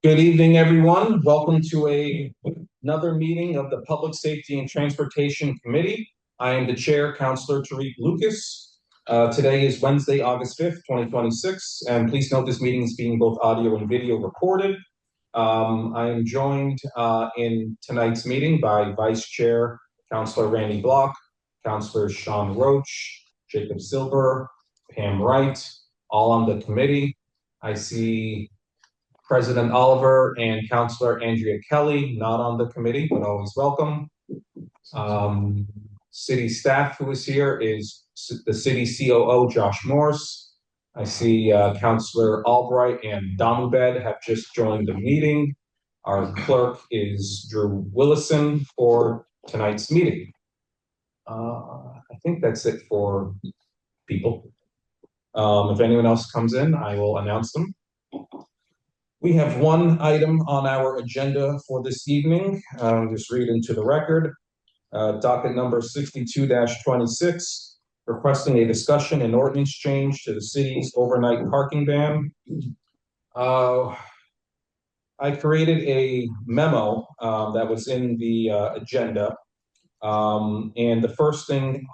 Good evening, everyone. Welcome to another meeting of the Public Safety and Transportation Committee. I am the chair, Councilor Tariq Lucas. Today is Wednesday, August 5th, 2026, and please note this meeting is being both audio and video recorded. I am joined in tonight's meeting by Vice Chair, Councilor Randy Block, Councilor Sean Roach, Jacob Silver, Pam Wright, all on the committee. I see President Oliver and Councilor Andrea Kelly, not on the committee, but always welcome. City staff who is here is the city COO, Josh Morse. I see Councilor Albright and Damubed have just joined the meeting. Our clerk is Drew Willison for tonight's meeting. I think that's it for people. If anyone else comes in, I will announce them. We have one item on our agenda for this evening. Just read into the record. Docket number 62-26, requesting a discussion and ordinance change to the city's overnight parking ban. I created a memo that was in the agenda. And the first thing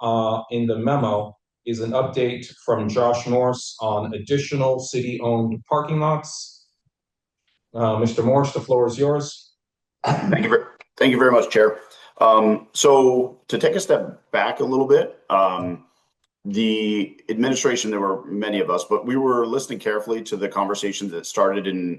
in the memo is an update from Josh Morse on additional city-owned parking lots. Mr. Morse, the floor is yours. Thank you very much, Chair. So to take a step back a little bit, the administration, there were many of us, but we were listening carefully to the conversations that started in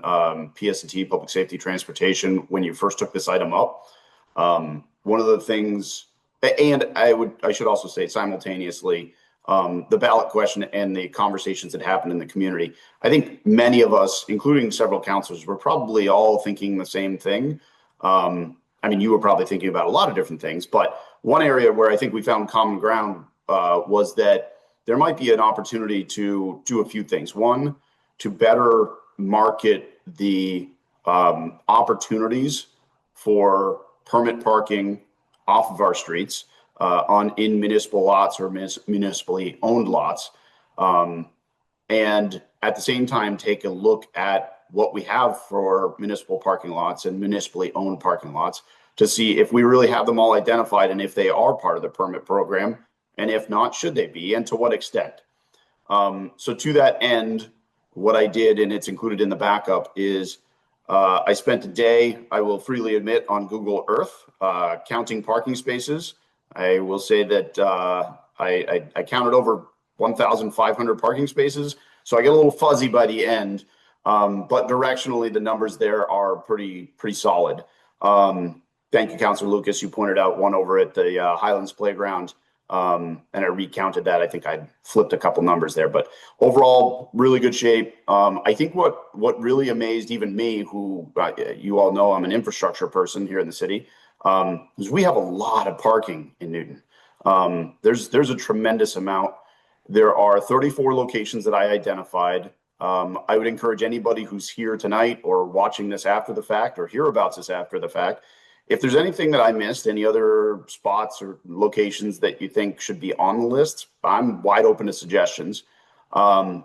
PS&T, Public Safety Transportation, when you first took this item up. One of the things, and I should also say simultaneously, the ballot question and the conversations that happened in the community. I think many of us, including several councilors, were probably all thinking the same thing. I mean, you were probably thinking about a lot of different things, but one area where I think we found common ground was that there might be an opportunity to do a few things. One, to better market the opportunities for permit parking off of our streets. In municipal lots or municipally owned lots, and at the same time take a look at what we have for municipal parking lots and municipally owned parking lots to see if we really have them all identified and if they are part of the permit program, and if not, should they be, and to what extent. So to that end, what I did, and it's included in the backup, is I spent a day, I will freely admit, on Google Earth counting parking spaces. I will say that I counted over 1,500 parking spaces, so I get a little fuzzy by the end, but directionally the numbers there are pretty solid. Thank you, Councilor Lucas. You pointed out one over at the Highlands Playground, and I recounted that. I think I flipped a couple numbers there, but overall, really good shape. I think what really amazed even me, who you all know I'm an infrastructure person here in the city, is we have a lot of parking in Newton. There's a tremendous amount. There are 34 locations that I identified. I would encourage anybody who's here tonight or watching this after the fact or hear about this after the fact, if there's anything that I missed, any other spots or locations that you think should be on the list, I'm wide open to suggestions. And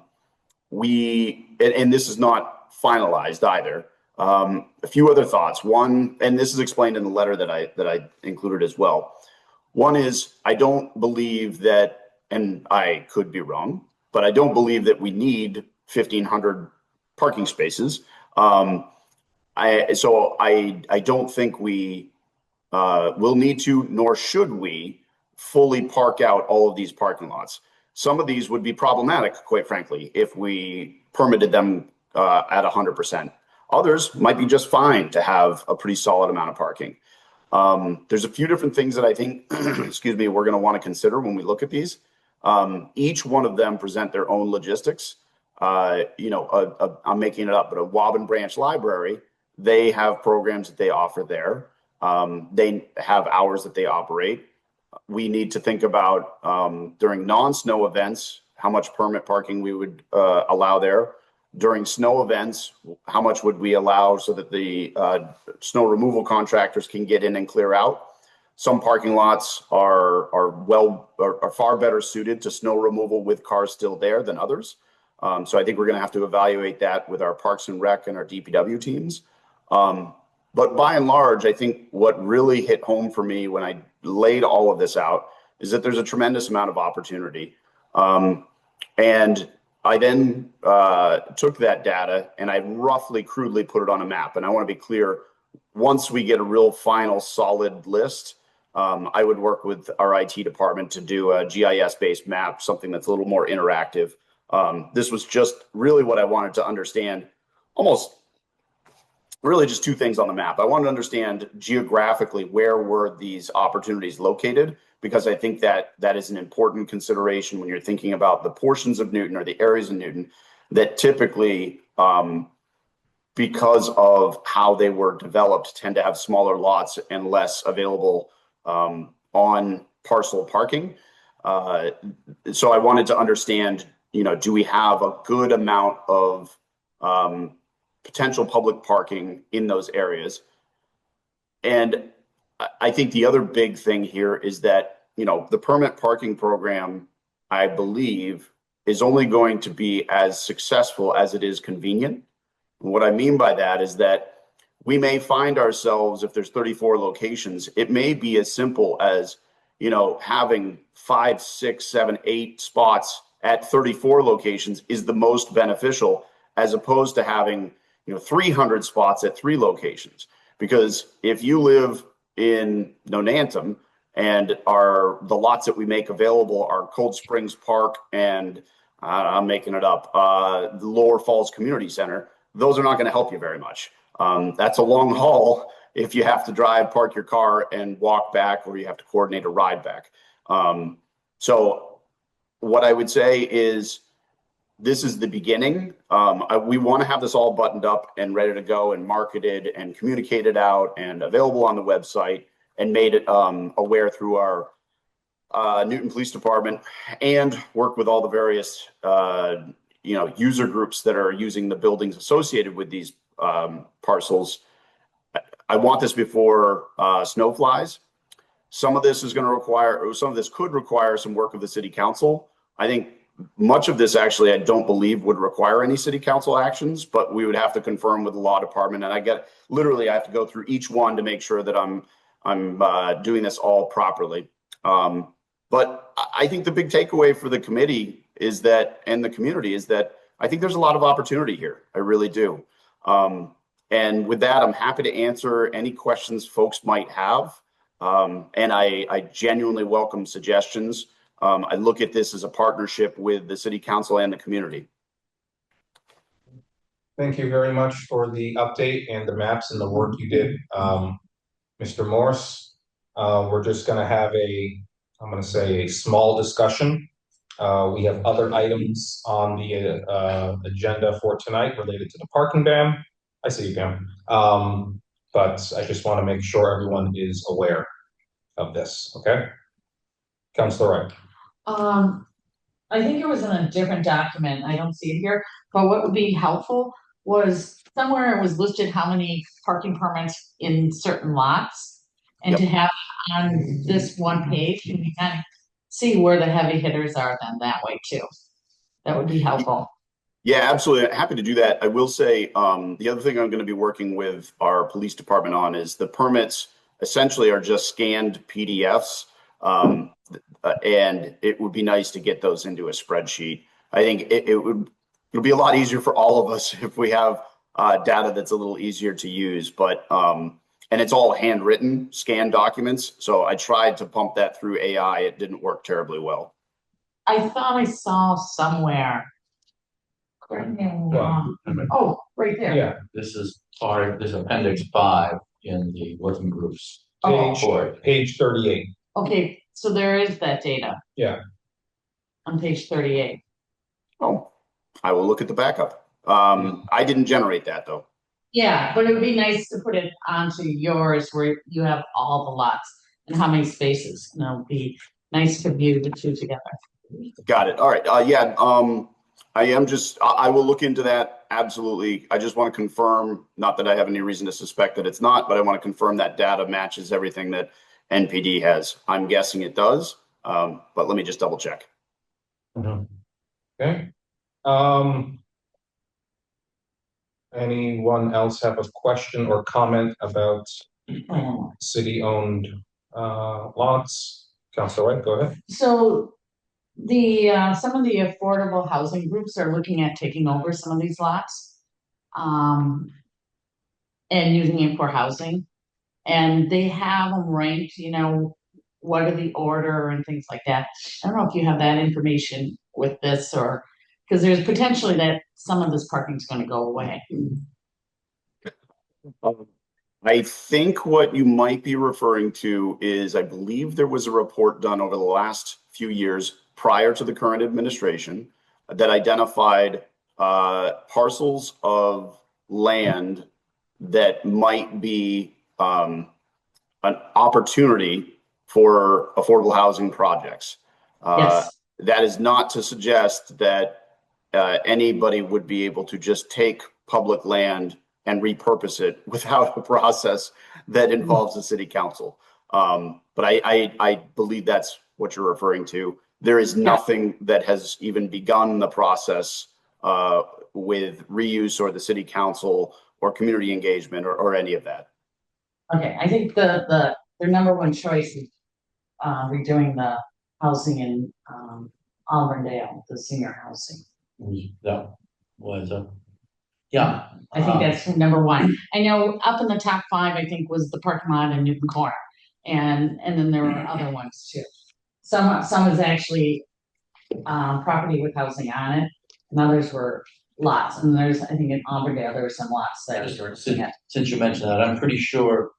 this is not finalized either. A few other thoughts. One, and this is explained in the letter that I included as well. One is, I don't believe that, and I could be wrong, but I don't believe that we need 1,500 parking spaces. I don't think we will need to, nor should we, fully park out all of these parking lots. Some of these would be problematic, quite frankly, if we permitted them at 100%. Others might be just fine to have a pretty solid amount of parking. There's a few different things that I think, excuse me, we're going to want to consider when we look at these. Each one of them present their own logistics. I'm making it up, but a Wobbin Branch Library, they have programs that they offer there. They have hours that they operate. We need to think about during non-snow events, how much permit parking we would allow there. During snow events, how much would we allow so that the snow removal contractors can get in and clear out? Some parking lots are far better suited to snow removal with cars still there than others. So I think we're going to have to evaluate that with our Parks and Rec and our DPW teams. But by and large, I think what really hit home for me when I laid all of this out is that there's a tremendous amount of opportunity. And I then took that data and I roughly crudely put it on a map. And I want to be clear, once we get a real final solid list, I would work with our IT department to do a GIS-based map, something that's a little more interactive. This was just really what I wanted to understand, almost really just two things on the map. I wanted to understand geographically where were these opportunities located, because I think that that is an important consideration when you're thinking about the portions of Newton or the areas in Newton that typically, because of how they were developed, tend to have smaller lots and less available on parcel parking. So I wanted to understand, do we have a good amount of potential public parking in those areas? And I think the other big thing here is that, the permit parking program, I believe, is only going to be as successful as it is convenient. And what I mean by that is that we may find ourselves, if there's 34 locations, it may be as simple as, having 5, 6, 7, 8 spots at 34 locations is the most beneficial, as opposed to having 300 spots at 3 locations. Because if you live in Nonantum and the lots that we make available are Cold Springs Park and I'm making it up, the Lower Falls Community Center, those are not going to help you very much. That's a long haul if you have to drive, park your car and walk back, or you have to coordinate a ride back. So what I would say is, this is the beginning. We want to have this all buttoned up and ready to go and marketed and communicated out and available on the website and made it aware through our Newton Police Department, and work with all the various user groups that are using the buildings associated with these parcels. I want this before snow flies. Some of this could require some work of the city council. I think much of this actually, I don't believe would require any city council actions, but we would have to confirm with the law department. And I have to go through each one to make sure that I'm doing this all properly. But I think the big takeaway for the committee is that, and the community, is that I think there's a lot of opportunity here. I really do. And with that, I'm happy to answer any questions folks might have. And I genuinely welcome suggestions. I look at this as a partnership with the city council and the community. Thank you very much for the update and the maps and the work you did, Mr. Morse. We're just going to have a small discussion. We have other items on the agenda for tonight related to the parking ban. I see you, Pam. But I just want to make sure everyone is aware of this, okay? Councilor Wright. I think it was in a different document. I don't see it here, but what would be helpful was somewhere it was listed how many parking permits in certain lots, and Yep. to have on this one page, and we kind of see where the heavy hitters are then that way too. That would be helpful. Yeah, absolutely. Happy to do that. I will say the other thing I'm going to be working with our police department on is the permits essentially are just scanned PDFs. And it would be nice to get those into a spreadsheet. I think it'll be a lot easier for all of us if we have data that's a little easier to use. But and it's all handwritten, scanned documents. So I tried to pump that through AI. It didn't work terribly well. I thought I saw somewhere. Correct me if I'm wrong. Oh, right there. Yeah, This is appendix 5 in the working groups. page 38. Okay, so there is that data. Yeah. On page 38. Oh, I will look at the backup. I didn't generate that though. Yeah, but it would be nice to put it onto yours where you have all the lots and how many spaces. And it'll be nice to view the two together. Got it. All right. Yeah. I will look into that. Absolutely. I just want to confirm, not that I have any reason to suspect that it's not, but I want to confirm that data matches everything that NPD has. I'm guessing it does, but let me just double check. Okay. Anyone else have a question or comment about city-owned lots? Councilor White, go ahead. So the some of the affordable housing groups are looking at taking over some of these lots. And using it for housing. And they have them ranked, what are the order and things like that. I don't know if you have that information with this, or because there's potentially that some of this parking is going to go away. I think what you might be referring to is, I believe there was a report done over the last few years prior to the current administration that identified parcels of land that might be an opportunity for affordable housing projects. Yes. That is not to suggest that anybody would be able to just take public land and repurpose it without a process that involves the city council. But I believe that's what you're referring to. There is nothing that has even begun the process with reuse or the city council or community engagement or any of that. Okay, I think their number one choice is redoing the housing in Auburndale, the senior housing. That was yeah. I think that's number one. I know up in the top 5, I think, was the parking lot in Newton Corner, and then there were other ones too. Some is actually property with housing on it, and others were lots. And there's, I think, in Auburndale there were some lots that were. Since you mentioned that, I'm pretty sure.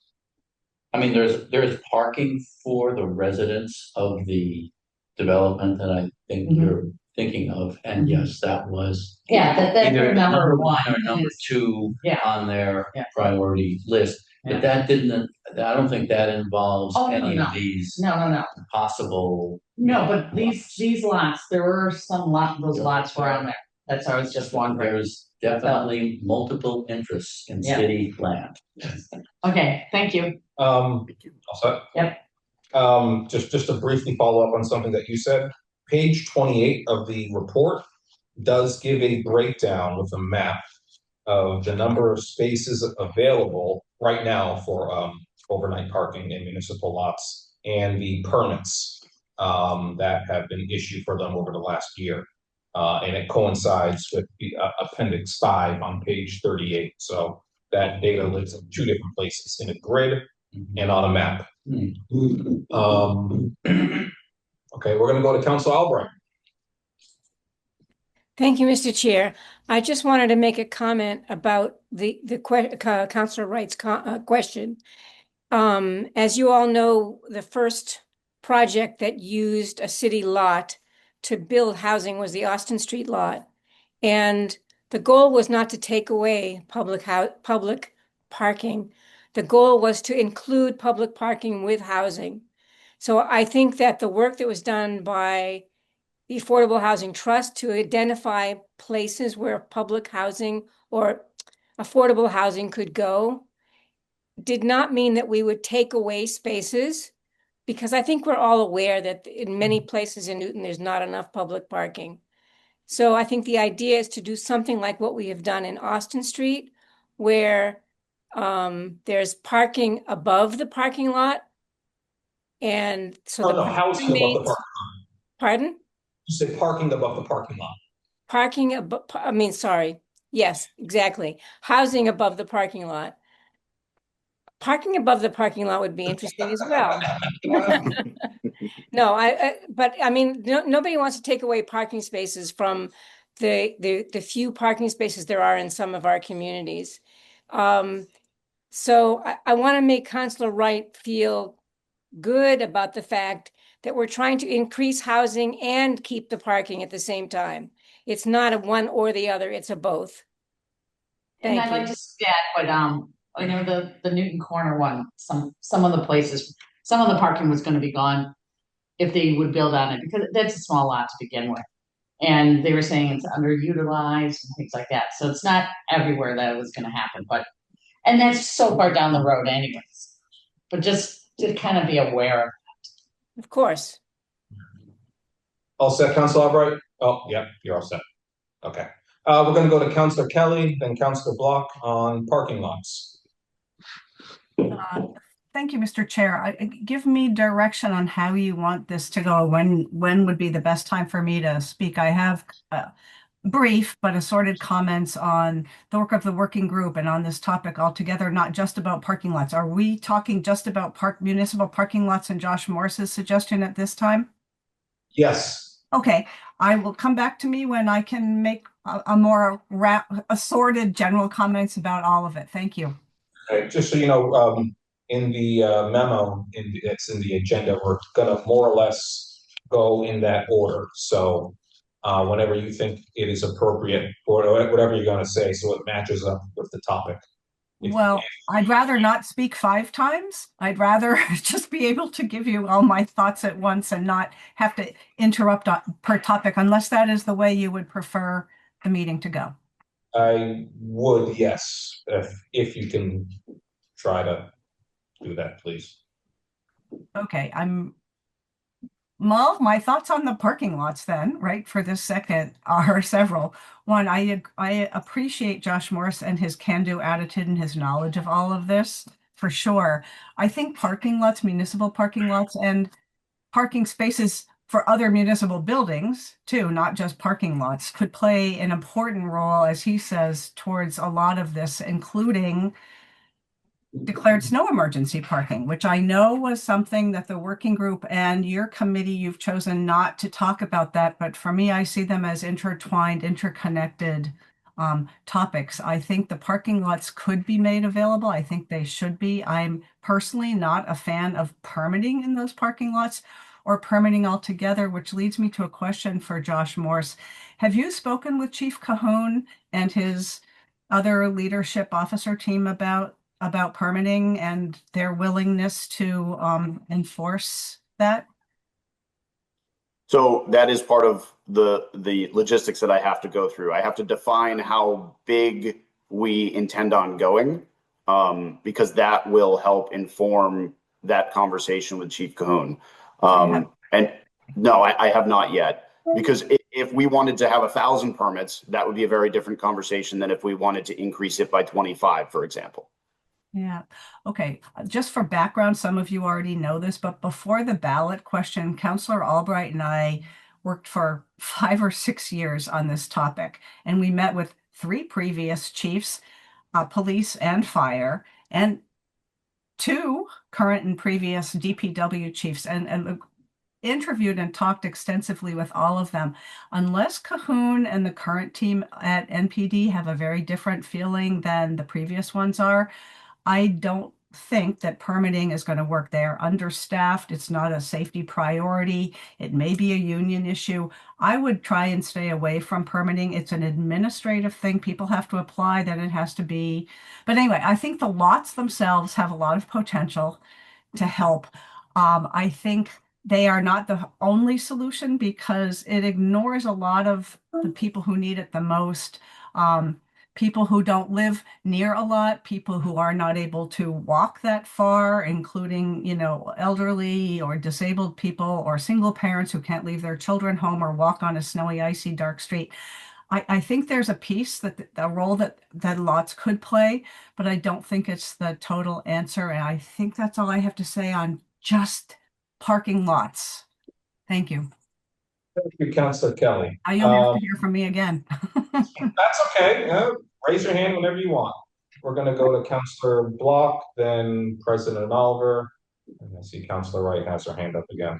I mean, there's parking for the residents of the development that I think you're thinking of, and yes, that was that's either number one or number 2 on their priority list. But that didn't. I don't think that involves any of these. No. Possible. No, but these lots, there were some those lots were on there. That's why I was just wondering. There's definitely multiple interests in city land. Okay, thank you. All set? Yep. Just to briefly follow up on something that you said, page 28 of the report does give a breakdown with a map of the number of spaces available right now for overnight parking in municipal lots and the permits that have been issued for them over the last year. And it coincides with the appendix 5 on page 38. So that data lives in 2 different places, in a grid and on a map. Okay, we're going to go to Council Albright. Thank you, Mr. Chair. I just wanted to make a comment about the Councilor Wright's question. As you all know, the first project that used a city lot to build housing was the Austin Street lot. And the goal was not to take away public parking. The goal was to include public parking with housing. So I think that the work that was done by the Affordable Housing Trust to identify places where public housing or affordable housing could go did not mean that we would take away spaces, because I think we're all aware that in many places in Newton, there's not enough public parking. So I think the idea is to do something like what we have done in Austin Street, where there's parking above the parking lot. And so the housing above the parking lot. Pardon? You said parking above the parking lot. Parking above, sorry. Yes, exactly. Housing above the parking lot. Parking above the parking lot would be interesting as well. No, but I mean, nobody wants to take away parking spaces from the few parking spaces there are in some of our communities. So I want to make Councilor Wright feel good about the fact that we're trying to increase housing and keep the parking at the same time. It's not a one or the other, it's a both. And I'd like to see that, but I know the Newton Corner one, some of the places, some of the parking was going to be gone if they would build on it, because that's a small lot to begin with. And they were saying it's underutilized and things like that. So it's not everywhere that it was going to happen, and that's so far down the road anyways. But just to kind of be aware of it. Of course. All set, Council Albright? Oh, yeah, you're all set. Okay. We're gonna go to Counselor Kelly, then Counselor Block on parking lots. Thank you, Mr. Chair. Give me direction on how you want this to go. When would be the best time for me to speak? I have brief but assorted comments on the work of the working group and on this topic altogether, not just about parking lots. Are we talking just about municipal parking lots and Josh Morris's suggestion at this time? Yes. Okay, I will come back to me when I can make a more assorted general comments about all of it. Thank you. Okay, just so you know, in the memo, it's in the agenda, we're gonna more or less go in that order. So whenever you think it is appropriate, or whatever you're gonna say, so it matches up with the topic. Well, I'd rather not speak 5 times. I'd rather just be able to give you all my thoughts at once and not have to interrupt per topic, unless that is the way you would prefer the meeting to go. I would, yes, if you can try to do that, please. Okay, my thoughts on the parking lots then, right, for this second are several. One, I appreciate Josh Morse and his can-do attitude and his knowledge of all of this, for sure. I think parking lots, municipal parking lots, and parking spaces for other municipal buildings too, not just parking lots, could play an important role, as he says, towards a lot of this, including declared snow emergency parking, which I know was something that the working group and your committee, you've chosen not to talk about that. But for me, I see them as intertwined, interconnected topics. I think the parking lots could be made available. I think they should be. I'm personally not a fan of permitting in those parking lots or permitting altogether, which leads me to a question for Josh Morse. Have you spoken with Chief Cahoon and his other leadership officer team about permitting and their willingness to enforce that? So that is part of the logistics that I have to go through. I have to define how big we intend on going, because that will help inform that conversation with Chief Cahoon. And no, I have not yet, because if we wanted to have 1,000 permits, that would be a very different conversation than if we wanted to increase it by 25, for example. Yeah. Okay. Just for background, some of you already know this, but before the ballot question, Councillor Albright and I worked for 5 or 6 years on this topic, and we met with 3 previous chiefs, police and fire, and 2 current and previous DPW chiefs, and interviewed and talked extensively with all of them. Unless Cahoon and the current team at NPD have a very different feeling than the previous ones are, I don't think that permitting is going to work. They are understaffed. It's not a safety priority. It may be a union issue. I would try and stay away from permitting. It's an administrative thing. People have to apply, then it has to be. But anyway, I think the lots themselves have a lot of potential to help. I think they are not the only solution because it ignores a lot of the people who need it the most. People who don't live near a lot, people who are not able to walk that far, including, elderly or disabled people or single parents who can't leave their children home or walk on a snowy, icy, dark street. I think there's a piece a role that lots could play, but I don't think it's the total answer. And I think that's all I have to say on just parking lots. Thank you. Thank you, Councillor Kelly. You'll have to hear from me again. That's okay. Raise your hand whenever you want. We're going to go to Councillor Block, then President Oliver, and I see Councillor Wright has her hand up again.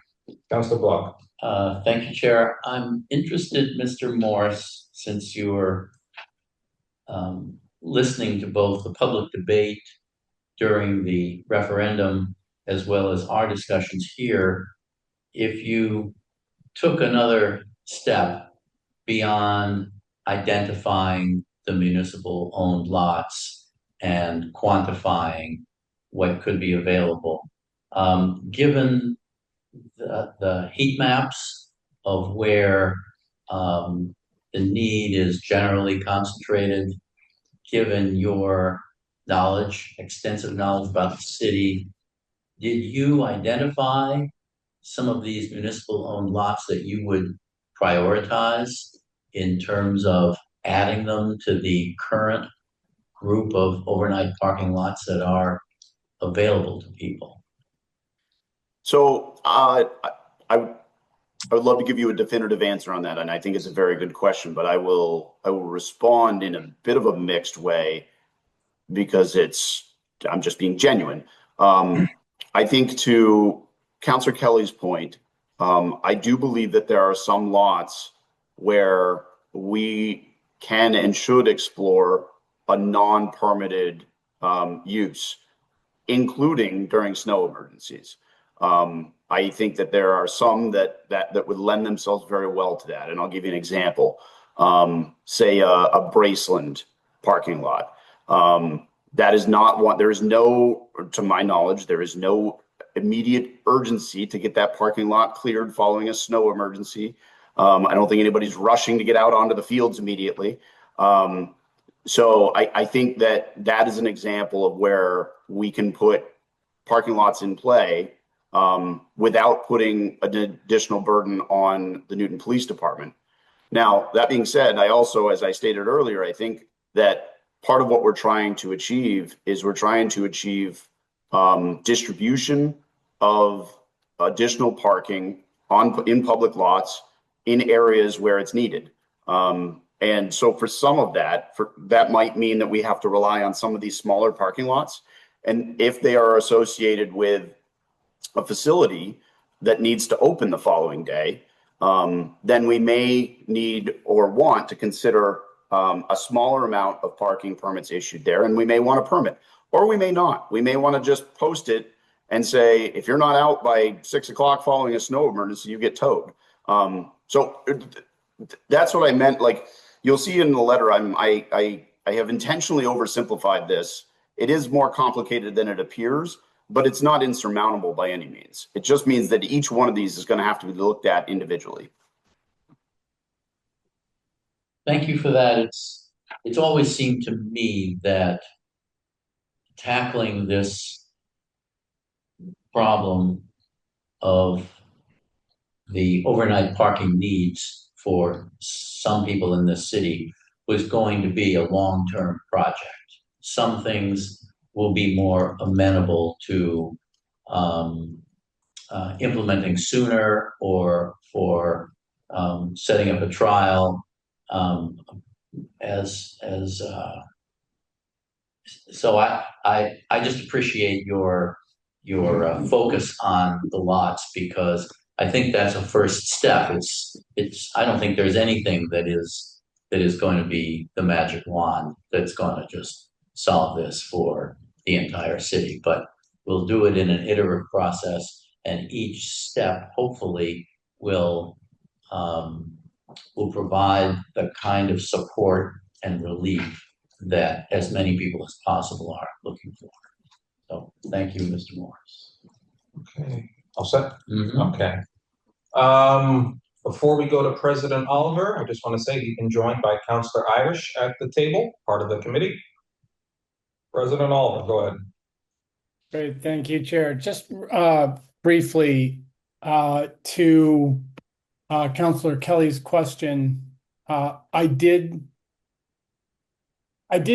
Councillor Block. Thank you, Chair. I'm interested, Mr. Morse, since you're listening to both the public debate during the referendum as well as our discussions here, if you took another step beyond identifying the municipal owned lots and quantifying what could be available. Given the heat maps of where the need is generally concentrated, given your knowledge, extensive knowledge about the city, did you identify some of these municipal owned lots that you would prioritize in terms of adding them to the current group of overnight parking lots that are available to people? So I would love to give you a definitive answer on that, and I think it's a very good question, but I will respond in a bit of a mixed way because I'm just being genuine. I think to Councillor Kelly's point, I do believe that there are some lots where we can and should explore a non-permitted use, including during snow emergencies. I think that there are some that would lend themselves very well to that. And I'll give you an example. Say a Braceland parking lot. That is not one, there is no, to my knowledge, there is no immediate urgency to get that parking lot cleared following a snow emergency. I don't think anybody's rushing to get out onto the fields immediately. So I think that is an example of where we can put parking lots in play without putting an additional burden on the Newton Police Department. Now, that being said, I also, as I stated earlier, I think that part of what we're trying to achieve is distribution of additional parking in public lots in areas where it's needed. And so for some of that, that might mean that we have to rely on some of these smaller parking lots. And if they are associated with a facility that needs to open the following day, then we may need or want to consider a smaller amount of parking permits issued there, and we may want a permit, or we may not. We may want to just post it and say, if you're not out by 6 o'clock following a snow emergency, you get towed. So that's what I meant. Like you'll see in the letter, I have intentionally oversimplified this. It is more complicated than it appears, but it's not insurmountable by any means. It just means that each one of these is going to have to be looked at individually. Thank you for that. It's always seemed to me that tackling this problem of the overnight parking needs for some people in this city was going to be a long-term project. Some things will be more amenable to implementing sooner or for setting up a trial so I just appreciate your focus on the lots, because I think that's a first step. I don't think there's anything that is going to be the magic wand that's going to just solve this for the entire city, but we'll do it in an iterative process, and each step hopefully will provide the kind of support and relief that as many people as possible are looking for. So thank you, Mr. Morris. Okay, all set? Mm-hmm. Okay. Before we go to President Oliver, I just want to say he's been joined by Councillor Irish at the table, part of the committee. President Oliver, go ahead. Great, thank you, Chair. Just briefly to Councillor Kelly's question, I did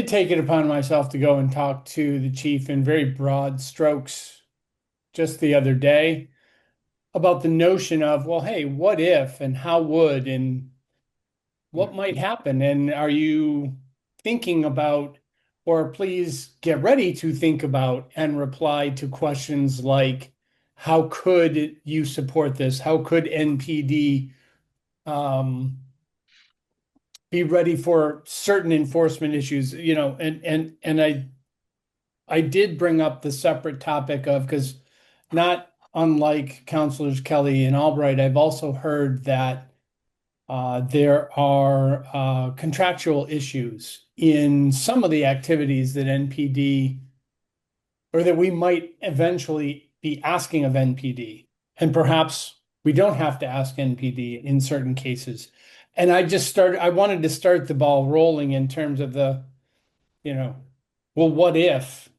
take it upon myself to go and talk to the chief in very broad strokes just the other day about the notion of, well, hey, what if and how would and what might happen? And are you thinking about, or please get ready to think about and reply to questions like, how could you support this? How could NPD be ready for certain enforcement issues? You know, and I did bring up the separate topic of, because not unlike Councilors Kelly and Albright, I've also heard that there are contractual issues in some of the activities that NPD, or that we might eventually be asking of NPD, and perhaps we don't have to ask NPD in certain cases. And I wanted to start the ball rolling in terms of the, well, what if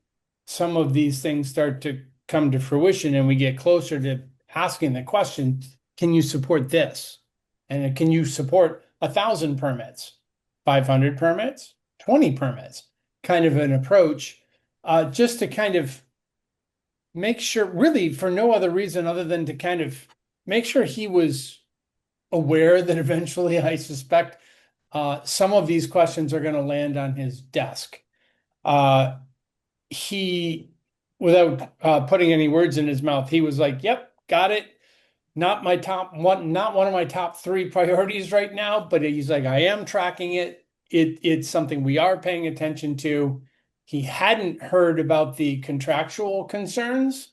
some of these things start to come to fruition and we get closer to asking the question, can you support this? And can you support 1,000 permits? 500 permits, 20 permits, kind of an approach, just to kind of make sure, really for no other reason other than to kind of make sure he was aware that eventually, I suspect, some of these questions are going to land on his desk. He, without putting any words in his mouth, he was like, "Yep, got it. Not one of my top 3 priorities right now." But he's like, "I am tracking it. It's something we are paying attention to." He hadn't heard about the contractual concerns,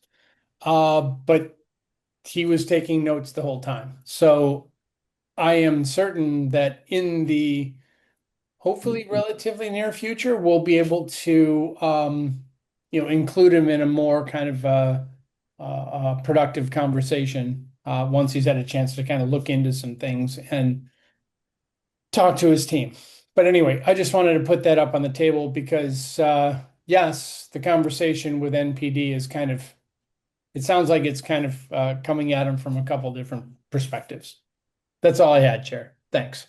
but he was taking notes the whole time. So I am certain that in the hopefully relatively near future, we'll be able to, include him in a more kind of productive conversation once he's had a chance to kind of look into some things and talk to his team. But anyway, I just wanted to put that up on the table because, yes, the conversation with NPD is kind of, it sounds like it's kind of coming at him from a couple different perspectives. That's all I had, Chair. Thanks.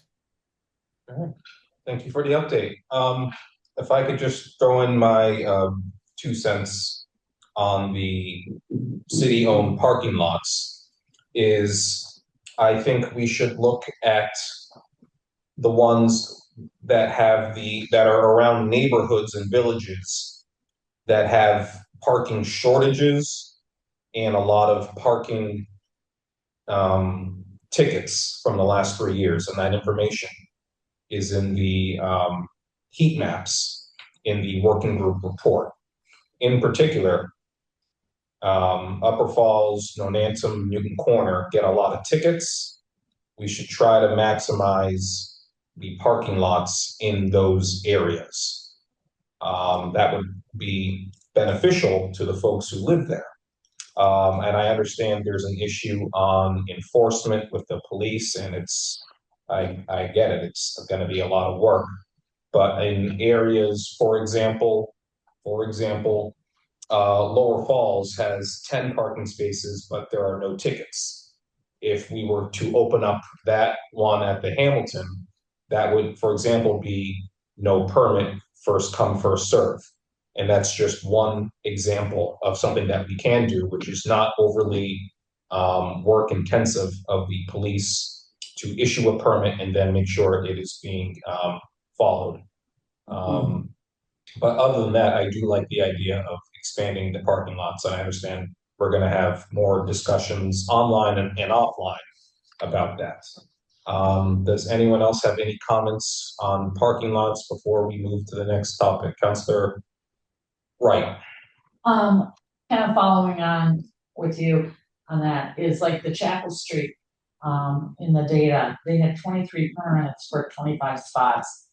All right. Thank you for the update. If I could just throw in my 2 cents on the city-owned parking lots, is I think we should look at the ones that are around neighborhoods and villages that have parking shortages and a lot of parking tickets from the last 3 years, and that information is in the heat maps in the working group report. In particular, Upper Falls, Nonantum, Newton Corner get a lot of tickets. We should try to maximize the parking lots in those areas. That would be beneficial to the folks who live there. And I understand there's an issue on enforcement with the police, and I get it, it's going to be a lot of work. But in areas, for example, Lower Falls has 10 parking spaces, but there are no tickets. If we were to open up that one at the Hamilton, that would, for example, be no permit, first come, first serve. And that's just one example of something that we can do, which is not overly work intensive of the police to issue a permit and then make sure it is being followed. But other than that, I do like the idea of expanding the parking lots. And I understand we're going to have more discussions online and offline about that. Does anyone else have any comments on parking lots before we move to the next topic? Councillor Wright. Kind of following on with you on that is like the Chapel Street, in the data, they had 23 permits for 25 spots.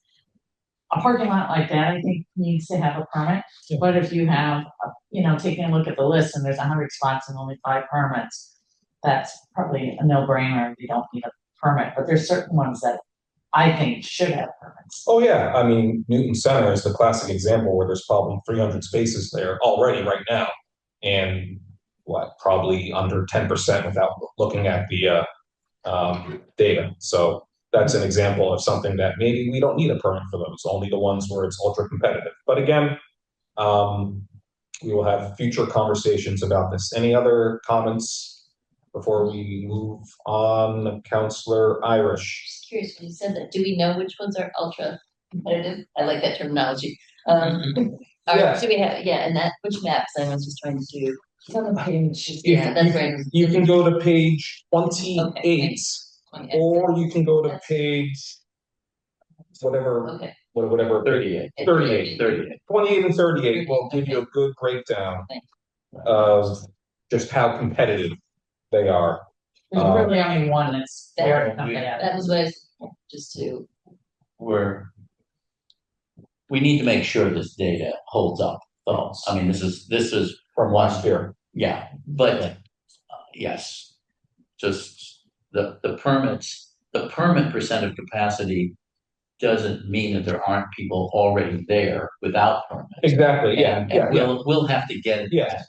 A parking lot like that, I think, needs to have a permit. Yeah. But if you have, taking a look at the list and there's 100 spots and only 5 permits, that's probably a no-brainer. You don't need a permit. But there's certain ones that I think should have permits. Oh yeah, I mean, Newton Center is the classic example where there's probably 300 spaces there already right now, and probably under 10% without looking at the data. So that's an example of something that maybe we don't need a permit for those, only the ones where it's ultra competitive. But again, we will have future conversations about this. Any other comments before we move on? Councillor Irish. Just curious, when you said that, do we know which ones are ultra competitive? I like that terminology. Do we have, and that, which maps? I was just trying to do. It's on the page. Yeah, that's right. You can go to page 28. Okay, or you can go to page whatever 38. 28 and 38 will give you a good breakdown of just how competitive they are. There's really only one that's very competitive. That was what just to we need to make sure this data holds up though. I mean, this is from last year. Yeah, but yes, just the permit percent of capacity doesn't mean that there aren't people already there without permits. Exactly. And we'll have to get it. Yes.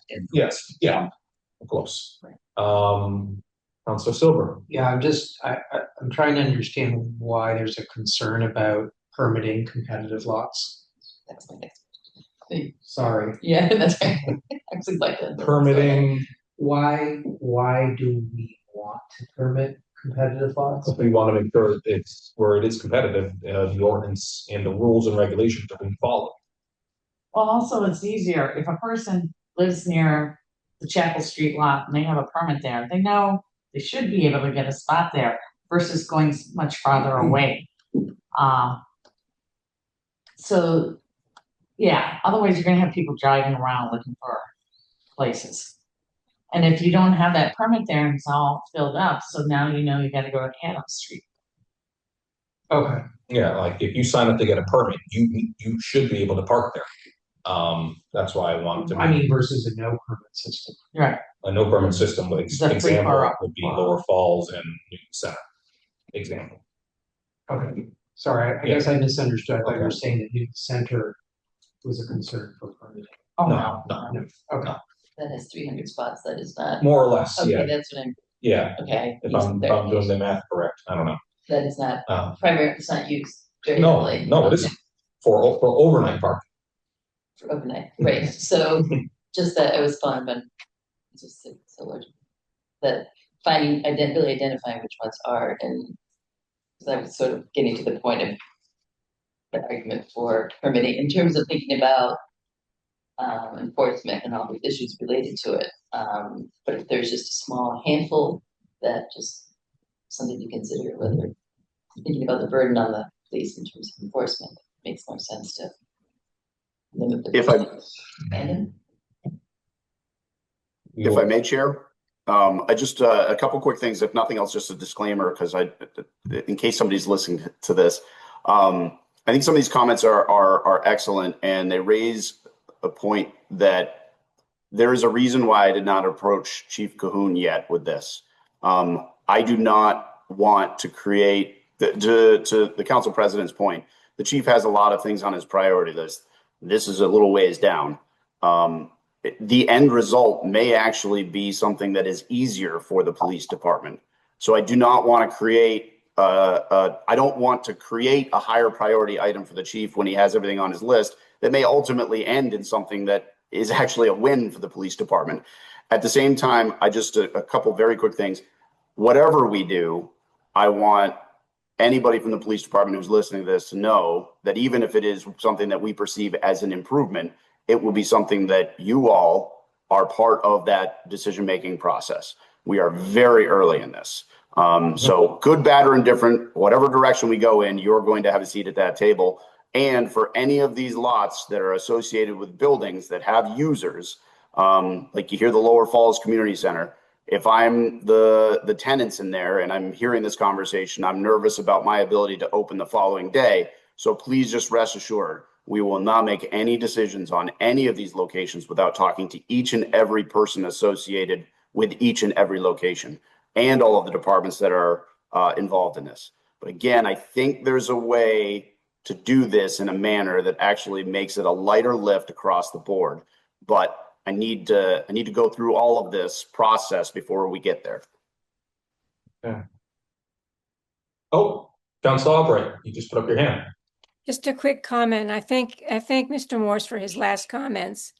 Of course. Councilor Silver. Yeah, I'm trying to understand why there's a concern about permitting competitive lots? That's my next thing. Sorry. Yeah, that's right. Actually, like that. Permitting, Why do we want to permit competitive lots? we want to make sure it's where it is competitive, the ordinance and the rules and regulations are being followed. Well, also it's easier if a person lives near the Chapel Street lot and they have a permit there, they know they should be able to get a spot there versus going much farther away. So yeah, otherwise you're gonna have people driving around looking for places. And if you don't have that permit there and it's all filled up, so now you know you gotta go to Adams Street. Okay. Yeah, like if you sign up to get a permit, you should be able to park there. That's why I wanted to. I mean, versus a no permit system. Right. A no permit system, like Is that free example or up? would be Lower Falls and Newton Center. Example. Okay. Sorry, I guess I misunderstood. I thought you were Okay. saying that Newton Center was a concern for permitting. Oh, No. Okay. That has 300 spots, that is not. More or less, Okay, yeah. that's what I'm, Yeah. okay. If I'm doing the math correct, I don't know. That is not primary, it's not used very No, heavily. no, it isn't. For overnight parking. For overnight, right, so just that I was fun, but it's just so large. That finding, really identifying which ones are, and I was sort of getting to the point of the argument for permitting in terms of thinking about enforcement and all the issues related to it. But if there's just a small handful, that just something to consider, whether thinking about the burden on the police in terms of enforcement makes more sense to limit the. If I may, Chair, I just a couple quick things. If nothing else, just a disclaimer, because in case somebody's listening to this, I think some of these comments are excellent, and they raise a point that there is a reason why I did not approach Chief Cahoon yet with this. I do not want to create, to the council president's point, the chief has a lot of things on his priority list. This is a little ways down. The end result may actually be something that is easier for the police department. So I do not want to create, I don't want to create a higher priority item for the chief when he has everything on his list that may ultimately end in something that is actually a win for the police department. At the same time, a couple very quick things. Whatever we do, I want anybody from the police department who's listening to this to know that even if it is something that we perceive as an improvement, it will be something that you all are part of that decision-making process. We are very early in this. So good, bad, or indifferent, whatever direction we go in, you're going to have a seat at that table. And for any of these lots that are associated with buildings that have users, like you hear the Lower Falls Community Center, if I'm the tenants in there and I'm hearing this conversation, I'm nervous about my ability to open the following day. So please just rest assured, we will not make any decisions on any of these locations without talking to each and every person associated with each and every location and all of the departments that are involved in this. But again, I think there's a way to do this in a manner that actually makes it a lighter lift across the board. But I need to go through all of this process before we get there. Okay. Oh, Councilor Albright, you just put up your hand. Just a quick comment. I thank Mr. Morse for his last comments.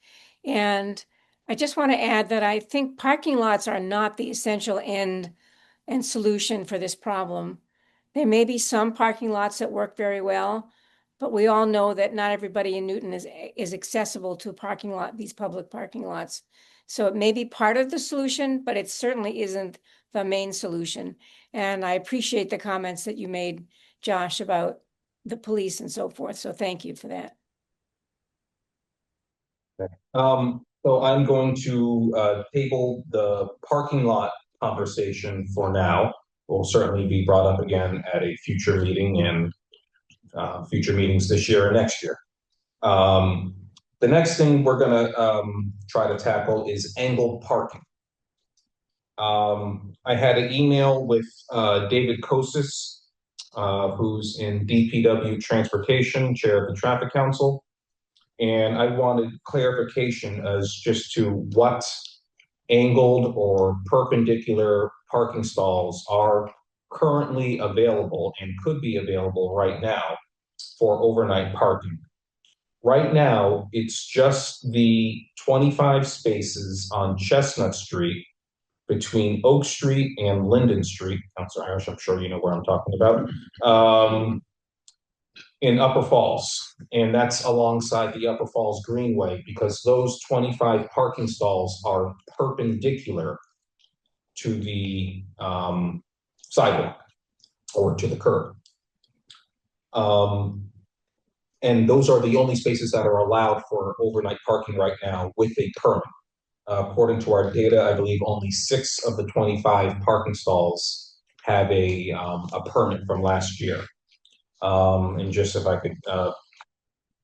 And I just want to add that I think parking lots are not the essential end and solution for this problem. There may be some parking lots that work very well, but we all know that not everybody in Newton is accessible to parking lot, these public parking lots. So it may be part of the solution, but it certainly isn't the main solution. And I appreciate the comments that you made, Josh, about the police and so forth. So thank you for that. Okay. So I'm going to table the parking lot conversation for now. Will certainly be brought up again at a future meeting and future meetings this year and next year. The next thing we're going to try to tackle is angled parking. I had an email with David Kosis, who's in DPW Transportation, Chair of the Traffic Council. And I wanted clarification as just to what angled or perpendicular parking stalls are currently available and could be available right now for overnight parking. Right now, it's just the 25 spaces on Chestnut Street between Oak Street and Linden Street. Councilor Irish, I'm sure you know where I'm talking about. In Upper Falls, and that's alongside the Upper Falls Greenway, because those 25 parking stalls are perpendicular to the sidewalk or to the curb. And those are the only spaces that are allowed for overnight parking right now with a permit. According to our data, I believe only 6 of the 25 parking stalls have a permit from last year. And just if I could,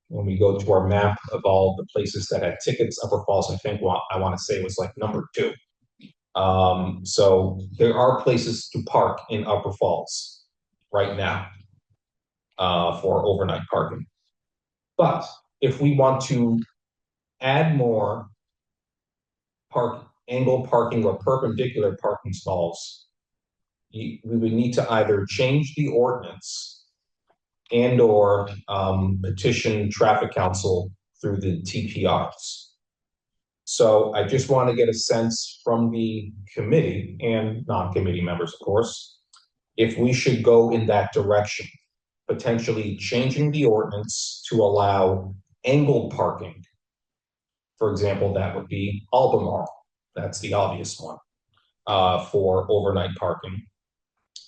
when we go to our map of all the places that had tickets, Upper Falls, I think I want to say was like number 2. So there are places to park in Upper Falls right now for overnight parking. But if we want to add more angle parking or perpendicular parking stalls, we would need to either change the ordinance and or petition traffic council through the TPRs. So I just want to get a sense from the committee and non-committee members, of course, if we should go in that direction, potentially changing the ordinance to allow angled parking. For example, that would be Albemarle. That's the obvious one for overnight parking.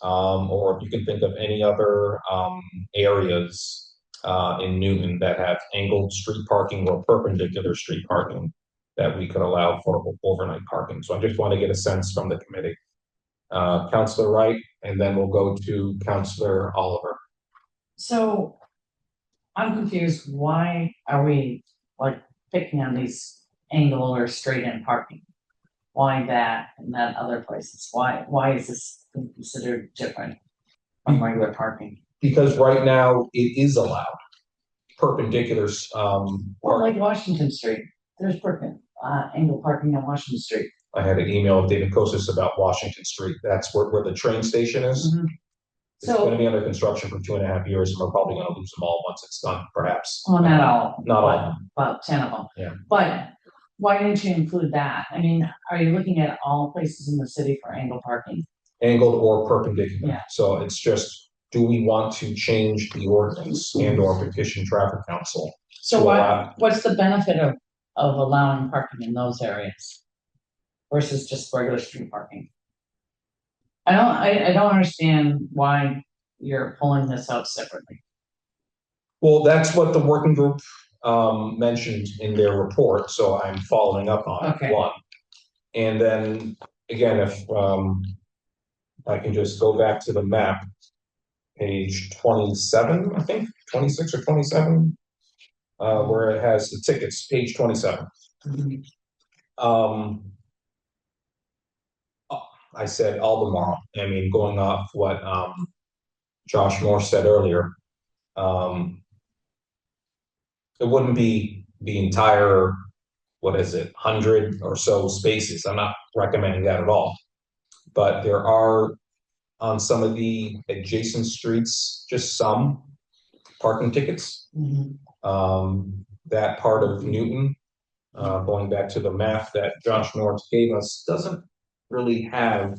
Or if you can think of any other areas in Newton that have angled street parking or perpendicular street parking that we could allow for overnight parking. So I just want to get a sense from the committee. Councillor Wright, and then we'll go to Councillor Oliver. So I'm confused. Why are we like picking on these angle or straight in parking? Why that and not other places? Why is this considered different from regular parking? Because right now it is allowed perpendicular. Well, like Washington Street, there's angle parking on Washington Street. I had an email of David Kosis about Washington Street. That's where the train station is. Mm-hmm. It's going to be under construction for 2.5 years, and we're probably going to lose them all once it's done, perhaps. Well, not all. Not all. About 10 of them. Yeah. But why didn't you include that? I mean, are you looking at all places in the city for angle parking? Angled or perpendicular. Yeah. So it's just, do we want to change the ordinance and or petition traffic council? So what's the benefit of allowing parking in those areas versus just regular street parking? I don't understand why you're pulling this out separately. Well, that's what the working group mentioned in their report, so I'm following up on it. One. And then again, if I can just go back to the map, page 27, I think 26 or 27, where it has the tickets, page 27. Mm-hmm. I said Albemarle. I mean, going off what Josh Morse said earlier, it wouldn't be the entire, 100 or so spaces. I'm not recommending that at all. But there are, on some of the adjacent streets, just some parking tickets. Mm-hmm. That part of Newton, going back to the map that Josh Morse gave us, doesn't really have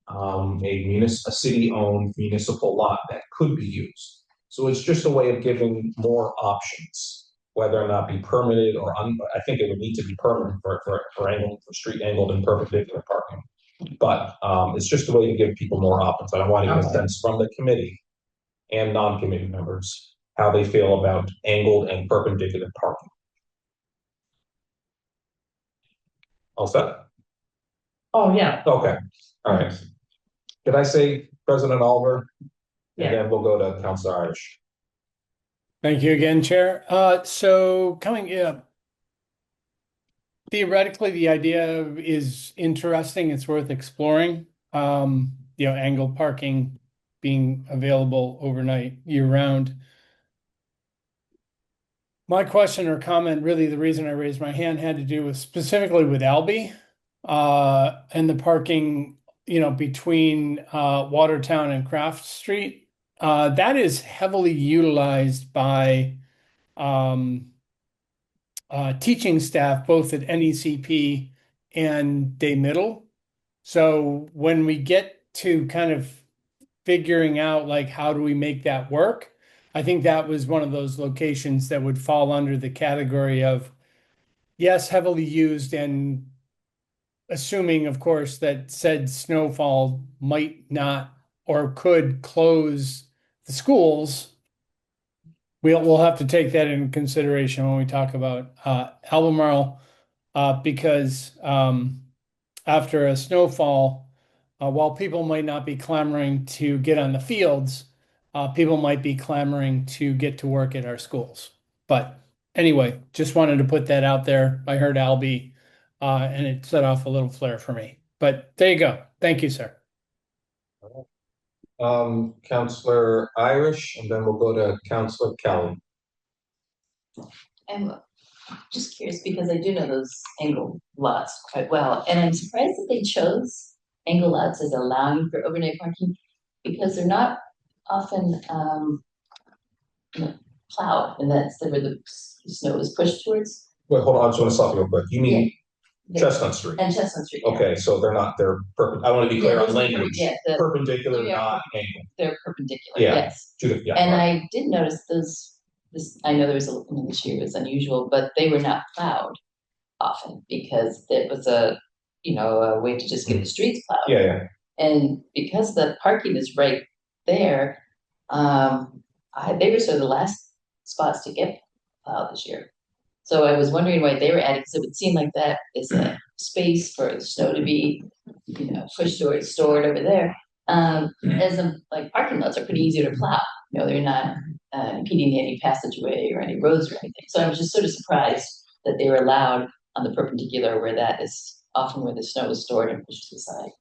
a city-owned municipal lot that could be used. So it's just a way of giving more options, whether or not be permitted or I think it would need to be permanent for street angled and perpendicular parking. But it's just a way to give people more options. I want to get a sense from the committee and non-committee members how they feel about angled and perpendicular parking. All set? Oh, yeah. Okay. All right. Did I say President Oliver? Yeah. And then we'll go to Councilor Irish. Thank you again, Chair. So theoretically, the idea is interesting. It's worth exploring. Angled parking being available overnight, year-round. My question or comment, really the reason I raised my hand, had to do with specifically with Albee and the parking, between Watertown and Craft Street. that is heavily utilized by um, teaching staff, both at NECP and Day Middle. So when we get to kind of figuring out like how do we make that work, I think that was one of those locations that would fall under the category of, yes, heavily used, and assuming, of course, that said snowfall might not or could close the schools. We'll have to take that into consideration when we talk about Albemarle, because after a snowfall, while people might not be clamoring to get on the fields, people might be clamoring to get to work at our schools. But anyway, just wanted to put that out there. I heard Albie, and it set off a little flare for me. But there you go. Thank you, sir. Counselor Irish, and then we'll go to Counselor Kelly. I'm just curious because I do know those angle lots quite well, and I'm surprised that they chose angle lots as allowing for overnight parking because they're not often plowed, and that's where the snow is pushed towards. Wait, hold on, I just want to stop you real quick. You mean Chestnut Street? And Chestnut Street. Yeah. Okay, so they're I want to be clear on language. Perpendicular, yeah, not angle. They're perpendicular, Yeah. yes. Yeah, and right. I did notice I know there was this year was unusual, but they were not plowed often because it was a way to just get the streets plowed. Yeah, yeah. And because the parking is right there, they were sort of the last spots to get plowed this year. So I was wondering why they were adding, because it would seem like that is a space for the snow to be, pushed or stored over there. As parking lots are pretty easy to plow. They're not impeding any passageway or any roads or anything. So I was just sort of surprised that they were allowed on the perpendicular, where that is often where the snow is stored and pushed to the side.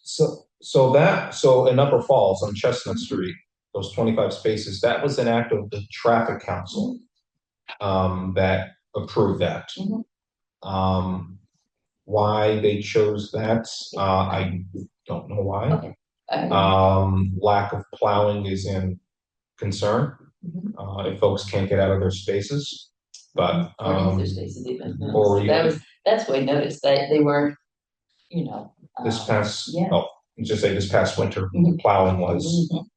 So in Upper Falls on Chestnut Street, those 25 spaces, that was an act of the traffic council that approved that. Mm-hmm. Why they chose that, I don't know why. Okay. Lack of plowing is in concern. If folks can't get out of their spaces, but or their spaces even. Or that's what I noticed, that they weren't, this past this past winter, Mm-hmm. plowing was. Mm-hmm.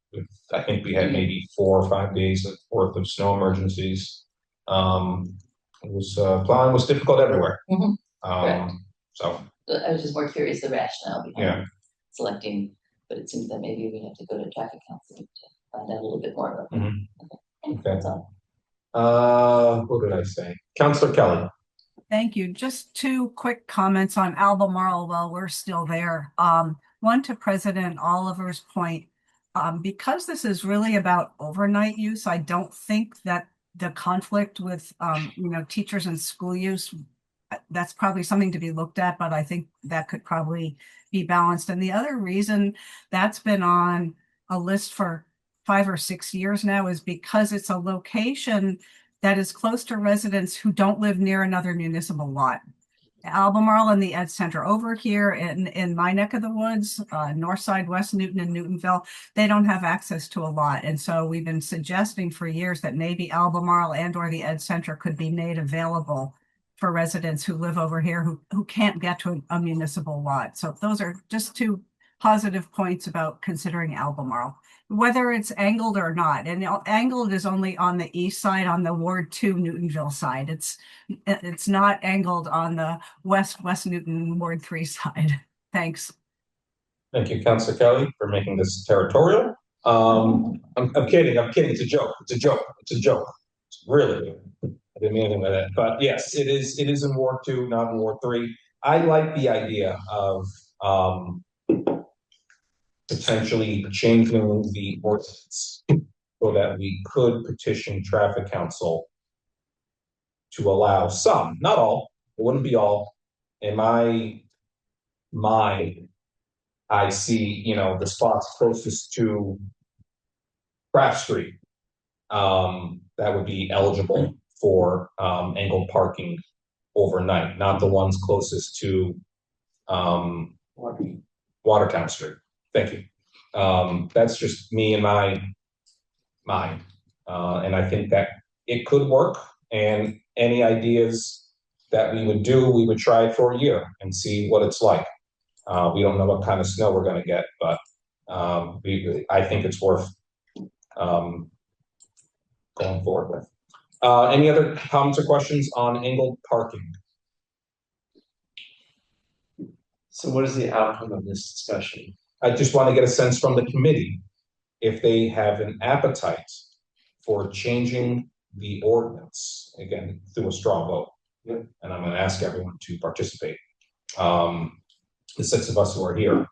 I think we had maybe 4 or 5 days worth of snow emergencies. It was plowing was difficult everywhere. Mm-hmm. So I was just more curious the rationale behind selecting, but it seems that maybe we have to go to traffic council to find out a little bit more about that. Mm-hmm. Okay. That's all. What did I say? Counselor Kelly. Thank you. Just 2 quick comments on Albemarle while we're still there. One, to President Oliver's point, because this is really about overnight use, I don't think that the conflict with teachers and school use, that's probably something to be looked at, but I think that could probably be balanced. And the other reason that's been on a list for 5 or 6 years now is because it's a location that is close to residents who don't live near another municipal lot. Albemarle and the Ed Center over here in my neck of the woods, North Side, West Newton and Newtonville, they don't have access to a lot. And so we've been suggesting for years that maybe Albemarle and or the Ed Center could be made available for residents who live over here who can't get to a municipal lot. So those are just 2 positive points about considering Albemarle, whether it's angled or not. And angled is only on the east side, on the Ward 2 Newtonville side. It's not angled on the West Newton Ward 3 side. Thanks. Thank you, Councilor Kelly, for making this territorial. I'm kidding. It's a joke. It's really good. I didn't mean anything by that. But yes, it is in Ward 2, not in Ward 3. I like the idea of potentially changing the ordinance so that we could petition traffic council to allow some, not all, it wouldn't be all. In my mind, I see, the spots closest to Craft Street that would be eligible for angled parking overnight, not the ones closest to Watertown Street. Thank you. That's just me and my mind. And I think that it could work, and any ideas that we would do, we would try it for a year and see what it's like. We don't know what kind of snow we're going to get, but I think it's worth going forward with. Any other comments or questions on angled parking? So what is the outcome of this discussion? I just want to get a sense from the committee if they have an appetite for changing the ordinance, again, through a straw vote. Yep. And I'm going to ask everyone to participate. The 6 of us who are here.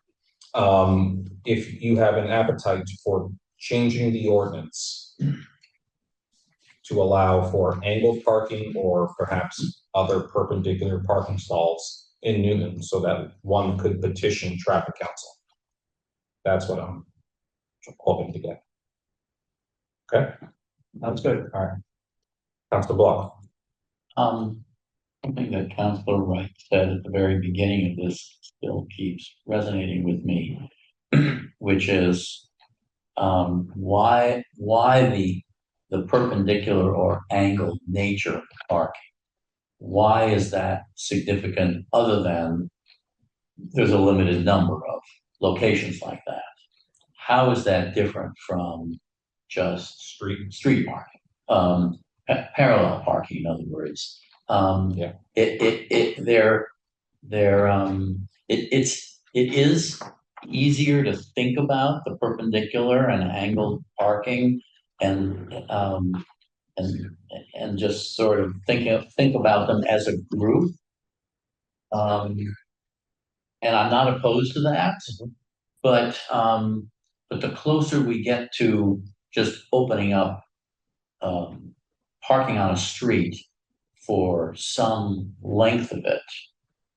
If you have an appetite for changing the ordinance to allow for angled parking or perhaps other perpendicular parking stalls in Newton so that one could petition traffic council. That's what I'm hoping to get. Okay. Sounds good. All right. Councilor Block. Something that Councilor Wright said at the very beginning of this still keeps resonating with me, which is why the perpendicular or angled nature of parking. Why is that significant other than there's a limited number of locations like that? How is that different from just street parking? Parallel parking, in other words. It is easier to think about the perpendicular and angled parking and just sort of think about them as a group. And I'm not opposed to that, but the closer we get to just opening up parking on a street for some length of it,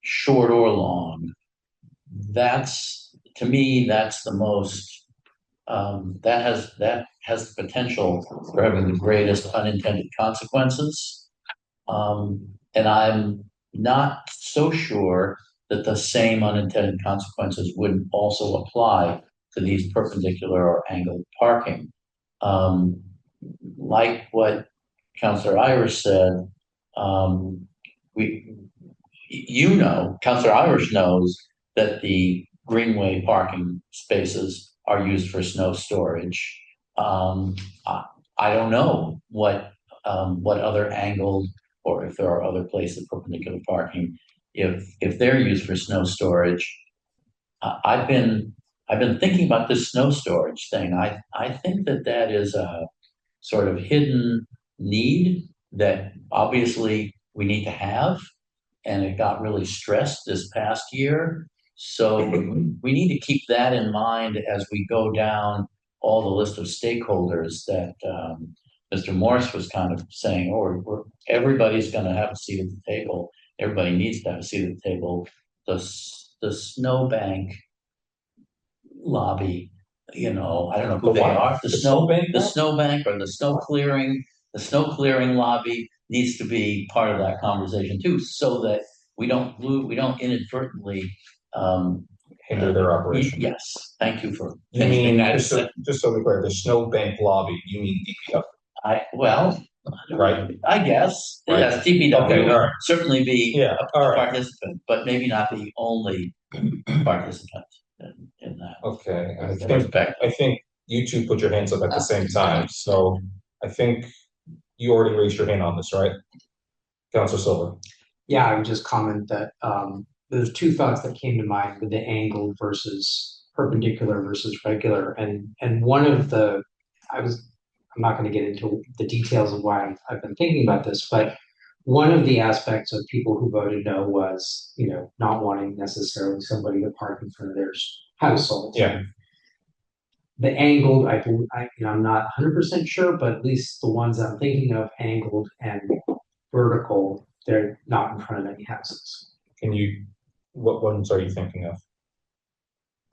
short or long, to me that's the most that has the potential for having the greatest unintended consequences, and I'm not so sure that the same unintended consequences wouldn't also apply to these perpendicular or angled parking. Like what Councillor Irish said, Councillor Irish knows that the greenway parking spaces are used for snow storage. I don't know what other angled, or if there are other places perpendicular parking, if they're used for snow storage. I've been thinking about this snow storage thing. I think that is a sort of hidden need that obviously we need to have, and it got really stressed this past year. So we need to keep that in mind as we go down all the list of stakeholders that Mr. Morse was kind of saying, everybody's going to have a seat at the table. Everybody needs to have a seat at the table. The snowbank lobby, I don't know who they are. The snowbank or the snow clearing lobby needs to be part of that conversation too, so that we don't inadvertently hinder their operation. Yes, thank you for mentioning that. Just so we're clear, the snowbank lobby, you mean DPW? Right. I guess. Right. Yes, DPW would certainly be a right. participant, but maybe not the only participant in that. Okay, I think you two put your hands up at the same time, so I think you already raised your hand on this, right? Councilor Silver. Yeah, I would just comment that there's 2 thoughts that came to mind with the angled versus perpendicular versus regular, and one of the I'm not going to get into the details of why I've been thinking about this, but one of the aspects of people who voted no was, not wanting necessarily somebody to park in front of their household. Yeah. The angled, I'm not 100% sure, but at least the ones I'm thinking of, angled and vertical, they're not in front of any houses. What ones are you thinking of?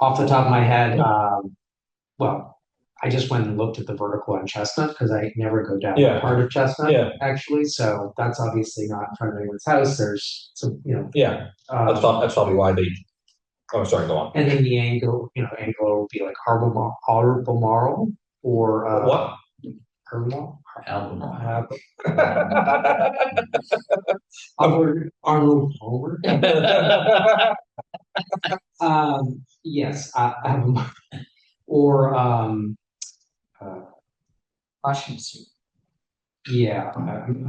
Off the top of my head, I just went and looked at the vertical on Chestnut because I never go down that part of Chestnut, actually. So that's obviously not in front of anyone's house. There's some, that's probably why they. Oh, sorry. Go on. And then the angle, angle will be like Albemarle or what? Arnold? Albemarle. Arnold Palmer? Yes, or, Washington Street. yeah, I'm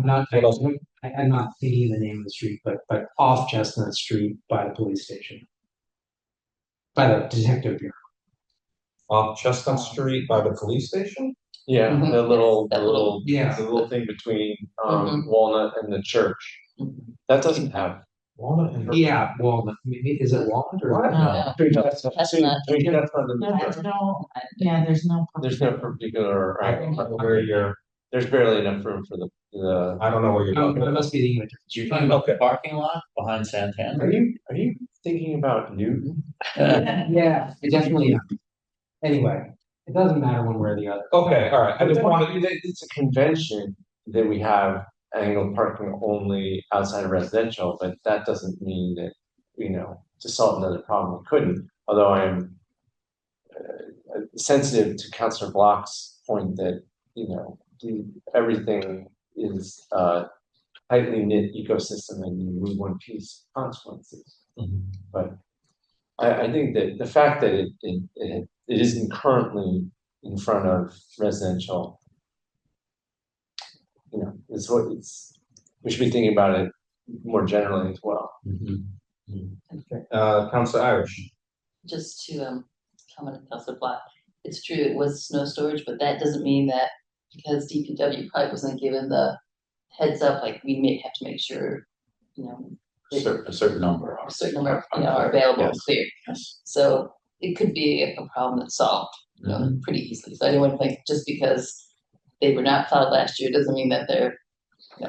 not, What else? I'm not thinking of the name of the street, but off Chestnut Street by the police station. By the detective bureau. Off Chestnut Street by the police station? Yeah, Mhm. the little, That little- Yeah. the little thing between Mhm. Walnut and the church. Mhm. That doesn't have. Walnut and. Yeah, Walnut, is it Walnut or? What? No. Between Chestnut Chestnut. between Chestnut and No, the there's church. no, yeah, there's no. There's no particular, I don't know where you're, there's barely enough room for the. I don't know where you're Oh, talking it about. must be the image. You're talking about Okay. the parking lot behind Santander? Are you thinking about Newton? Yeah, it definitely. Anyway, it doesn't matter one way or the other. Okay, all right, I just wanted, It's a convention that we have angled parking only outside of residential, but that doesn't mean that, to solve another problem, we couldn't. Although I am sensitive to Councilor Block's point that, everything is tightly knit ecosystem and you move one piece, consequences. Mhm. But I think that the fact that it isn't currently in front of residential, is what we should be thinking about it more generally as well. Councilor Irish. Just to comment on Councilor Black, it's true, it was snow storage, but that doesn't mean that because DPW probably wasn't given the heads up, like we may have to make sure, A certain number. a certain number, are available and Yes. clear. Yes. So it could be a problem that's solved, pretty easily. So I didn't want to think just because they were not filed last year doesn't mean that they're,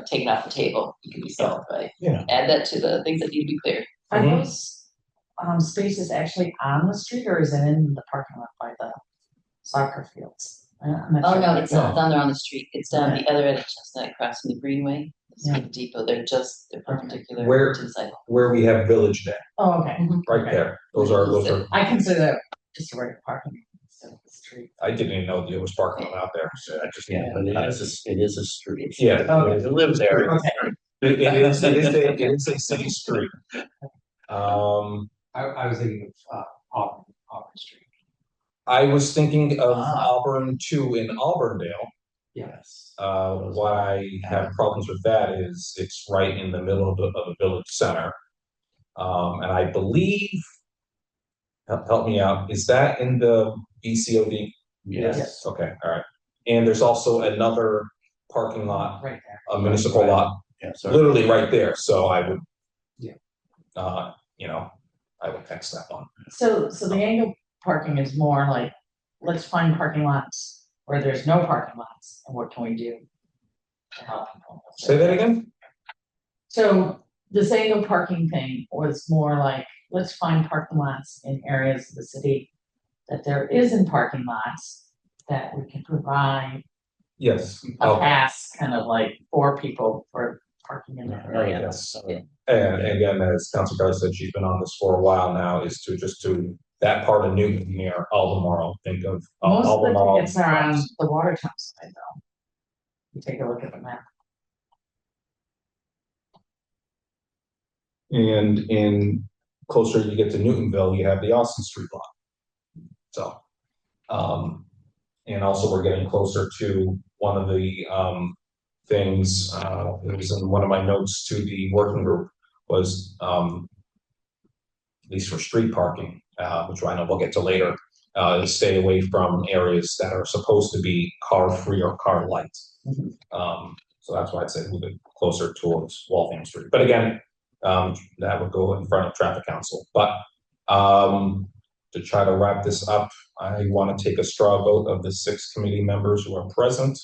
taken off the table. It could be solved, right? Yeah. Add that to the things that need to be clear. Are Mhm. those spaces actually on the street or is it in the parking lot by the soccer fields? I'm not Oh, sure. no, it's No. not down there on the street. It's down the other end of Chestnut across from the Greenway. It's Yeah. the depot. They're perpendicular Where- to the sidewalk. Where we have Village Day, Oh, okay. right there. Those are, I consider that just a regular parking instead of the street. I didn't even know there was parking lot out there, so I just. Yeah, but it is a street. Yeah. Okay. If you live there, Okay. It is a city street. I was thinking of Auburn Street. I was thinking of Ah. Auburn too in Auburndale. yes. What I have problems with that is it's right in the middle of the village center. And I believe, help me out, is that in the BCOD? Yes. Okay, all right. And there's also another parking lot, Right there. a municipal lot, Yes. literally right there, so I would. Yeah. I would text that one. So the angle parking is more like, let's find parking lots where there's no parking lots and what can we do to help people? Say that again? So this angle parking thing was more like, let's find parking lots in areas of the city that there isn't parking lots that we can provide Yes. a pass, kind of like for people for parking in that area. Yes. And again, as Councilor Garza said, she's been on this for a while now, is to just to that part of Newton near Albemarle, think of Most of the Albemarle. tickets are on the Watertown side though. You take a look at the map. And in closer you get to Newtonville, you have the Austin Street lot. So, and also we're getting closer to one of the things, it was in one of my notes to the working group was at least for street parking, which I know we'll get to later, stay away from areas that are supposed to be car-free or car light. So that's why I'd say move it closer towards Waltham Street. But again, that would go in front of traffic council. But to try to wrap this up, I want to take a straw vote of the 6 committee members who are present.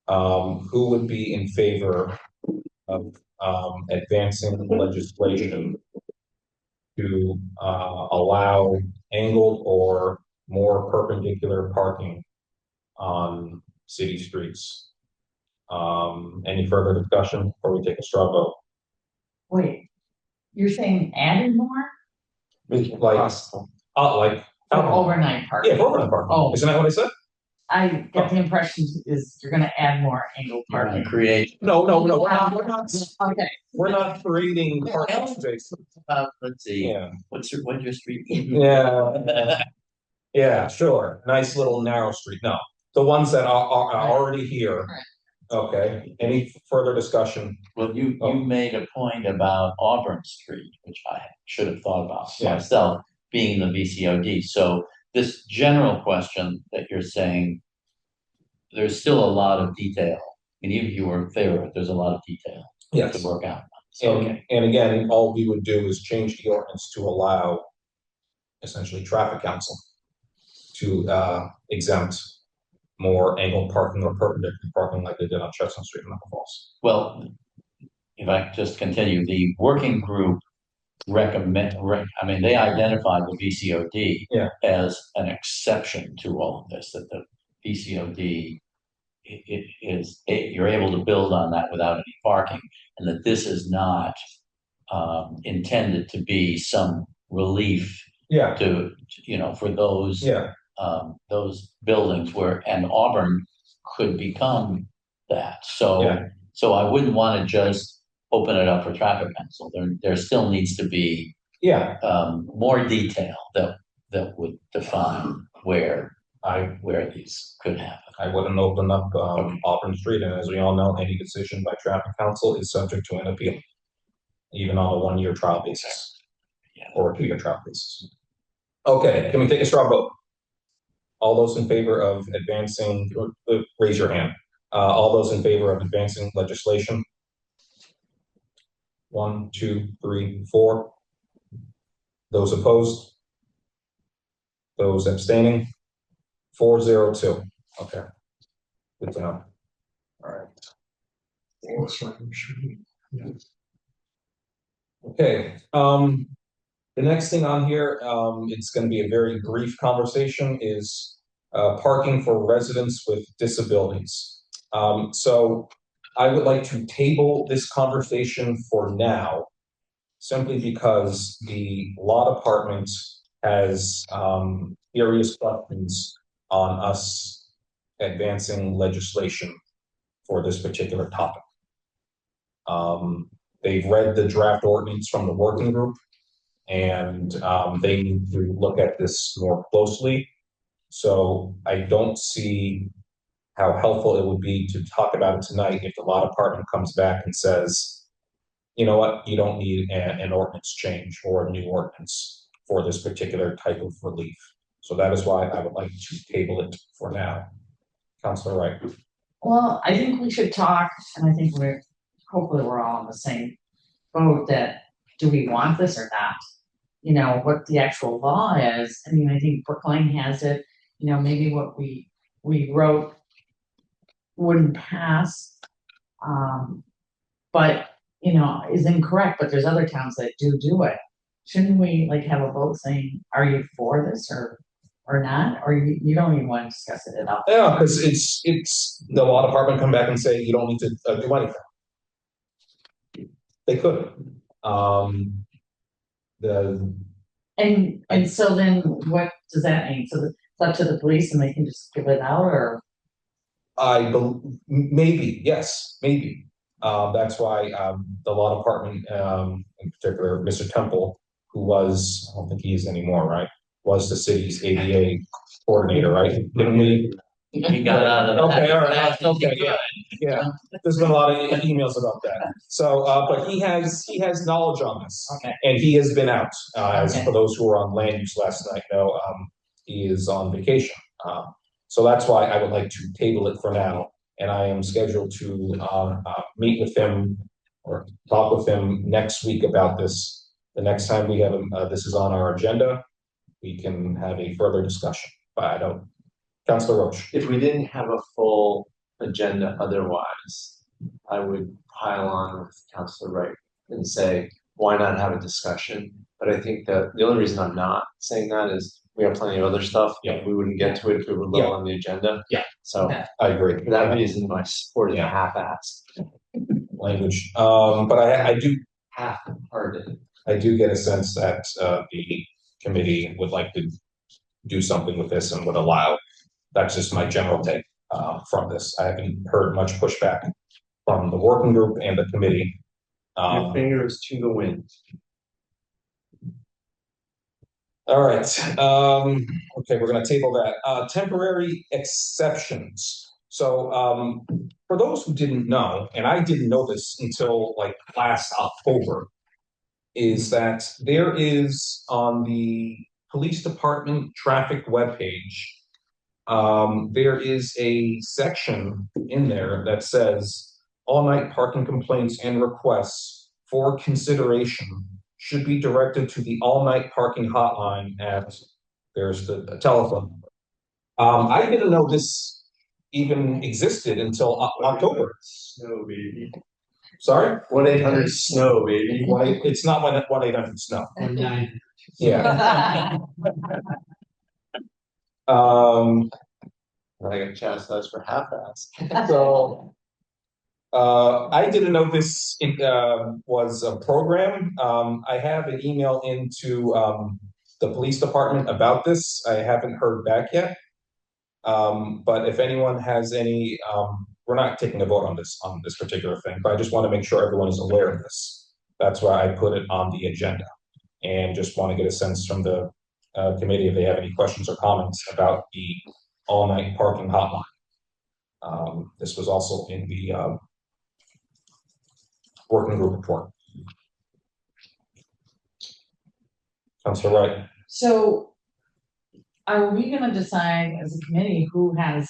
Who would be in favor of advancing legislation to allow angled or more perpendicular parking on city streets? Any further discussion before we take a straw vote? Wait, you're saying added more Make it Like- possible. Like for overnight parking? yeah, for overnight parking. Oh. Isn't that what I said? I get the impression is you're gonna add more angled You're gonna parking. create, No, we're Okay, not creating parking spaces. let's see, Yeah, what's your street? yeah, yeah, sure. Nice little narrow street. No, the ones that are already here. Correct. Okay, any further discussion? Well, you Oh. made a point about Auburn Street, which I should have thought about Yeah. myself, being the VCOD. So this general question that you're saying, there's still a lot of detail. And even if you were in favor of it, there's a lot of detail Yes. to work out. So, And, and again, all we would do is change the ordinance to allow essentially traffic council to exempt more angled parking or perpendicular parking like they did on Chestnut Street in Upper Falls. well, if I just continue, the working group I mean, they identified the VCOD Yeah. as an exception to all of this, that the VCOD you're able to build on that without any parking, and that this is not intended to be some relief Yeah, to, for yeah, those buildings and Auburn could become that. So, Yeah. so I wouldn't want to just open it up for traffic council. There still needs to be yeah. more detail that would define where these could happen. I wouldn't open up Auburn Street, and as we all know, any decision by traffic council is subject to an appeal, even on a 1-year trial basis. Yeah. Or a 2-year trial basis. Okay, can we take a straw vote? All those in favor of advancing, raise your hand. All those in favor of advancing legislation? 1, 2, 3, 4. Those opposed? Those abstaining? 402. Okay. Good to know. All right. Okay. The next thing on here, it's going to be a very brief conversation, is parking for residents with disabilities. So I would like to table this conversation for now, simply because the law department has serious questions on us advancing legislation for this particular topic. They've read the draft ordinance from the working group, and they need to look at this more closely. So I don't see how helpful it would be to talk about it tonight if the law department comes back and says, you know what, you don't need an ordinance change or a new ordinance for this particular type of relief. So that is why I would like to table it for now. Councilor Wright. well, I think we should talk, and I think hopefully we're all in the same boat, that do we want this or not? You know, what the actual law is. I mean, I think Brookline has it, maybe what we wrote wouldn't pass. But, is incorrect, but there's other towns that do it. Shouldn't we have a vote saying, are you for this or not? Or you don't even want to discuss it at all? Yeah, because it's the law department come back and say you don't need to do anything. They could. And so then what does that mean? So it's up to the police and they can just give it out, or? Maybe, yes, maybe. That's why the law department, in particular, Mr. Temple, who was, I don't think he is anymore, right? Was the city's ADA coordinator, right? Didn't we? He got out of that. Okay, all right, okay, yeah. There's been a lot of emails about that. So, but he has knowledge on this. Okay. And he has been out, as Okay. for those who were on land use last night know, he is on vacation. So that's why I would like to table it for now. And I am scheduled to meet with him or talk with him next week about this. The next time we have this is on our agenda, we can have a further discussion. But I don't. Councilor Roach. If we didn't have a full agenda otherwise, I would pile on with Councilor Wright and say, why not have a discussion? But I think that the only reason I'm not saying that is we have plenty of other stuff. Yeah. We wouldn't get to it if we were low on the agenda. Yeah. So I agree. for that reason, my support is half-assed. Language. But I do Half-hearted. I do get a sense that the committee would like to do something with this and would allow that's just my general take from this. I haven't heard much pushback from the working group and the committee. Your fingers to the wind. All right. Okay, we're going to table that. Temporary exceptions. So for those who didn't know, and I didn't know this until like last October, is that there is on the police department traffic webpage, there is a section in there that says all-night parking complaints and requests for consideration should be directed to the all-night parking hotline at, there's the telephone number. I didn't know this even existed until October. Snow, baby. Sorry? 1-800-SNOW, baby. It's not 1-800-SNOW. 19. Yeah. I got chastised for half-ass. So I didn't know this was a program. I have an email into the police department about this. I haven't heard back yet. But if anyone has any, we're not taking a vote on this particular thing, but I just want to make sure everyone is aware of this. That's why I put it on the agenda, and just want to get a sense from the committee if they have any questions or comments about the all-night parking hotline. This was also in the working group report. Councilor Wright. So are we gonna decide as a committee who has,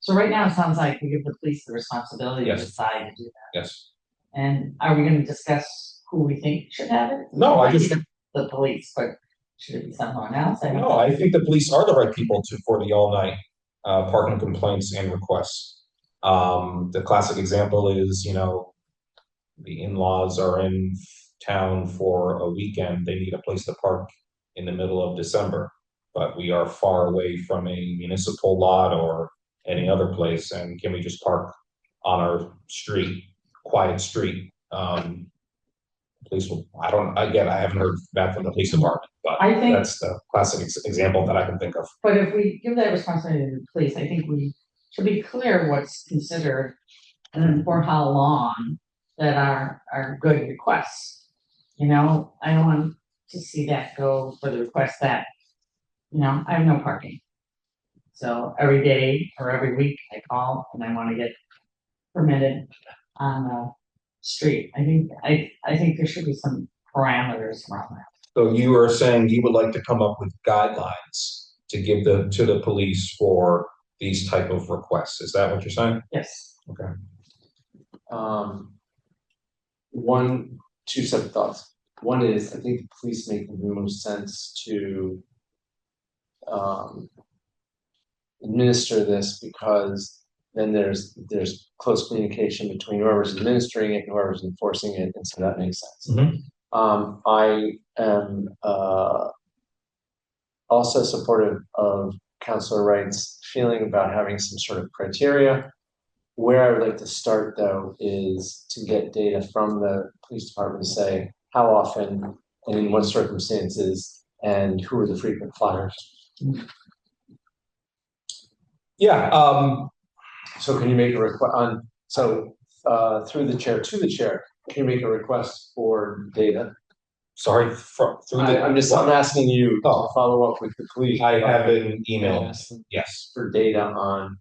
so right now it sounds like we give the police the responsibility to Yes. decide to do that. Yes. And are we gonna discuss who we think should have it? No, I just. The police, but should it be someone else? I don't No, know. I think the police are the right people for the all-night parking complaints and requests. The classic example is, the in-laws are in town for a weekend. They need a place to park in the middle of December, but we are far away from a municipal lot or any other place. And can we just park on our street, quiet street? Police will, I haven't heard back from the police department, but I think- that's the classic example that I can think of. But if we give that responsibility to the police, I think we should be clear what's considered and then for how long that are good requests. I don't want to see that go for the request that, I have no parking. So every day or every week I call and I want to get permitted on the street. I think there should be some parameters around that. So you are saying you would like to come up with guidelines to give to the police for these type of requests. Is that what you're saying? Yes. Okay. Two separate thoughts. One is, I think the police make the most sense to administer this, because then there's close communication between whoever's administering it and whoever's enforcing it, and so that makes sense. Mm-hmm. I am also supportive of Councilor Wright's feeling about having some sort of criteria. Where I would like to start, though, is to get data from the police department to say how often and in what circumstances and who are the frequent flyers. Yeah. So can you make a request on, through the chair to the chair, can you make a request for data? Sorry, I'm asking you to follow up with the police. I have an email. Yes. For data on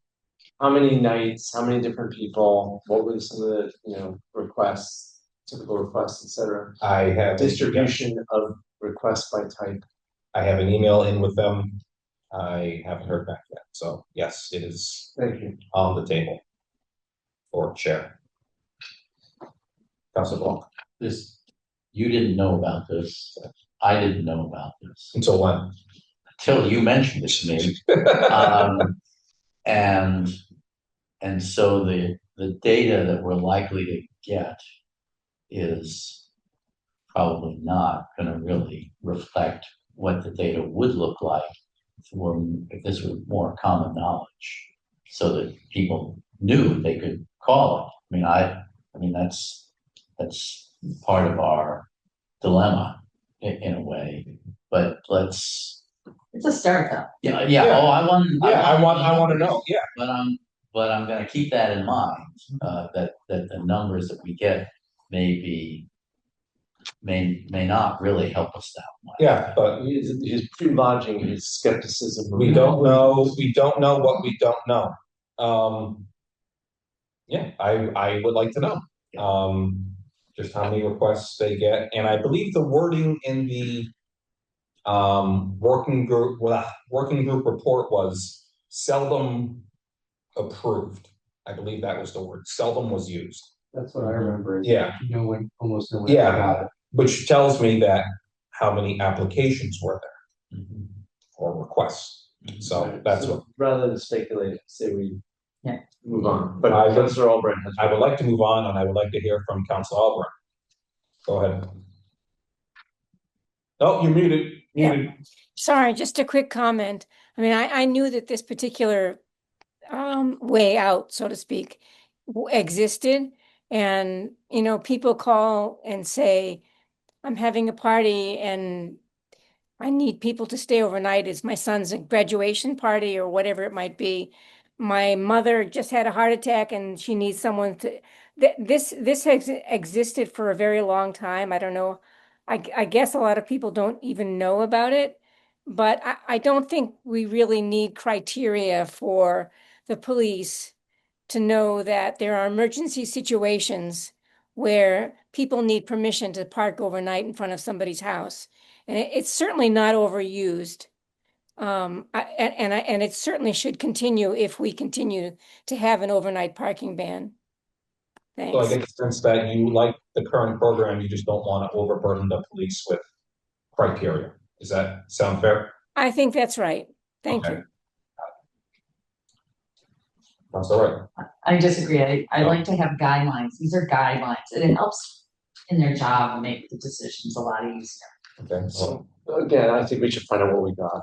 how many nights, how many different people, what were some of the, requests, typical requests, etc. I have distribution of requests by type. I have an email in with them. I haven't heard back yet. So yes, it is on the table for chair. Councilor Blanc. You didn't know about this. I didn't know about this. Until when? Until you mentioned it to me. And so the data that we're likely to get is probably not going to really reflect what the data would look like if this were more common knowledge, so that people knew they could call it. I mean that's part of our dilemma in a way. But let's It's a start though. Yeah, Yeah. oh, I want to know, yeah. But I'm gonna keep that in mind, that the numbers that we get may not really help us that much. Yeah, but He's pre-lodging his skepticism. we don't know what we don't know. Yeah, I would like to know, just how many requests they get, and I believe the wording in the working group report was seldom approved. I believe that was the word. Seldom was used. That's what I remember. Is Yeah. Almost no one Yeah. ever got it. Which tells me that how many applications were there Mhm. or requests. So Right. that's So what rather than speculate, say we Yeah. move on. But I would- Councilor Albright has. I would like to move on, and I would like to hear from Council Albright. Go ahead. Oh, you're muted. Yeah. Sorry, just a quick comment. I mean, I knew that this particular way out, so to speak, existed. And, you know, people call and say, I'm having a party and I need people to stay overnight. It's my son's graduation party or whatever it might be. My mother just had a heart attack and she needs someone to. This has existed for a very long time. I don't know. I guess a lot of people don't even know about it, but I don't think we really need criteria for the police to know that there are emergency situations where people need permission to park overnight in front of somebody's house. And it's certainly not overused. And it certainly should continue if we continue to have an overnight parking ban. So I Thanks. get the sense that you like the current program, you just don't want to overburden the police with criteria. Does that sound fair? I think that's right. Thank Okay. you. That's all right. I disagree. I like to have guidelines. These are guidelines and it helps in their job and make the decisions a lot easier. Okay. So again, I think we should find out what we got.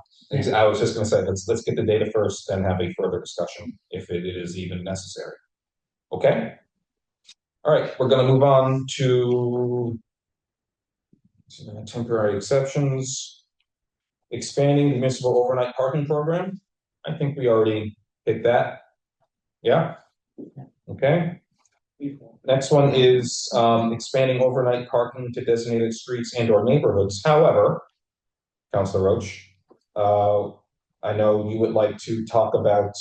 I was just going to say, let's get the data first, then have a further discussion if it is even necessary. Okay. All right, we're going to move on to temporary exceptions. Expanding the municipal overnight parking program. I think we already did that. Yeah. Okay. Next one is expanding overnight parking to designated streets and/or neighborhoods. However, Councilor Roach, I know you would like to talk about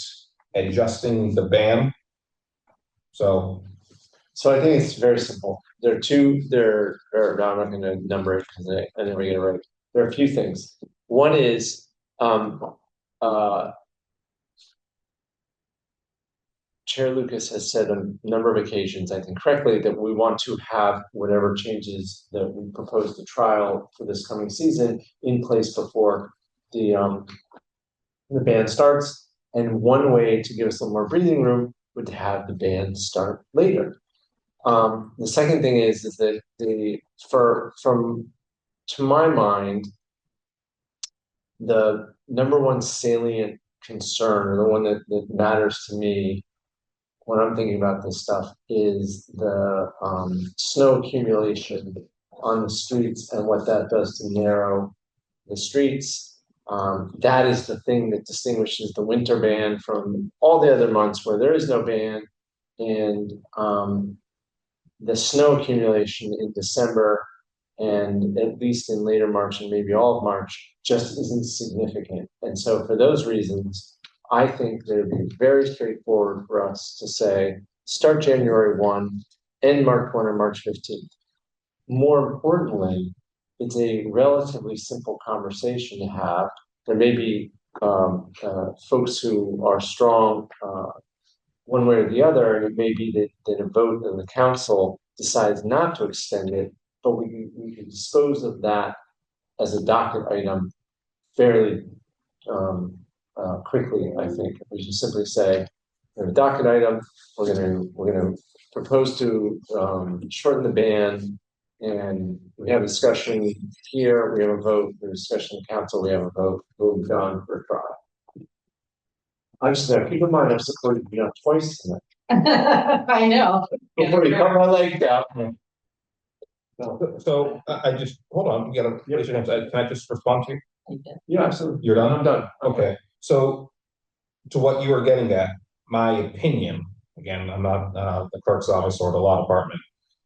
adjusting the ban. So I think it's very simple. There are I'm not going to number it because I never get it right. There are a few things. One is Chair Lucas has said on a number of occasions, I think correctly, that we want to have whatever changes that we propose to trial for this coming season in place before the ban starts. And one way to give us a little more breathing room would have the ban start later. The second thing is that to my mind, the number one salient concern, or the one that matters to me when I'm thinking about this stuff, is the snow accumulation on the streets and what that does to narrow the streets. That is the thing that distinguishes the winter ban from all the other months where there is no ban. And the snow accumulation in December and at least in later March and maybe all of March just isn't significant. And so for those reasons, I think that it would be very straightforward for us to say, start January 1, end March 1 or March 15th. More importantly, it's a relatively simple conversation to have. There may be folks who are strong one way or the other, and it may be that a vote in the council decides not to extend it, but we can dispose of that as a docket item fairly quickly. I think we should simply say, we have a docket item. We're gonna propose to shorten the ban, and we have a discussion here. We have a vote. We have a discussion in council. We have a vote. Moved on for trial. I'm just there. Keep in mind, I've supported you twice tonight. I know. Before you cut my leg down. I just hold on. You gotta raise your hands. Can I just respond to you? Yeah, absolutely. You're done? I'm done. Okay, so to what you were getting at, my opinion, again, I'm not the clerk's office or the law department.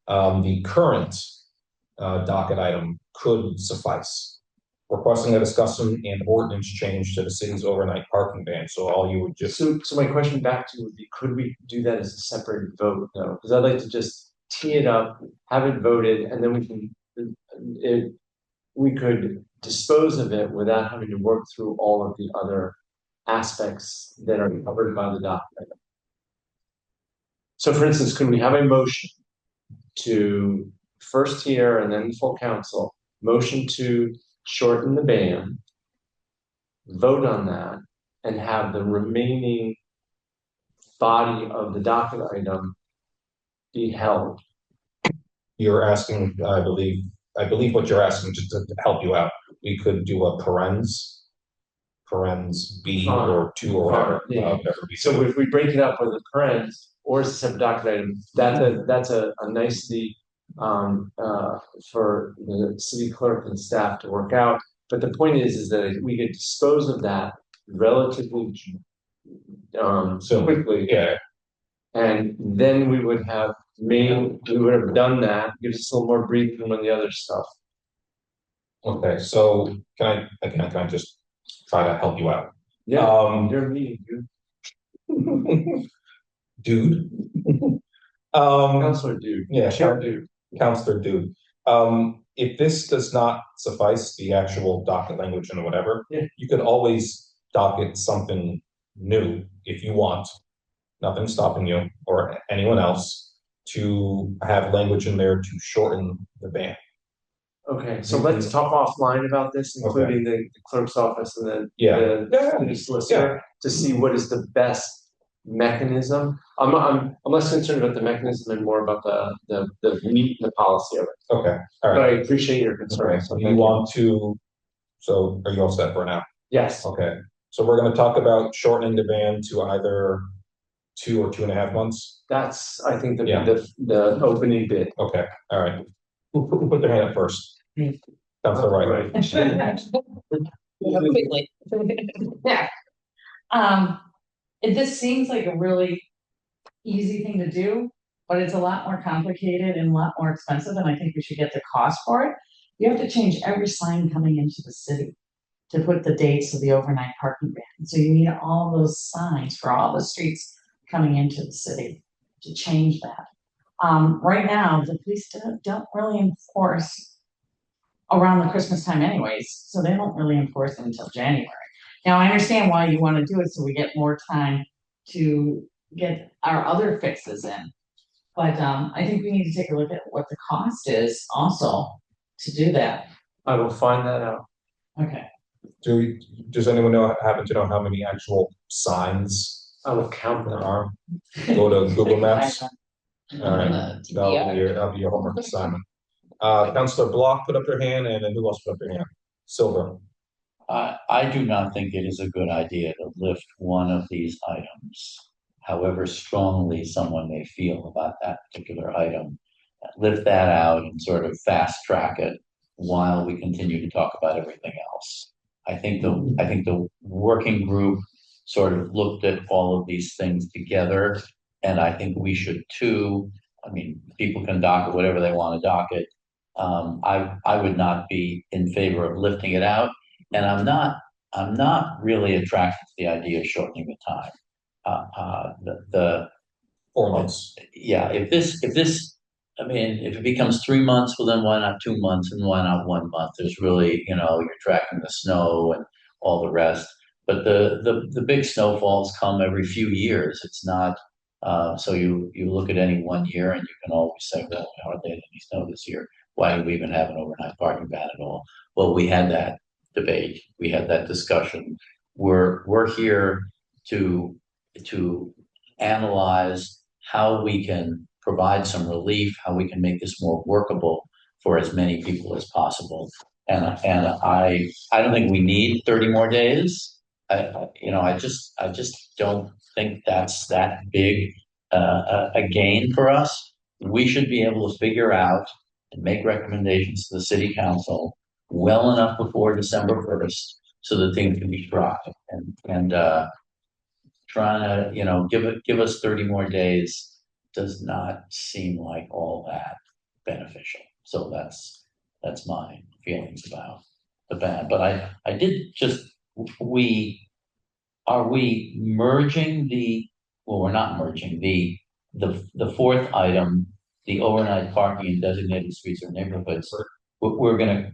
The current docket item could suffice. Requesting a discussion and ordinance change to the city's overnight parking ban. So all you would just, So my question back to you would be, could we do that as a separate vote though? Because I'd like to just tee it up, have it voted, and then we could dispose of it without having to work through all of the other aspects that are covered by the document. So for instance, could we have a motion to first hear and then full council, motion to shorten the ban, vote on that, and have the remaining body of the docket item be held? you're asking, I believe what you're asking, just to help you out, we could do a parens B or 2 or whatever. Yeah. Whatever we So if we break it up with a parens or as a separate docket item, that's a nicely for the city clerk and staff to work out. But the point is that we could dispose of that relatively So quickly. Yeah, And then we would have done that, gives us a little more breathing room on the other stuff. okay, so can I just try to help you out? Yeah, you're meeting, dude. Dude. Counselor dude. Yeah, Chair dude. Counselor Dude. If this does not suffice, the actual docket language and whatever, Yeah. you could always docket something new if you want. Nothing stopping you or anyone else to have language in there to shorten the ban. Okay, so let's talk offline about this, including the clerk's office and the city solicitor, to see what is the best mechanism. I'm less concerned about the mechanism and more about the meat and the policy of it. Okay, all But I right. appreciate your concern. Okay, so you want to, so are you all set for now? Yes. Okay, so we're gonna talk about shortening the ban to either 2 or 2.5 months. That's, I think, Yeah. the opening bid. Okay, all right. Who put their hand up first? Counselor Wright. Quickly. Yeah. This seems like a really easy thing to do, but it's a lot more complicated and a lot more expensive, and I think we should get the cost for it. You have to change every sign coming into the city to put the dates of the overnight parking ban. So you need all those signs for all the streets coming into the city to change that. Right now, the police don't really enforce around the Christmas time anyways, so they don't really enforce it until January. Now, I understand why you want to do it, so we get more time to get our other fixes in. But I think we need to take a look at what the cost is also to do that. I will find that out. Okay. Does anyone happen to know how many actual signs I will count there them. are? Go to Google Maps. All right, TBR. that'll be your homework assignment. Counselor Block put up their hand, and then who else put up their hand? Silver. I do not think it is a good idea to lift one of these items, however strongly someone may feel about that particular item. Lift that out and sort of fast track it while we continue to talk about everything else. I think the working group sort of looked at all of these things together, and I think we should too. I mean, people can docket whatever they want to docket. I would not be in favor of lifting it out, and I'm not really attracted to the idea of shortening the time. The 4 months. Yeah, if I mean, if it becomes 3 months, well, then why not 2 months and why not 1 month? There's really, you're tracking the snow and all the rest. But the big snowfalls come every few years. It's not, so you look at any one year and you can always say, well, there hardly had any snow this year. Why do we even have an overnight parking ban at all? Well, we had that debate. We had that discussion. We're here to analyze how we can provide some relief, how we can make this more workable for as many people as possible. And I don't think we need 30 more days. I just don't think that's that big a gain for us. We should be able to figure out and make recommendations to the city council well enough before December 1st so that things can be dry and trying to, give us 30 more days does not seem like all that beneficial. So that's my feelings about the ban. But I did just, are we merging well, we're not merging the fourth item, the overnight parking in designated streets or neighborhoods. You're gonna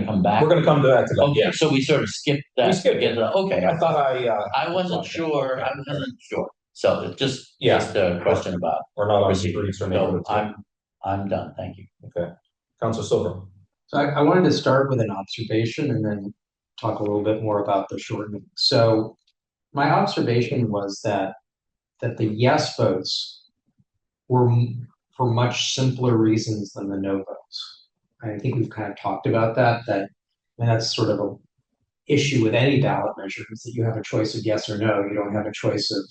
come back? We're gonna come back to that, Okay, yeah. so we sort of skipped that. We skipped it. Okay, I thought I wasn't sure. I wasn't sure. So it's just a question about. we're not on procedure. streets or So neighborhoods. I'm done. Thank you. Okay. Councilor Silver. So I wanted to start with an observation and then talk a little bit more about the shortening. So my observation was that the yes votes were for much simpler reasons than the no votes. I think we've kind of talked about that, and that's sort of a issue with any ballot measure is that you have a choice of yes or no. You don't have a choice of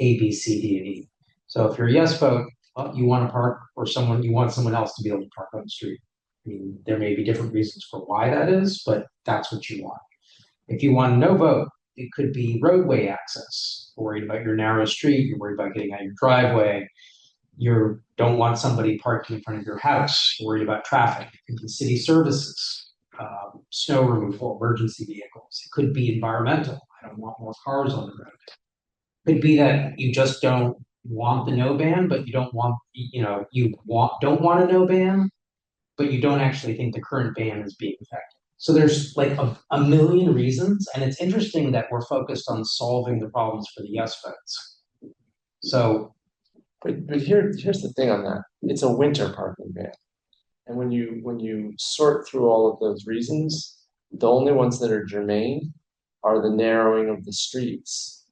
A, B, C, D, and E. So if you're a yes vote, you want to park, or you want someone else to be able to park on the street. I mean, there may be different reasons for why that is, but that's what you want. If you want a no vote, it could be roadway access. You're worried about your narrow street. You're worried about getting out of your driveway. You don't want somebody parking in front of your house. You're worried about traffic. It could be city services. Snow removal, emergency vehicles. It could be environmental. I don't want more cars on the road. It could be that you just don't want the no ban, but you don't want, don't want a no ban, but you don't actually think the current ban is being effective. So there's like a million reasons, and it's interesting that we're focused on solving the problems for the yes votes. So, but here's the thing on that. It's a winter parking ban. And when you sort through all of those reasons, the only ones that are germane are the narrowing of the streets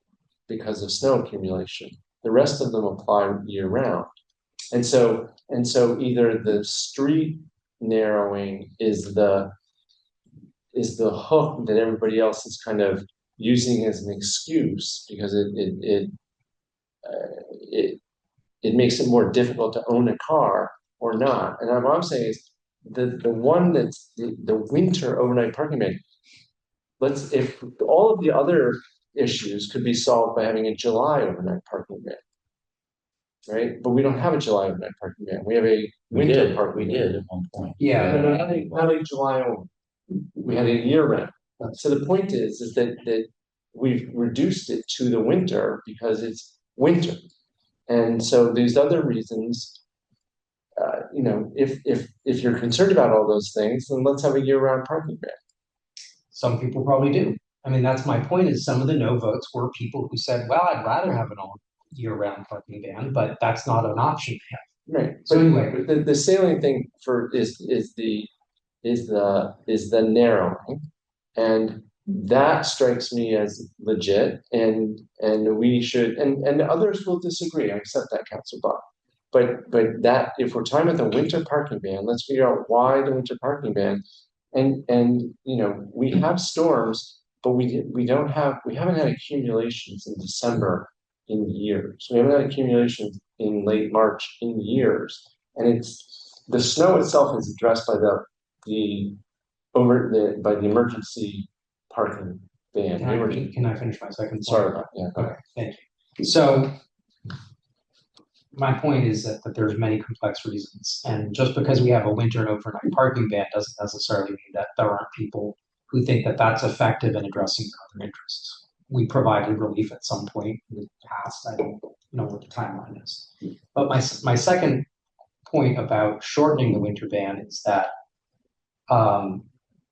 because of snow accumulation. The rest of them apply year round. And so either the street narrowing is the hook that everybody else is kind of using as an excuse because it makes it more difficult to own a car or not. And what I'm saying is the one that's the winter overnight parking ban, if all of the other issues could be solved by having a July overnight parking ban, right? But we don't have a July overnight parking ban. We have a winter parking ban. We did at one point. yeah. No, not a July only. We had a year round. So the point is that we've reduced it to the winter because it's winter. And so these other reasons, if you're concerned about all those things, then let's have a year-round parking ban. Some people probably do. I mean, that's my point is some of the no votes were people who said, well, I'd rather have an all year-round parking ban, but that's not an option. Right. So anyway, the salient thing is the narrowing, and that strikes me as legit, and we should, and others will disagree. I accept that, Council Bob. But that if we're talking about the winter parking ban, let's figure out why the winter parking ban, and we have storms, but we haven't had accumulations in December in years. We haven't had accumulations in late March in years, and the snow itself is addressed by the emergency parking ban. Can I finish my second point? Sorry about that. Okay, thank you. So my point is that there's many complex reasons, and just because we have a winter and overnight parking ban doesn't necessarily mean that there aren't people who think that that's effective in addressing their other interests. We provided relief at some point in the past. I don't know what the timeline is. But my second point about shortening the winter ban is that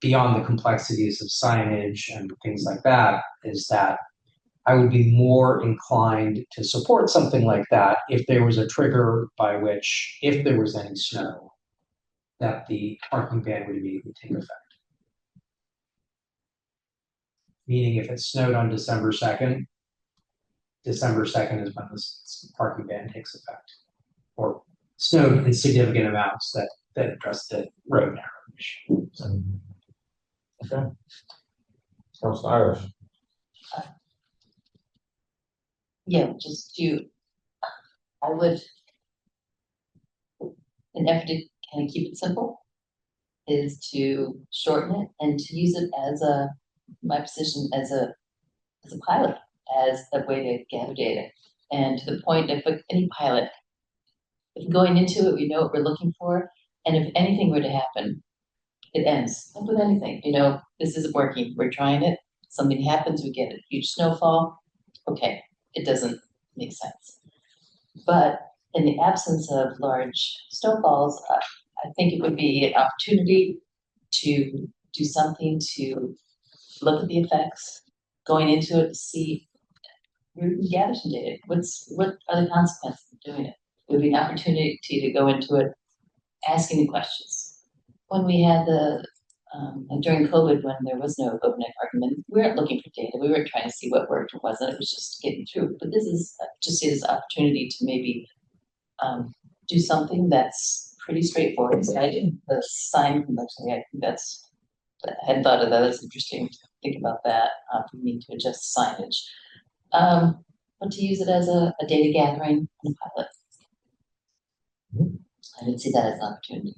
beyond the complexities of signage and things like that, is that I would be more inclined to support something like that if there was a trigger by which, if there was any snow, that the parking ban would immediately take effect. Meaning if it snowed on December 2nd, December 2nd is when the parking ban takes effect. Or snowed in significant amounts that address the road narrowing issue. Okay. Councilor Irish. Yeah, I would, in effort to kind of keep it simple, is to shorten it and to use it as my position as a pilot, as a way to gather data. And to the point, if any pilot, if going into it, we know what we're looking for, and if anything were to happen, it ends. Like with anything, this isn't working. We're trying it. Something happens. We get a huge snowfall. Okay, it doesn't make sense. But in the absence of large snowfalls, I think it would be an opportunity to do something to look at the effects, going into it to see, gather some data. What are the consequences of doing it? It would be an opportunity to go into it, asking the questions. When we had during COVID, when there was no overnight parking, we weren't looking for data. We weren't trying to see what worked or wasn't. It was just getting through. But this is just see this opportunity to maybe do something that's pretty straightforward. So I did the sign actually. I think I hadn't thought of that. That's interesting to think about that. We need to adjust signage, but to use it as a data gathering and a pilot. I would see that as an opportunity.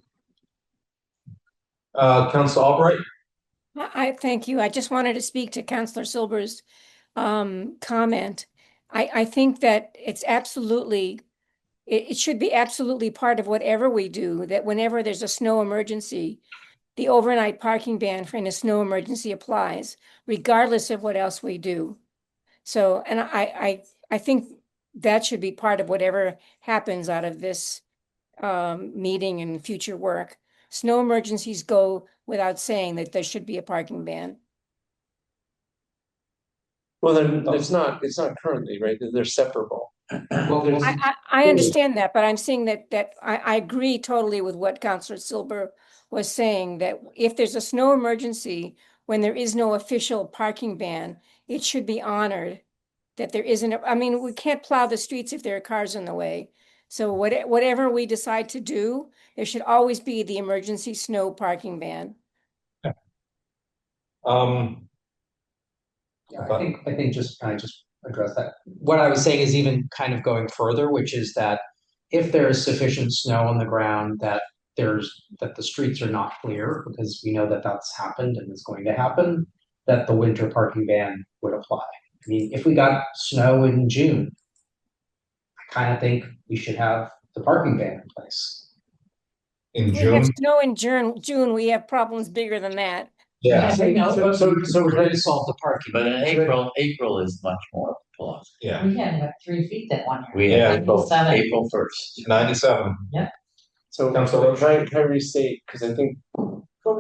Council Albright? I thank you. I just wanted to speak to Councillor Silber's comment. I think that it's absolutely, it should be absolutely part of whatever we do, that whenever there's a snow emergency, the overnight parking ban for in a snow emergency applies, regardless of what else we do. So, and I think that should be part of whatever happens out of this meeting and future work. Snow emergencies go without saying that there should be a parking ban. Well, then it's not currently, right? They're separable. Well, I understand that, but I'm saying that I agree totally with what Councillor Silber was saying, that if there's a snow emergency, when there is no official parking ban, it should be honored that there isn't. I mean, we can't plow the streets if there are cars in the way. So whatever we decide to do, there should always be the emergency snow parking ban. Yeah, I think just can I just address that? What I was saying is even kind of going further, which is that if there is sufficient snow on the ground that the streets are not clear, because we know that that's happened and is going to happen, that the winter parking ban would apply. I mean, if we got snow in June, I kind of think we should have the parking ban in place. In We have June? snow in June, we have problems bigger than that. Yeah. So we're going to solve the parking. But in April is much more plausible. Yeah. We had about 3 feet that one year. We had April April 1st. 97. So can I restate, because I think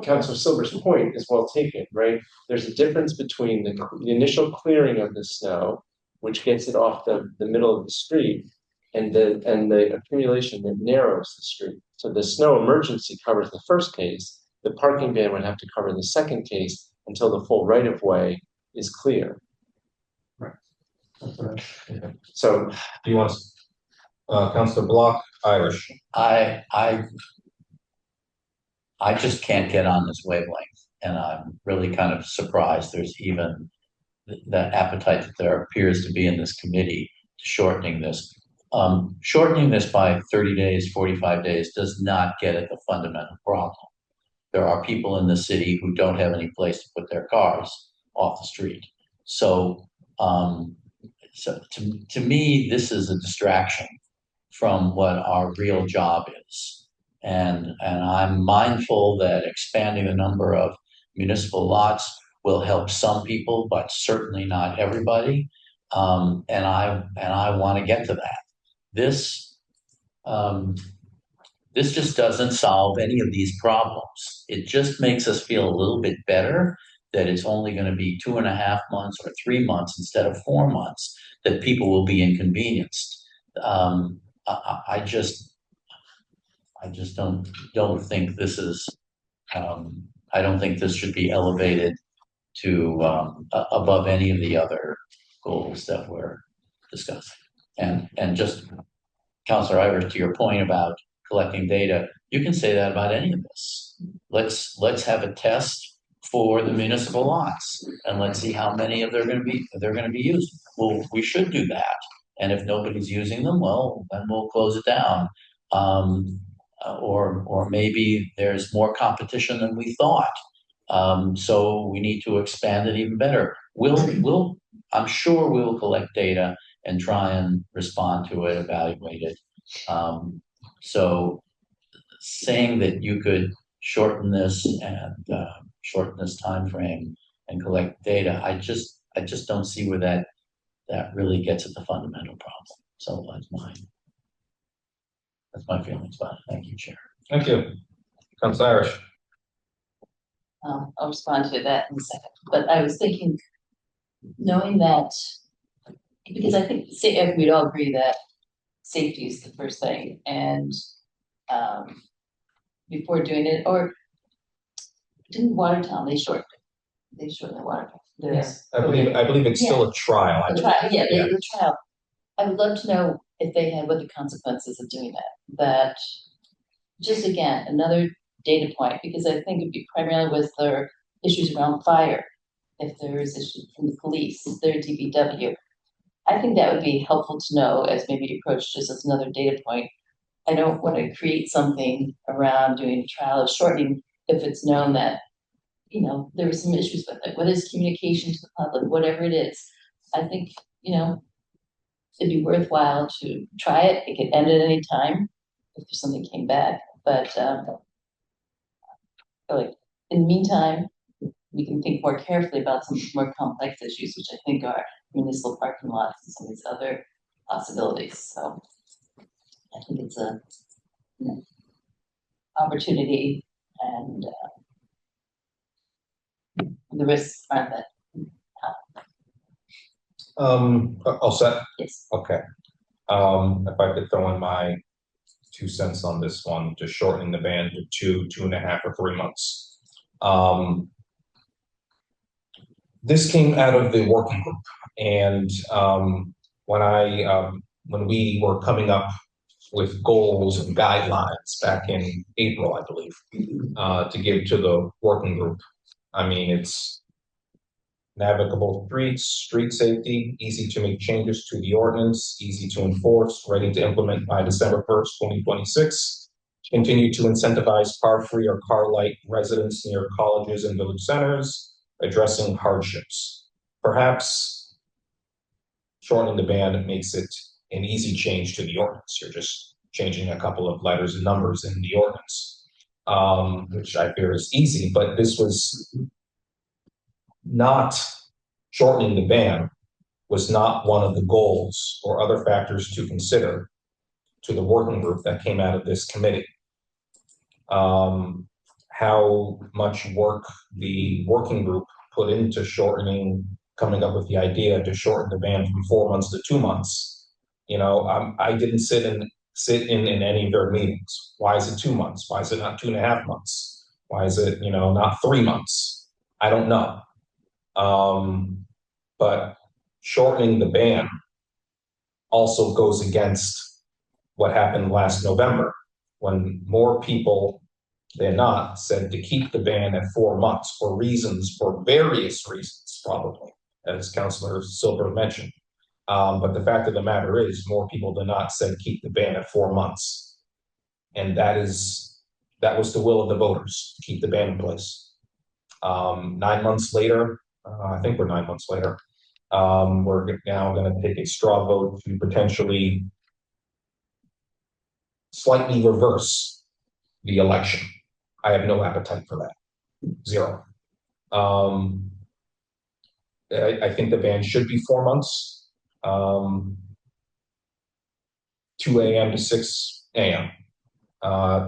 Councilor Silver's point is well taken, right? There's a difference between the initial clearing of the snow, which gets it off the middle of the street, and the accumulation that narrows the street. So the snow emergency covers the first case. The parking ban would have to cover the second case until the full right of way is clear. Right. So do you want Councilor Block, Irish? I just can't get on this wavelength, and I'm really kind of surprised there's even the appetite that there appears to be in this committee to shortening this. Shortening this by 30 days, 45 days does not get at the fundamental problem. There are people in the city who don't have any place to put their cars off the street. So, to me, this is a distraction from what our real job is. And I'm mindful that expanding the number of municipal lots will help some people, but certainly not everybody. And I want to get to that. This just doesn't solve any of these problems. It just makes us feel a little bit better that it's only going to be 2.5 months or 3 months instead of 4 months that people will be inconvenienced. I just don't think this is. I don't think this should be elevated to above any of the other goals that we're discussing. And just, Councilor Ivers, to your point about collecting data, you can say that about any of this. Let's have a test for the municipal lots, and let's see how many of they're going to be used. Well, we should do that, and if nobody's using them, well, then we'll close it down. or maybe there's more competition than we thought. So we need to expand it even better. I'm sure we'll collect data and try and respond to it, evaluate it. So saying that you could shorten this and shorten this time frame and collect data, I just don't see where that really gets at the fundamental problem. So that's my feelings about it. Thank you, Chair. Thank you. Councilor Irish. I'll respond to that in a second, but I was thinking, knowing that, because I think we'd all agree that safety is the first thing, and before doing it, or didn't Watertown, they shortened the Watertown. Yes, I believe it's still a trial. The trial. I would love to know if they had what the consequences of doing that. That just again another data point, because I think it'd be primarily with their issues around fire. If there is issues from the police, their DPW, I think that would be helpful to know as maybe approach just as another data point. I don't want to create something around doing a trial of shortening if it's known that, you know, there were some issues with it, whether it's communication to the public, whatever it is. I think, you know, it'd be worthwhile to try it. It could end at any time if there's something came back. But like in the meantime, we can think more carefully about some more complex issues, which I think are municipal parking lots and some of these other possibilities. So I think it's a opportunity, and the risks aren't that. All set? Yes. Okay. If I could throw in my 2 cents on this one, just shortening the ban to 2.5 or 3 months. This came out of the working group, and when we were coming up with goals and guidelines back in April, I believe, to give to the working group. I mean, it's navigable streets, street safety, easy to make changes to the ordinance, easy to enforce, ready to implement by December 1st, 2026. Continue to incentivize car-free or car-light residents near colleges and village centers, addressing hardships. Perhaps shortening the ban makes it an easy change to the ordinance. You're just changing a couple of letters and numbers in the ordinance, which I fear is easy, but this was not shortening the ban was not one of the goals or other factors to consider to the working group that came out of this committee. How much work the working group put into shortening, coming up with the idea to shorten the ban from 4 months to 2 months. You know, I didn't sit in any of their meetings. Why is it 2 months? Why is it not 2.5 months? Why is it, you know, not 3 months? I don't know. But shortening the ban also goes against what happened last November, when more people than not said to keep the ban at 4 months for various reasons, probably, as Councilor Silver mentioned. But the fact of the matter is, more people than not said keep the ban at 4 months. And that was the will of the voters, to keep the ban in place. 9 months later, I think we're 9 months later, we're now going to take a straw vote to potentially slightly reverse the election. I have no appetite for that. Zero. I think the ban should be 4 months, 2 a.m. to 6 a.m.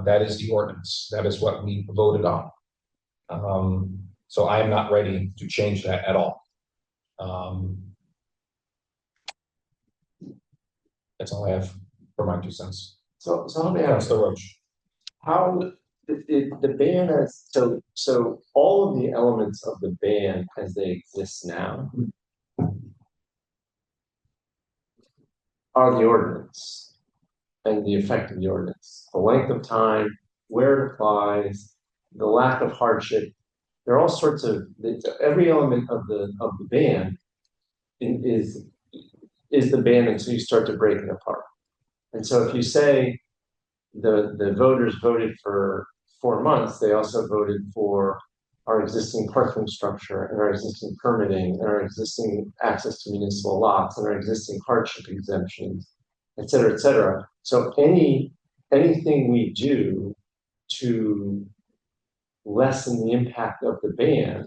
That is the ordinance. That is what we voted on. So I am not ready to change that at all. That's all I have for my 2 cents. So let me ask, Councilor Roach. how the ban as so all of the elements of the ban as they exist now are the ordinance and the effect of the ordinance, the length of time, where it applies, the lack of hardship. There are all sorts of every element of the ban is the ban until you start to break it apart. And so if you say the voters voted for 4 months, they also voted for our existing parking structure and our existing permitting and our existing access to municipal lots and our existing hardship exemptions, et cetera, et cetera. So anything we do to lessen the impact of the ban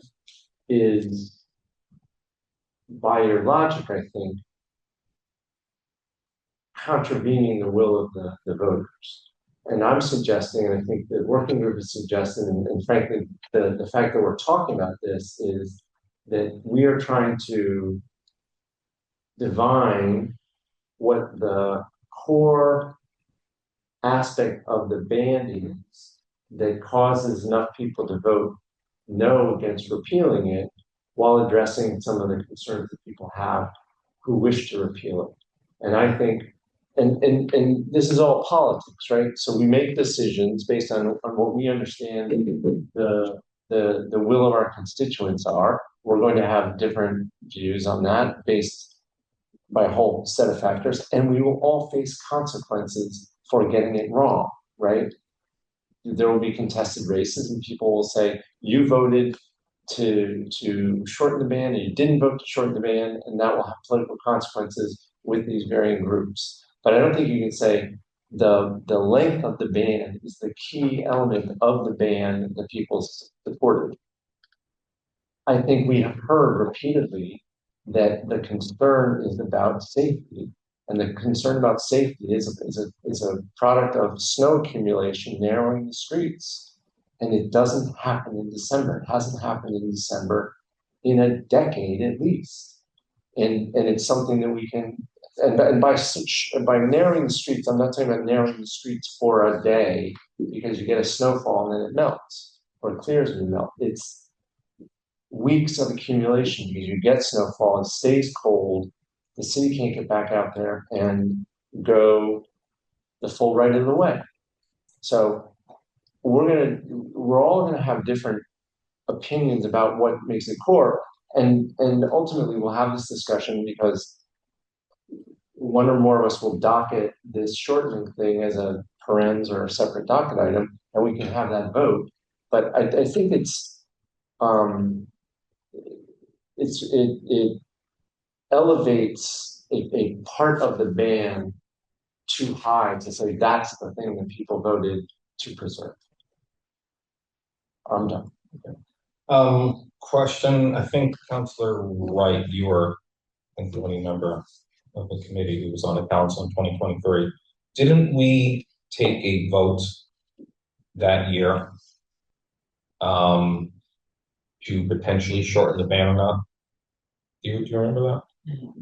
is, by your logic, I think, contravening the will of the voters. And I'm suggesting, and I think the working group is suggesting, and frankly, the fact that we're talking about this is that we are trying to divine what the core aspect of the ban is that causes enough people to vote no against repealing it, while addressing some of the concerns that people have who wish to repeal it. And I think, and this is all politics, right? So we make decisions based on what we understand the will of our constituents are. We're going to have different views on that based by a whole set of factors, and we will all face consequences for getting it wrong, right? There will be contested races, and people will say, you voted to shorten the ban, and you didn't vote to shorten the ban, and that will have political consequences with these varying groups. But I don't think you can say the length of the ban is the key element of the ban that people supported. I think we have heard repeatedly that the concern is about safety, and the concern about safety is a product of snow accumulation narrowing the streets. And it doesn't happen in December. It hasn't happened in December in a decade at least. And it's something that we can, and by narrowing the streets, I'm not talking about narrowing the streets for a day because you get a snowfall and then it melts or it clears and it melts. It's weeks of accumulation because you get snowfall, it stays cold, the city can't get back out there and go the full right of the way. So we're all gonna have different opinions about what makes it core, and ultimately we'll have this discussion because one or more of us will docket this shortening thing as a parens or a separate docket item, and we can have that vote. But I think it elevates a part of the ban too high to say that's the thing that people voted to preserve. I'm done. Okay. Question, I think Councillor Wright, you were, I think, the only member of the committee who was on the council in 2023. Didn't we take a vote that year to potentially shorten the ban or not? Do you remember that?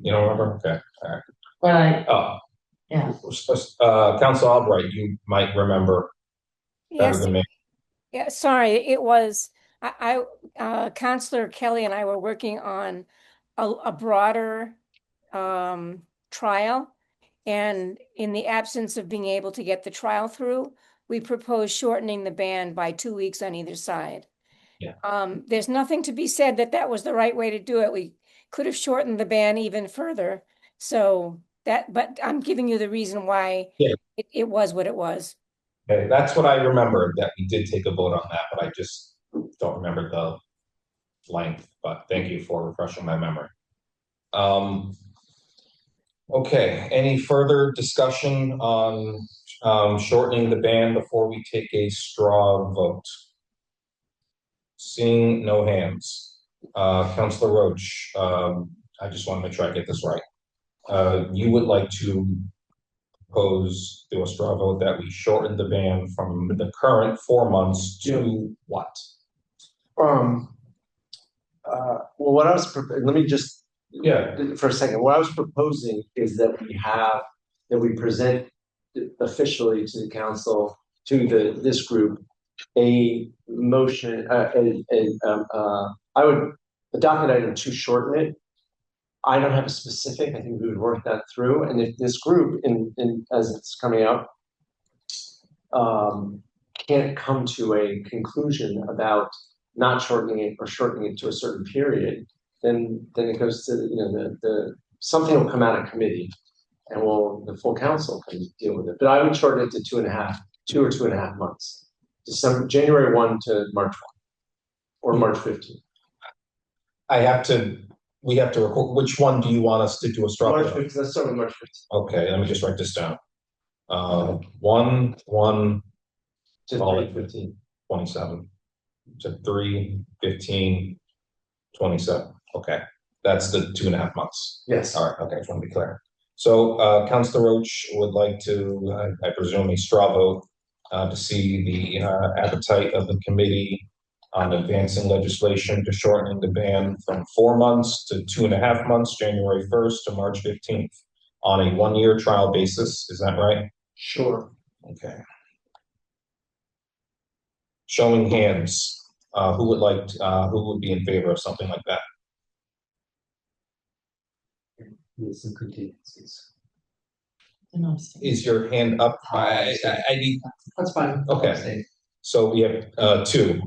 You don't remember? Okay, all right. But yeah. Council Albright, you might remember better Yes. than me. Yeah, sorry, it was, Counselor Kelly and I were working on a broader trial. And in the absence of being able to get the trial through, we proposed shortening the ban by 2 weeks on either side. Yeah. There's nothing to be said that was the right way to do it. We could have shortened the ban even further. So but I'm giving you the reason why it was what it was. Okay, that's what I remember, that we did take a vote on that, but I just don't remember the length, but thank you for refreshing my memory. Okay, any further discussion on shortening the ban before we take a straw vote? Seeing no hands. Councillor Roach, I just want to make sure I get this right. You would like to propose to a straw vote that we shorten the ban from the current 4 months to what? Well, what I was let me just for a second. What I was proposing is that we present officially to the council, to this group, a motion, I would a docket item to shorten it. I don't have a specific. I think we would work that through. And if this group, as it's coming out, can't come to a conclusion about not shortening it or shortening it to a certain period, then it goes to the something will come out of committee, and the full council can deal with it. But I would shorten it to 2.5 2 or 2.5 months. January 1 to March 1 or March 15th. We have to record, which one do you want us to do a straw March poll on? 15th, let's start with March 15th. Okay, let me just write this down. 1, To Call it 3/15. 27 to 3, 15, 27. Okay, that's the 2.5 months. Yes. All right, okay, just want to be clear. So, Councilor Roach would like to, I presume, a straw vote to see the appetite of the committee on advancing legislation to shortening the ban from 4 months to 2.5 months, January 1st to March 15th, on a 1-year trial basis. Is that right? Sure. Okay. Showing hands, who would be in favor of something like that? With some contingencies. Is your hand up? I need, That's fine. okay. So we have 2.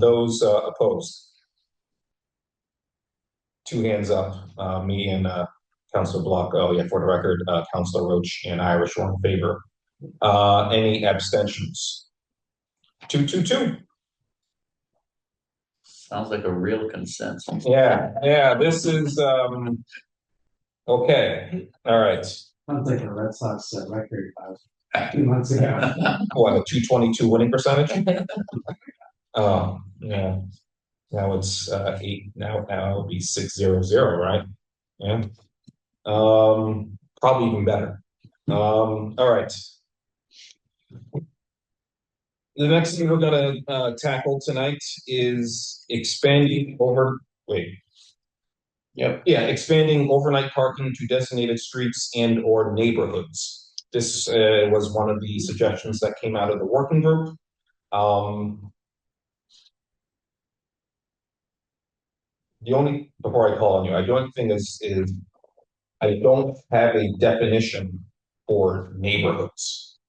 Those opposed? 2 hands up, me and Councilor Block. Oh yeah, for the record, Councilor Roach and Irish were in favor. Any abstentions? 2. Sounds like a real consensus. Yeah, this is, okay, all right. Sounds like a Red Sox record a few months ago. What, a 222 winning percentage? Oh, yeah. Now it's 8, now it'll be 6-0-0, right? Yeah. Probably even better. All right. The next thing we're gonna tackle tonight is expanding expanding overnight parking to designated streets and or neighborhoods. This was one of the suggestions that came out of the working group. Before I call on you, the only thing is I don't have a definition for neighborhoods.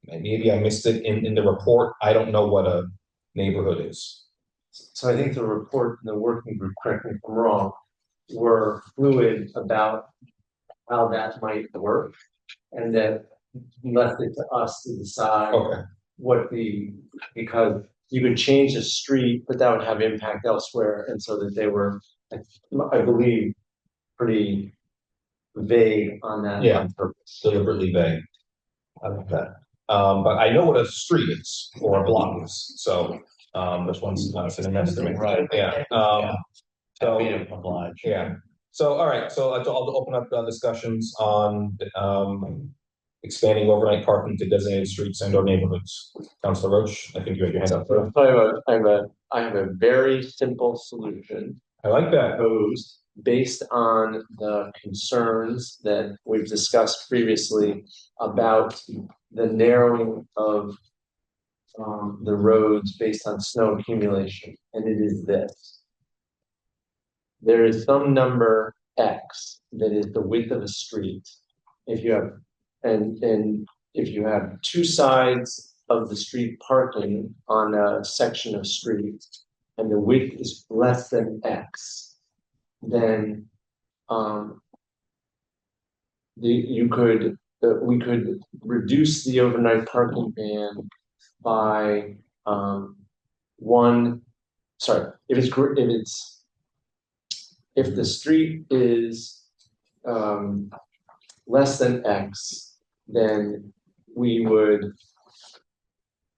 Maybe I missed it in the report. I don't know what a neighborhood is. So I think the report and the working group, correct me if I'm wrong, were fluid about how that might work, and that left it to us to decide Okay. because you could change the street, but that would have impact elsewhere, and so that they were, I believe, pretty vague on that on purpose. Deliberately vague. I like that. But I know what a street is or a block is. So this one's an estimate. Right. Yeah. Yeah. So all right. So I'll open up the discussions on expanding overnight parking to designated streets and or neighborhoods. Councilor Roach, I think you had your hand up first. I have a very simple solution. I like that. Proposed based on the concerns that we've discussed previously about the narrowing of the roads based on snow accumulation, and it is this. There is some number X that is the width of a street. If you have and if you have 2 sides of the street parking on a section of street and the width is less than X, then we could reduce the overnight parking ban by if the street is less than X, then we would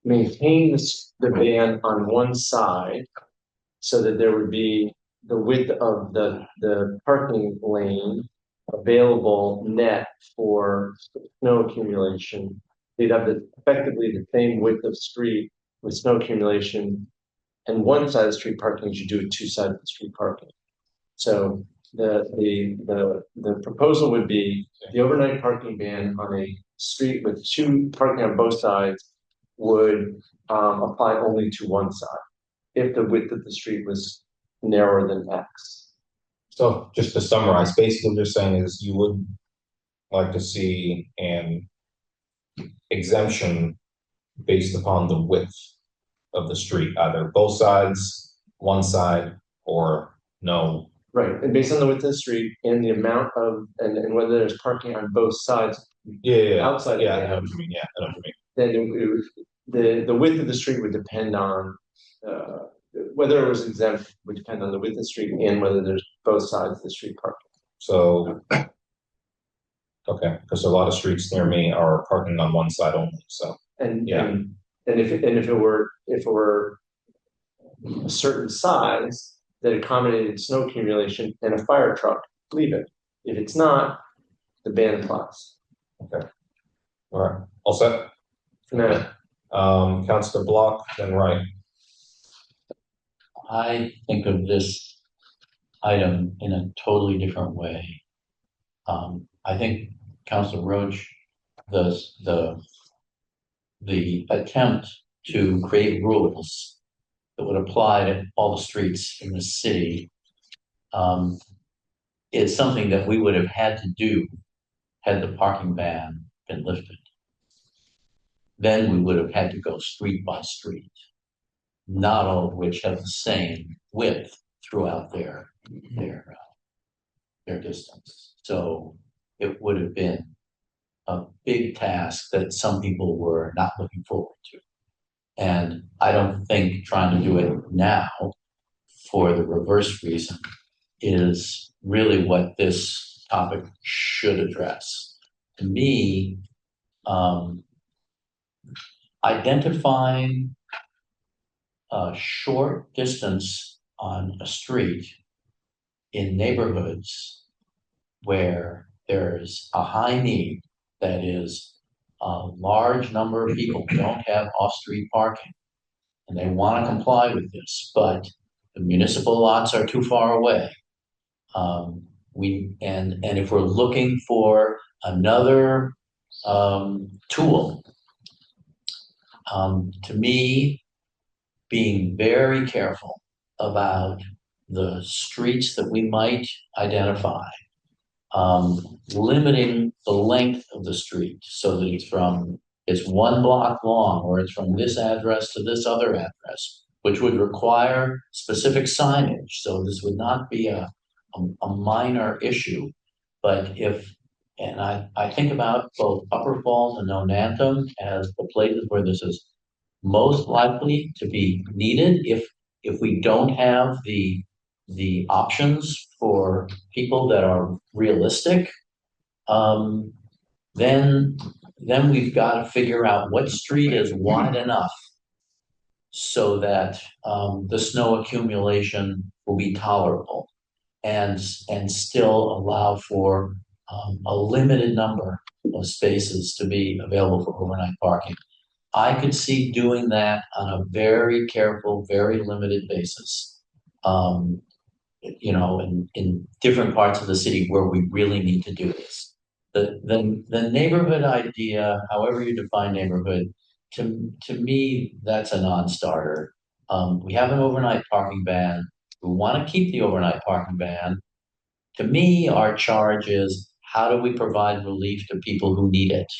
maintain the ban on one side so that there would be the width of the parking lane available net for snow accumulation. You'd have effectively the same width of street with snow accumulation, and one side of the street parking as you do with 2 sides of the street parking. So the proposal would be the overnight parking ban on a street with 2 parking on both sides would apply only to one side if the width of the street was narrower than X. So just to summarize, basically what you're saying is you would like to see an exemption based upon the width of the street, either both sides, one side, or no Right, and based on the width of the street and the amount of, and whether there's parking on both sides outside of Yeah, I the know what you mean, yeah, I know what you mean. then the width of the street would depend on, whether it was exempt would depend on the width of the street and whether there's both sides of the street parking. So, okay, because a lot of streets near me are parking on one side only, so, And, Yeah. and if it were a certain size that accommodated snow accumulation and a fire truck, leave it. If it's not, the ban applies. all right, all set? No. Councilor Block, then Wright. I think of this item in a totally different way. I think Councilor Roach, the attempt to create rules that would apply to all the streets in the city is something that we would have had to do had the parking ban been lifted. Then we would have had to go street by street, not all of which have the same width throughout their distance. So it would have been a big task that some people were not looking forward to. And I don't think trying to do it now for the reverse reason is really what this topic should address. To me, identifying a short distance on a street in neighborhoods where there's a high need, that is, a large number of people don't have off-street parking and they want to comply with this, but the municipal lots are too far away. And if we're looking for another tool, to me, being very careful about the streets that we might identify, limiting the length of the street so that it's 1 block long, or it's from this address to this other address, which would require specific signage. So this would not be a minor issue. But and I think about both Upper Falls and Nonantum as the places where this is most likely to be needed if we don't have the options for people that are realistic, then we've got to figure out what street is wide enough so that the snow accumulation will be tolerable and still allow for a limited number of spaces to be available for overnight parking. I could see doing that on a very careful, very limited basis. In different parts of the city where we really need to do this. The neighborhood idea, however you define neighborhood, to me, that's a non-starter. We have an overnight parking ban. We want to keep the overnight parking ban. To me, our charge is how do we provide relief to people who need it?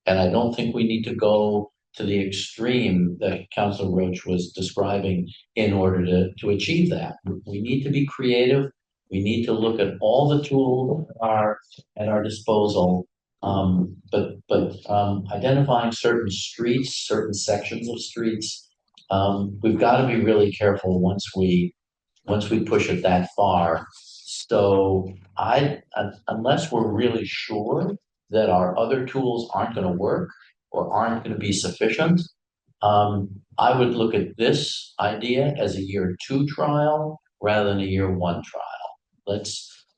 And I don't think we need to go to the extreme that Councilor Roach was describing in order to achieve that. We need to be creative. We need to look at all the tools that are at our disposal. But identifying certain streets, certain sections of streets, we've got to be really careful once we push it that far. So unless we're really sure that our other tools aren't going to work or aren't going to be sufficient, I would look at this idea as a year 2 trial rather than a year 1 trial.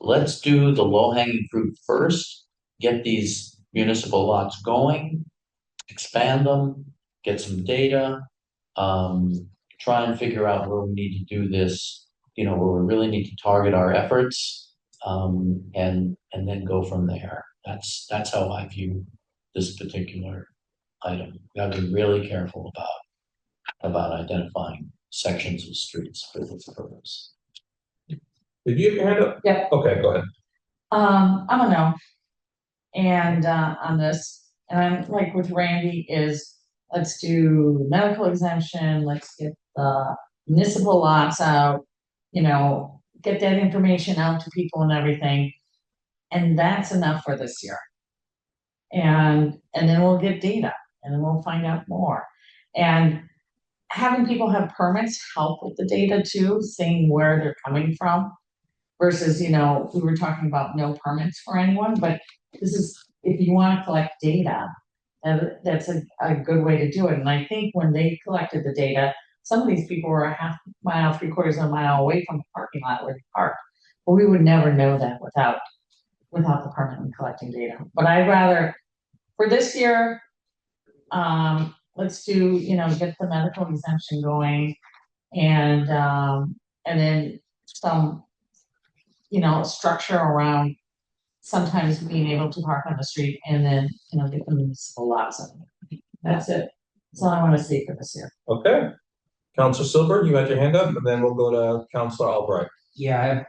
Let's do the low-hanging fruit first, get these municipal lots going, expand them, get some data, try and figure out where we need to do this, where we really need to target our efforts, and then go from there. That's how I view this particular item. We have to be really careful about identifying sections of streets for this purpose. Did you have your hand up? Yeah. Okay, go ahead. I'm a no. And on this, and I'm like with Randy is let's do medical exemption, let's get the municipal lots out, get that information out to people and everything. And that's enough for this year. And then we'll get data and then we'll find out more. And having people have permits help with the data too, seeing where they're coming from versus, we were talking about no permits for anyone, but this is, if you want to collect data, that's a good way to do it. And I think when they collected the data, some of these people were a half mile, 3/4 of a mile away from the parking lot where they parked. But we would never know that without the permit and collecting data. But I'd rather, for this year, let's do, get the medical exemption going and then some, structure around sometimes being able to park on the street and then, get the municipal lots on it. That's it. That's all I want to see for this year. Okay. Counselor Silver, you had your hand up, and then we'll go to Counselor Albright. Yeah, I have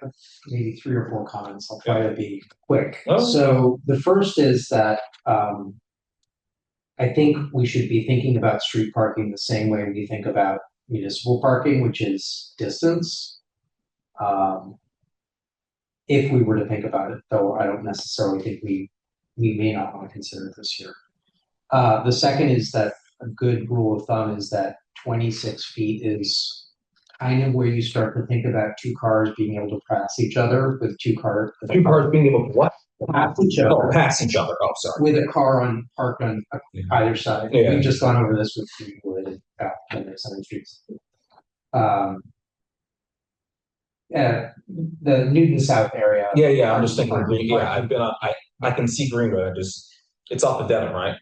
maybe 3 or 4 comments. I'll try to be quick. Oh. So the first is that I think we should be thinking about street parking the same way we think about municipal parking, which is distance. If we were to think about it, though I don't necessarily think we may not want to consider it this year. The second is that a good rule of thumb is that 26 feet is kind of where you start to think about 2 cars being able to pass each other with 2 cars. 2 cars being able to what? Pass each other. Oh, pass each other. Oh, sorry. With a car parked on either side. Yeah. We've just gone over this with people that have there's other streets. The Newton South area. Yeah. I'm just thinking green. Yeah, I've been on. I can see Greenwood. It's off the Devon, right?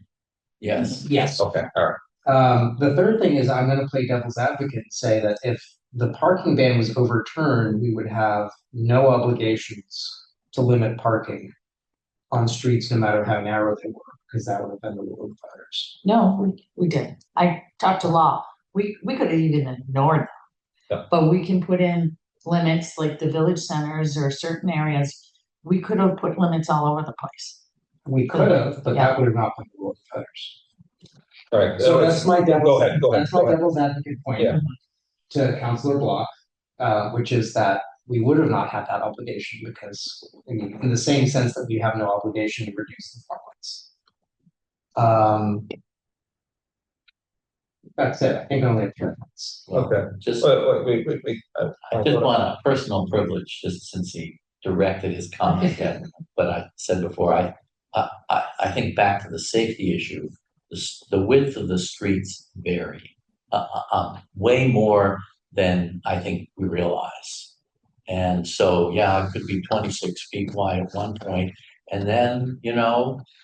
Yes. Yes. Okay. All right. The third thing is I'm going to play devil's advocate and say that if the parking ban was overturned, we would have no obligations to limit parking on streets, no matter how narrow they were, because that would have been the rule of voters. No, we did. I talked to law. We could have even ignored them. Yeah. But we can put in limits like the village centers or certain areas. We could have put limits all over the place. We could have, but that would have not been the rule of voters. All right. So that's my devil's advocate point Yeah. to Councillor Block, which is that we would have not had that obligation because, in the same sense that we have no obligation to reduce the farmlands. That's it. I think I only have 2 minutes. Okay. Just, Wait. I just want a personal privilege, just since he directed his comment at, but I said before, I think back to the safety issue, the width of the streets vary, way more than I think we realize. And so, yeah, it could be 26 feet wide at one point, and then,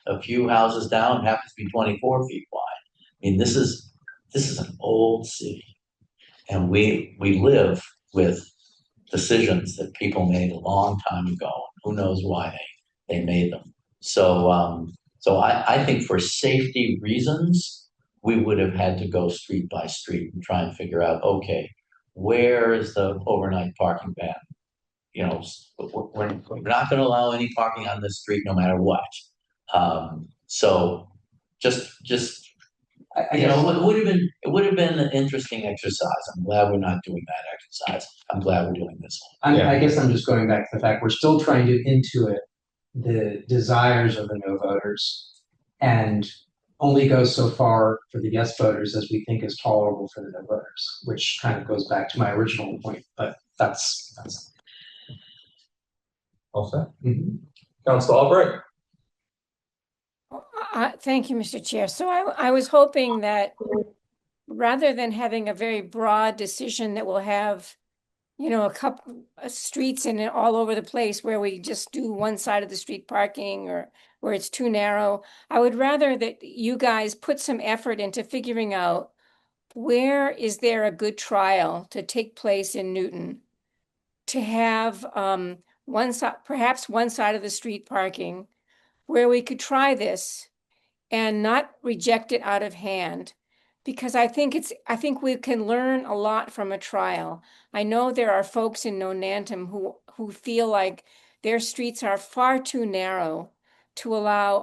a few houses down happens to be 24 feet wide. I mean, this is an old city, and we live with decisions that people made a long time ago. Who knows why they made them? So I think for safety reasons, we would have had to go street by street and try and figure out, okay, where is the overnight parking ban? We're not going to allow any parking on this street no matter what. So just it would have been an interesting exercise. I'm glad we're not doing that exercise. I'm glad we're doing this one. I guess I'm just going back to the fact we're still trying to intuit the desires of the no voters and only go so far for the yes voters as we think is tolerable for the no voters, which kind of goes back to my original point, but that's all set. Councilor Albright. Thank you, Mr. Chair. So I was hoping that rather than having a very broad decision that will have, a couple of streets in it all over the place where we just do one side of the street parking or where it's too narrow, I would rather that you guys put some effort into figuring out where is there a good trial to take place in Newton to have perhaps one side of the street parking where we could try this and not reject it out of hand, because I think we can learn a lot from a trial. I know there are folks in Nonantum who feel like their streets are far too narrow to allow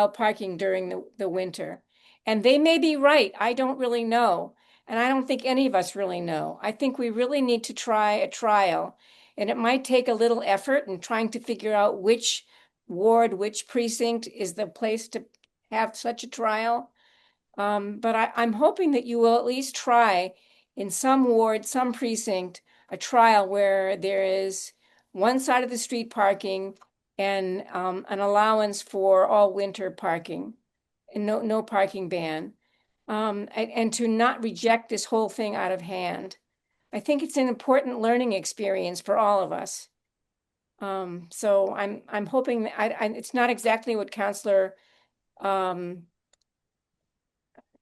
parking during the winter. And they may be right. I don't really know. And I don't think any of us really know. I think we really need to try a trial, and it might take a little effort in trying to figure out which ward, which precinct is the place to have such a trial. But I'm hoping that you will at least try in some ward, some precinct, a trial where there is one side of the street parking and an allowance for all winter parking and no parking ban. And to not reject this whole thing out of hand. I think it's an important learning experience for all of us. So I'm hoping that it's not exactly what Counselor sorry,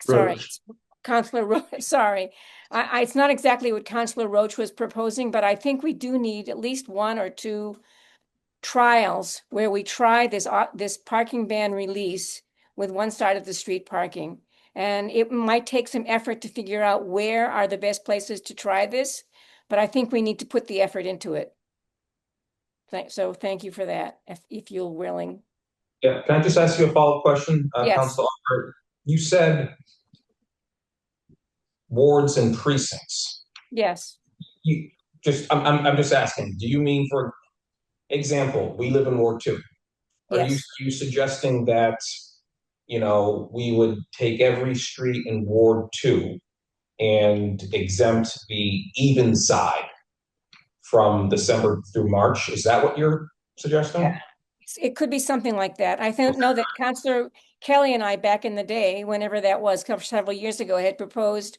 Roach. Counselor Roach, sorry. It's not exactly what Counselor Roach was proposing, but I think we do need at least one or two trials where we try this parking ban release with one side of the street parking. And it might take some effort to figure out where are the best places to try this, but I think we need to put the effort into it. So thank you for that, if you're willing. Yeah, can I just ask you a follow-up question, Yes. Council? You said wards and precincts. Yes. I'm just asking, do you mean, for example, we live in Ward 2. Are Yes. you suggesting that, we would take every street in Ward 2 and exempt the even side from December through March? Is that what you're suggesting? Yeah. It could be something like that. I know that Councillor Kelly and I, back in the day, whenever that was, several years ago, had proposed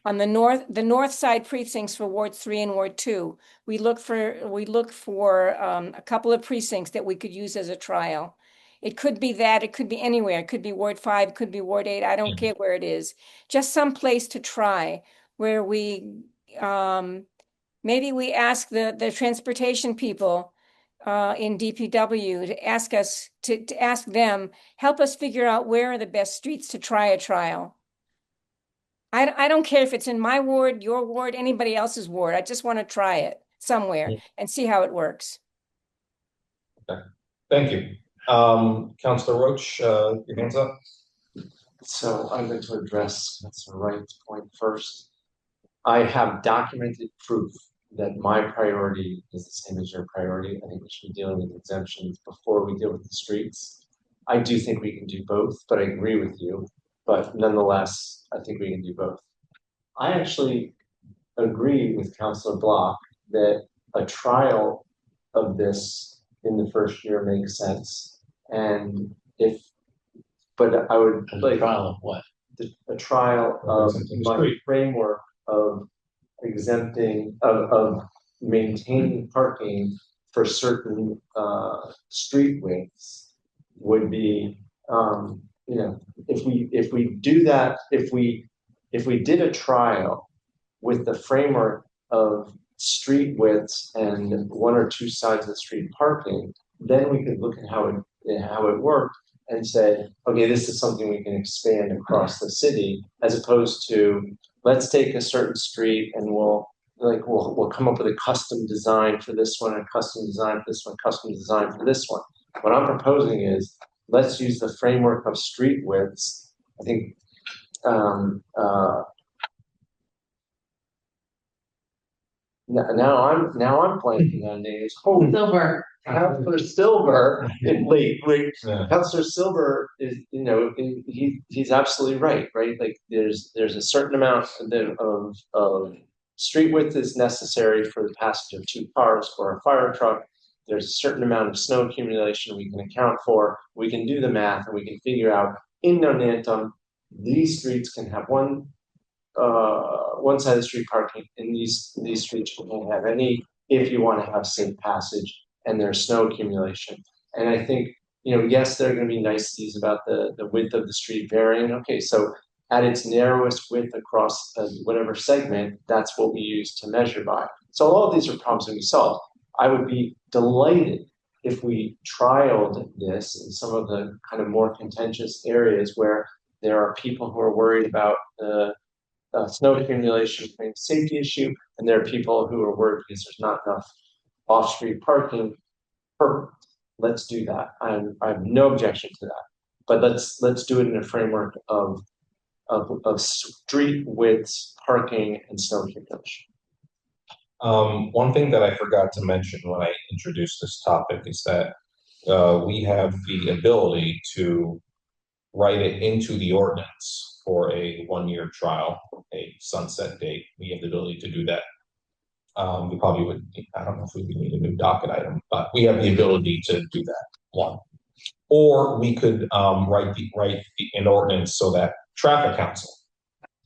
on the north side precincts for Ward 3 and Ward 2. We look for a couple of precincts that we could use as a trial. It could be that, it could be anywhere. It could be Ward 5, it could be Ward 8. I don't care where it is. Just some place to try where we maybe we ask the transportation people in DPW to ask us to ask them, help us figure out where are the best streets to try a trial. I don't care if it's in my ward, your ward, anybody else's ward. I just want to try it somewhere and see how it works. Okay. Thank you. Councilor Roach, your hands up. So I'm going to address Councilor Wright's point first. I have documented proof that my priority is the same as your priority. I think we should be dealing with exemptions before we deal with the streets. I do think we can do both, but I agree with you. But nonetheless, I think we can do both. I actually agree with Councilor Block that a trial of this in the first year makes sense. And but I would A trial of what? A trial of my framework of maintaining parking for certain street widths would be, if we do that, if we did a trial with the framework of street widths and one or two sides of the street parking, then we could look at how it worked and say, okay, this is something we can expand across the city, as opposed to, let's take a certain street and we'll come up with a custom design for this one, a custom design for this one, custom design for this one. What I'm proposing is, let's use the framework of street widths. I think now I'm blanking on names. Silver. Councilor Silver, wait. Yeah. Councilor Silver is, he's absolutely right? Like there's a certain amount of street width is necessary for the passage of two cars or a fire truck. There's a certain amount of snow accumulation we can account for. We can do the math and we can figure out in Nonantum, these streets can have one side of the street parking, and these streets will have any if you want to have safe passage and there's snow accumulation. And I think, yes, there are going to be niceties about the width of the street varying. Okay, so at its narrowest width across whatever segment, that's what we use to measure by. So all of these are problems that we solve. I would be delighted if we trialed this in some of the kind of more contentious areas where there are people who are worried about the snow accumulation being a safety issue, and there are people who are worried because there's not enough off-street parking. Perfect. Let's do that. I have no objection to that. But let's do it in a framework of of street widths, parking, and snow accumulation. One thing that I forgot to mention when I introduced this topic is that we have the ability to write it into the ordinance for a 1-year trial, a sunset date. We have the ability to do that. We probably would, I don't know if we would need a new docket item, but we have the ability to do that, one. Or we could write an ordinance so that traffic council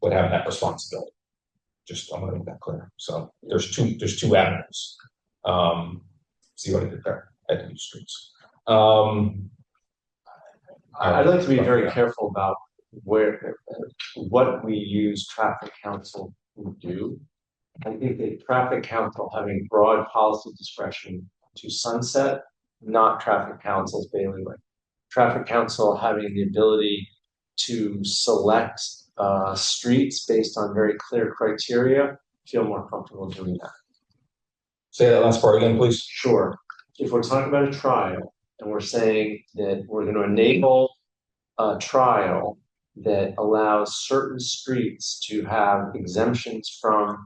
would have that responsibility. Just, I'm gonna make that clear. So there's two avenues. See what I did there at the streets. I'd like to be very careful about what we use traffic council to do. I think the traffic council having broad policy discretion to sunset, not traffic council's bailiwick. Traffic council having the ability to select streets based on very clear criteria, feel more comfortable doing that. Say that last part again, please. Sure. If we're talking about a trial and we're saying that we're going to enable a trial that allows certain streets to have exemptions from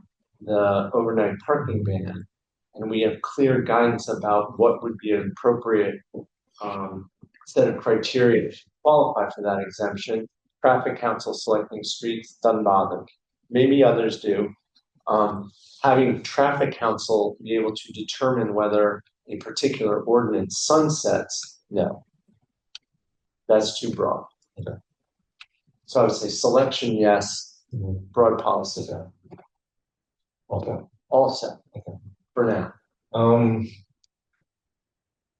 the overnight parking ban, and we have clear guidance about what would be an appropriate set of criteria to qualify for that exemption, traffic council selecting streets doesn't bother me. Maybe others do. Having traffic council be able to determine whether a particular ordinance sunsets, no. That's too broad. Okay. So I would say selection, yes. Broad policy, no. Okay. All set. Okay. For now.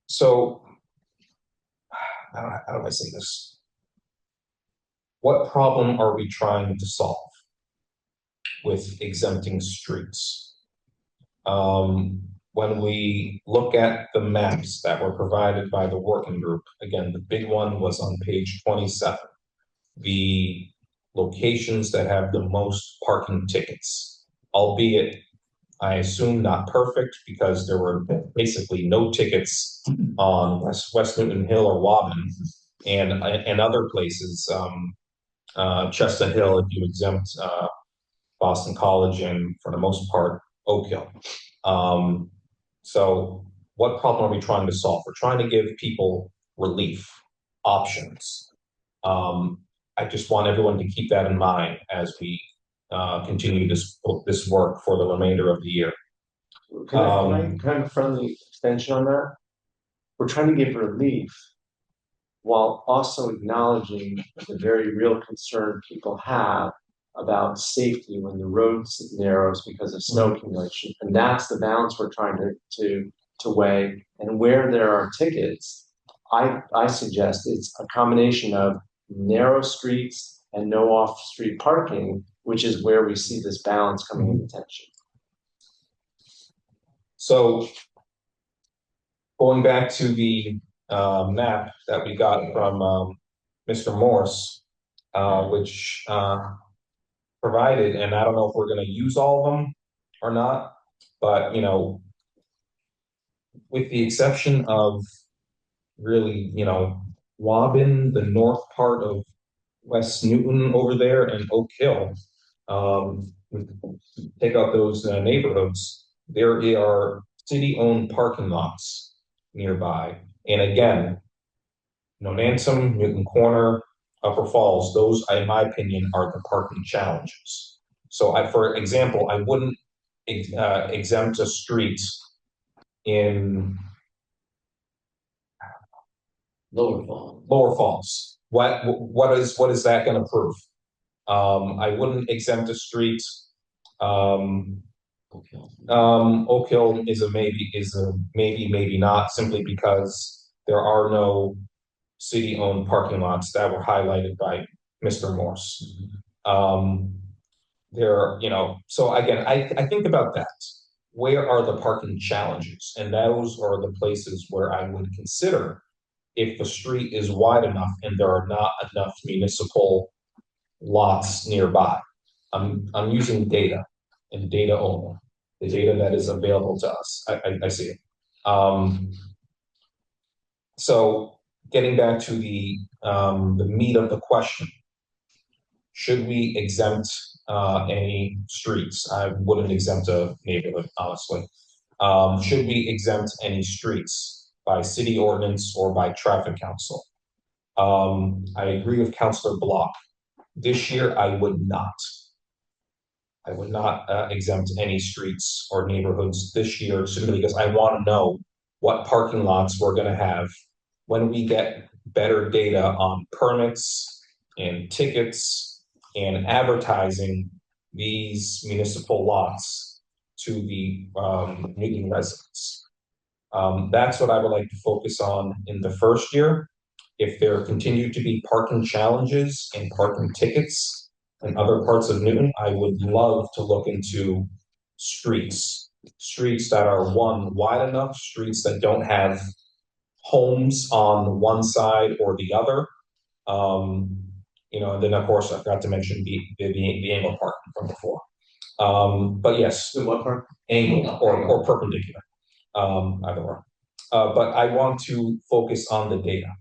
So how do I say this? What problem are we trying to solve with exempting streets? When we look at the maps that were provided by the working group, again, the big one was on page 27. The locations that have the most parking tickets, albeit I assume not perfect because there were basically no tickets on West Newton Hill or Woburn and other places, Chestnut Hill if you exempt Boston College and for the most part Oak Hill. So what problem are we trying to solve? We're trying to give people relief, options. I just want everyone to keep that in mind as we continue this work for the remainder of the year. Can I have a friendly extension on that? We're trying to give relief while also acknowledging the very real concern people have about safety when the road narrows because of snow accumulation. And that's the balance we're trying to weigh. And where there are tickets, I suggest it's a combination of narrow streets and no off-street parking, which is where we see this balance coming into tension. So going back to the map that we got from Mr. Morse, which provided, and I don't know if we're going to use all of them or not, but you know, with the exception of really, you know, Woburn, the north part of West Newton over there, and Oak Hill, take out those neighborhoods, there are city-owned parking lots nearby. And again, you know, Nantum, Newton Corner, Upper Falls, those, in my opinion, are the parking challenges. So for example, I wouldn't exempt a street in Lower Falls. Lower Falls. What is that going to prove? I wouldn't exempt a street. Oak Hill is a maybe, maybe not, simply because there are no city-owned parking lots that were highlighted by Mr. Morse. There, you know, so again, I think about that. Where are the parking challenges? And those are the places where I would consider if the street is wide enough and there are not enough municipal lots nearby. I'm using data and data only, the data that is available to us. I see it. So getting back to the meat of the question, should we exempt any streets? I wouldn't exempt a neighborhood, honestly. Should we exempt any streets by city ordinance or by traffic council? I agree with Councilor Block. This year, I would not. I would not exempt any streets or neighborhoods this year simply because I want to know what parking lots we're going to have when we get better data on permits and tickets and advertising these municipal lots to the Newton residents. That's what I would like to focus on in the first year. If there continue to be parking challenges and parking tickets in other parts of Newton, I would love to look into streets that are one, wide enough, streets that don't have homes on one side or the other. You know, and then of course I forgot to mention the angle parking from before. But yes, What part? angle or perpendicular, either or. But I want to focus on the data.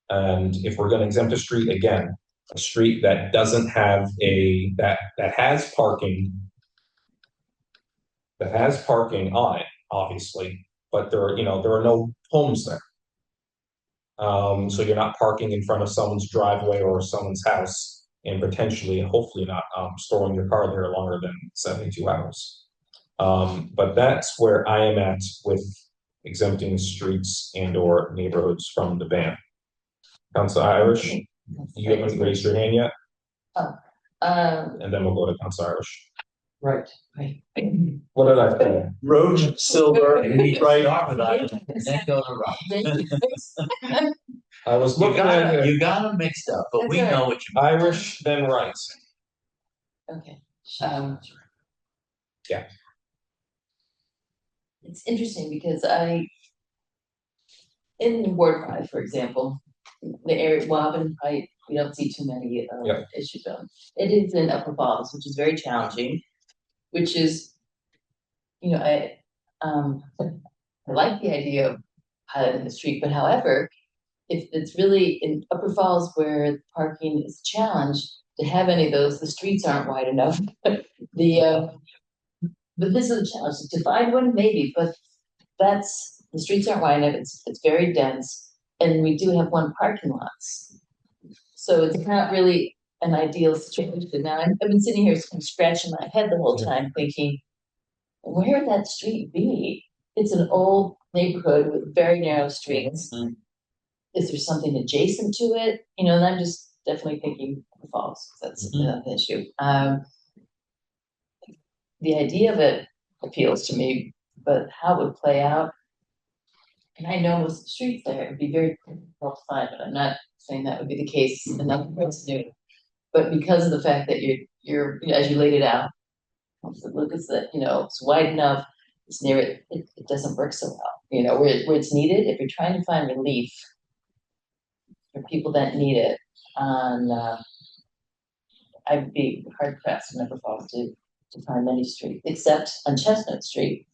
And if we're going to exempt a street, again, a street that doesn't have that has parking on it, obviously, but there are no homes there. So you're not parking in front of someone's driveway or someone's house and potentially and hopefully not storing your car there longer than 72 hours. But that's where I am at with exempting streets and or neighborhoods from the ban. Councilor Irish, you haven't raised your hand yet? And then we'll go to Councilor Irish. Right. What did I say? Roach, silver, and He's right. off of that, and then go to Rob. I was looking at it. You got them mixed up, but we That's all know what you mean. Irish, then right. Okay. Yeah. It's interesting because in Ward 5, for example, the area Wobbin, we don't see too many issues on. It is in Upper Falls, which is very challenging, which is, I like the idea of piloting the street, but however, if it's really in Upper Falls where parking is a challenge, to have any of those, the streets aren't wide enough. But this is a challenge. To find one, maybe, but the streets aren't wide enough. It's very dense, and we do have one parking lots, so it's not really an ideal situation. Now I've been sitting here scratching my head the whole time, thinking, where would that street be? It's an old neighborhood with very narrow streets. Mm-hmm. Is there something adjacent to it? And I'm just definitely thinking the Falls. That's the issue. The idea of it appeals to me, but how it would play out, and I know most of the streets there, it would be very difficult to find, but I'm not saying that would be the case in other parts of Newton. But because of the fact that you're as you laid it out, look, it's that, it's wide enough, it's near it, it doesn't work so well. Where it's needed, if you're trying to find relief for people that need it, I'd be hard pressed in Upper Falls to find many streets, except on Chestnut Street,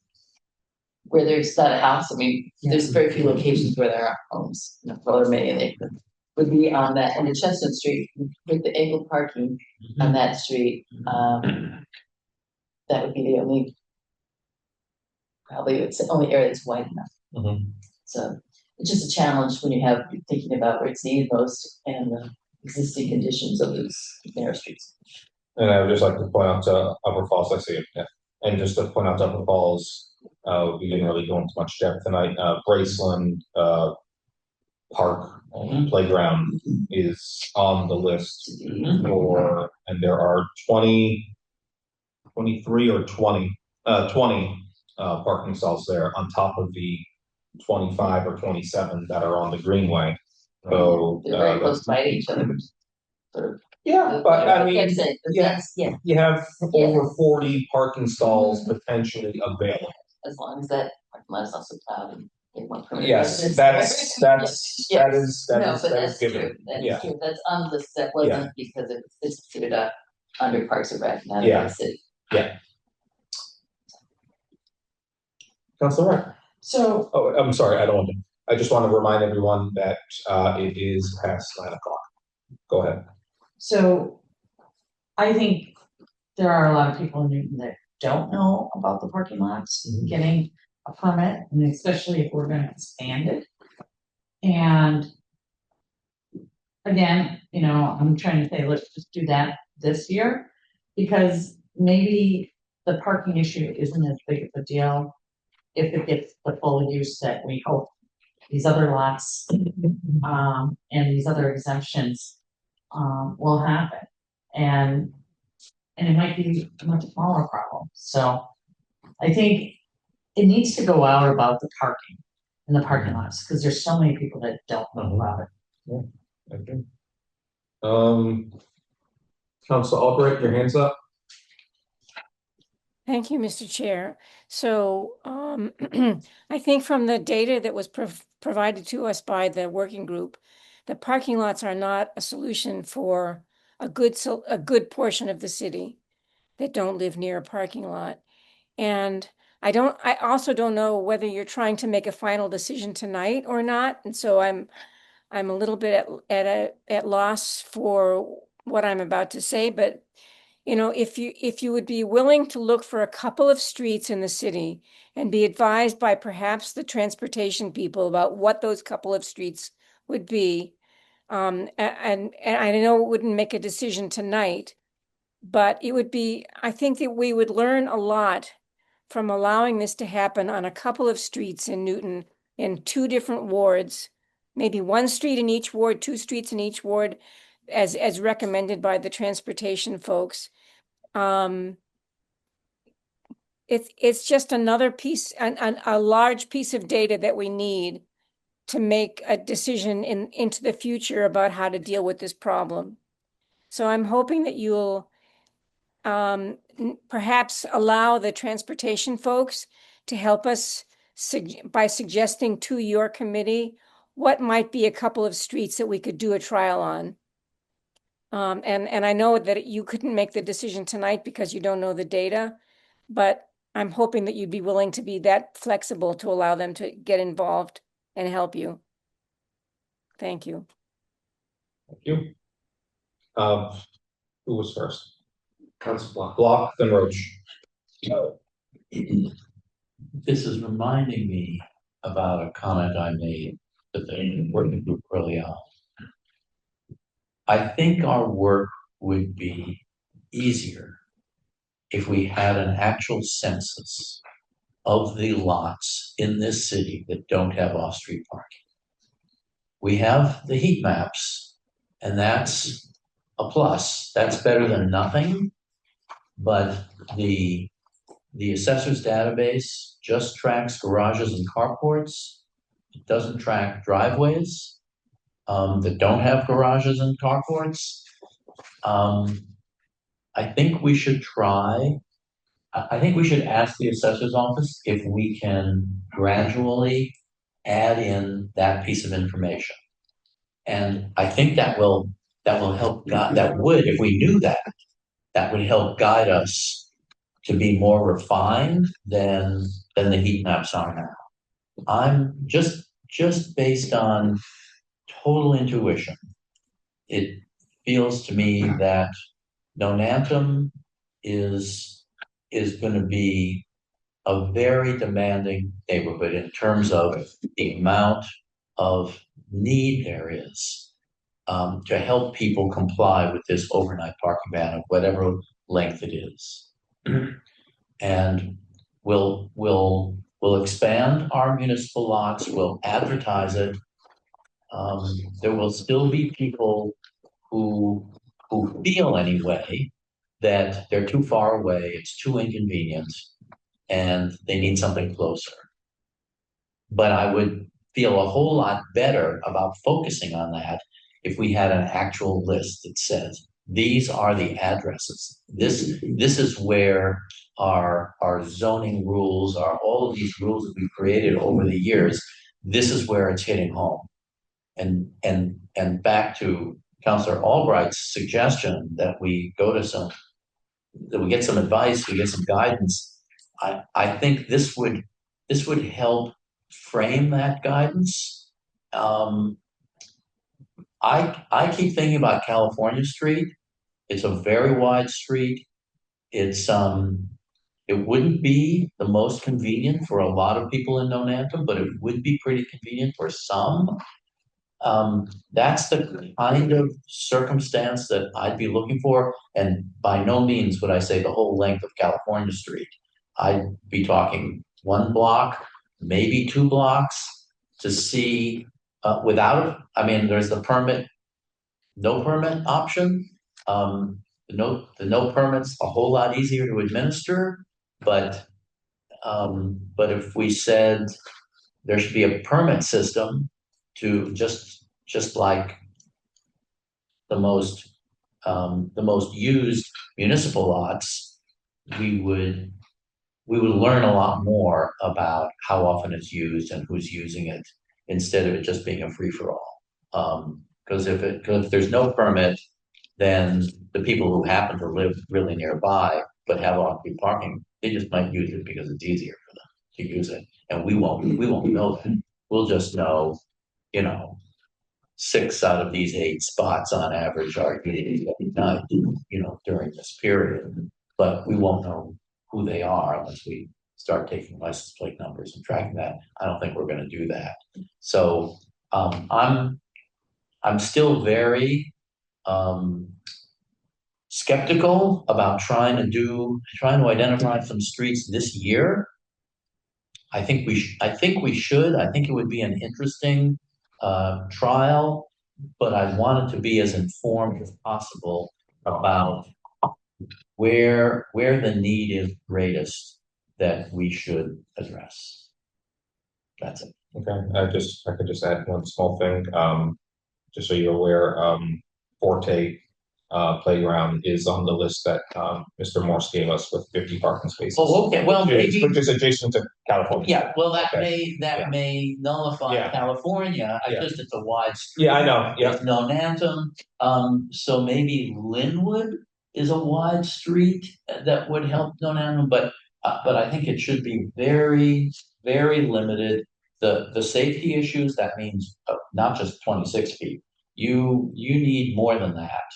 where there's not a house. I mean, there's very few locations where there are homes. Well, there may, and they would be on that, and the Chestnut Street with the angled parking on that street. That would be the only, probably it's the only area that's wide enough. So it's just a challenge when you're thinking about where it's needed most and the existing conditions of those narrow streets. And I would just like to point out to Upper Falls, I see it, yeah. And just to point out to Upper Falls, we didn't really go into much depth tonight. Braceland Park Playground is on the list and there are 23 or 20 parking stalls there on top of the 25 or 27 that are on the Greenway. So they're very close by to each other. Sort of. Yeah, but I mean, you have over 40 parking stalls potentially available. As long as that parking lot is also plowed and get one permit. Yes, that is given. True. That's true. That's on the list. That wasn't because it's suited up under Parks and Rec, not in the city. Yeah. Councilor Wright. So, I'm sorry, I just want to remind everyone that it is past 9 o'clock. Go ahead. So I think there are a lot of people in Newton that don't know about the parking lots, getting a permit, and especially if we're gonna expand it. And again, I'm trying to say, let's just do that this year, because maybe the parking issue isn't as big of a deal if it gets the full use that we hope. These other lots, and these other exemptions, will happen. And it might be a much smaller problem. So I think it needs to go out about the parking in the parking lots, because there's so many people that don't know about it. Okay. Council Albright, your hands up. Thank you, Mr. Chair. So I think from the data that was provided to us by the working group, the parking lots are not a solution for a good portion of the city that don't live near a parking lot. And I also don't know whether you're trying to make a final decision tonight or not. And so I'm a little bit at loss for what I'm about to say, but if you would be willing to look for a couple of streets in the city and be advised by perhaps the transportation people about what those couple of streets would be, and I know it wouldn't make a decision tonight, but it would be, I think that we would learn a lot from allowing this to happen on a couple of streets in Newton in 2 different wards, maybe 1 street in each ward, 2 streets in each ward, as recommended by the transportation folks. It's just another piece, a large piece of data that we need to make a decision into the future about how to deal with this problem. So I'm hoping that you'll perhaps allow the transportation folks to help us by suggesting to your committee what might be a couple of streets that we could do a trial on. And I know that you couldn't make the decision tonight because you don't know the data, but I'm hoping that you'd be willing to be that flexible to allow them to get involved and help you. Thank you. Thank you. Who was first? Council Block, then Roach. This is reminding me about a comment I made to the working group early on. I think our work would be easier if we had an actual census of the lots in this city that don't have off-street parking. We have the heat maps, and that's a plus. That's better than nothing, but the assessor's database just tracks garages and carports. It doesn't track driveways that don't have garages and carports. I think we should ask the assessor's office if we can gradually add in that piece of information. And I think that will help if we knew that would help guide us to be more refined than the heat maps are now. I'm just based on total intuition. It feels to me that Nonantum is going to be a very demanding neighborhood in terms of the amount of need there is to help people comply with this overnight parking ban of whatever length it is. And we'll expand our municipal lots, we'll advertise it. There will still be people who feel anyway that they're too far away, it's too inconvenient, and they need something closer. But I would feel a whole lot better about focusing on that if we had an actual list that says, these are the addresses. This is where our zoning rules are, all of these rules that we've created over the years, this is where it's hitting home. And back to Councillor Albright's suggestion that we get some advice, we get some guidance. I think this would help frame that guidance. I keep thinking about California Street. It's a very wide street. It's, it wouldn't be the most convenient for a lot of people in Nonantum, but it would be pretty convenient for some. That's the kind of circumstance that I'd be looking for, and by no means would I say the whole length of California Street. I'd be talking 1 block, maybe 2 blocks to see, without, I mean, there's the permit, no permit option. The no permit's a whole lot easier to administer, but if we said there should be a permit system to just like the most used municipal lots, we would learn a lot more about how often it's used and who's using it, instead of it just being a free-for-all. Because if there's no permit, then the people who happen to live really nearby but have off-peak parking, they just might use it because it's easier for them to use it, and we won't know that. We'll just know, 6 out of these 8 spots on average are used every night, during this period, but we won't know who they are unless we start taking license plate numbers and tracking that. I don't think we're going to do that. So I'm still very skeptical about trying to identify some streets this year. I think we should. I think it would be an interesting trial, but I want it to be as informed as possible about where the need is greatest that we should address. That's it. Okay, I could just add one small thing, just so you're aware, Forte Playground is on the list that Mr. Morse gave us with 50 parking spaces. Oh, okay, well, maybe. Which is adjacent to California. Yeah, well, that Okay. may nullify California. It's a wide street. Yeah, I know, yeah. It's Nonantum, so maybe Linwood is a wide street that would help Nonantum, but I think it should be very, very limited. The safety issues, that means not just 26 feet. You need more than that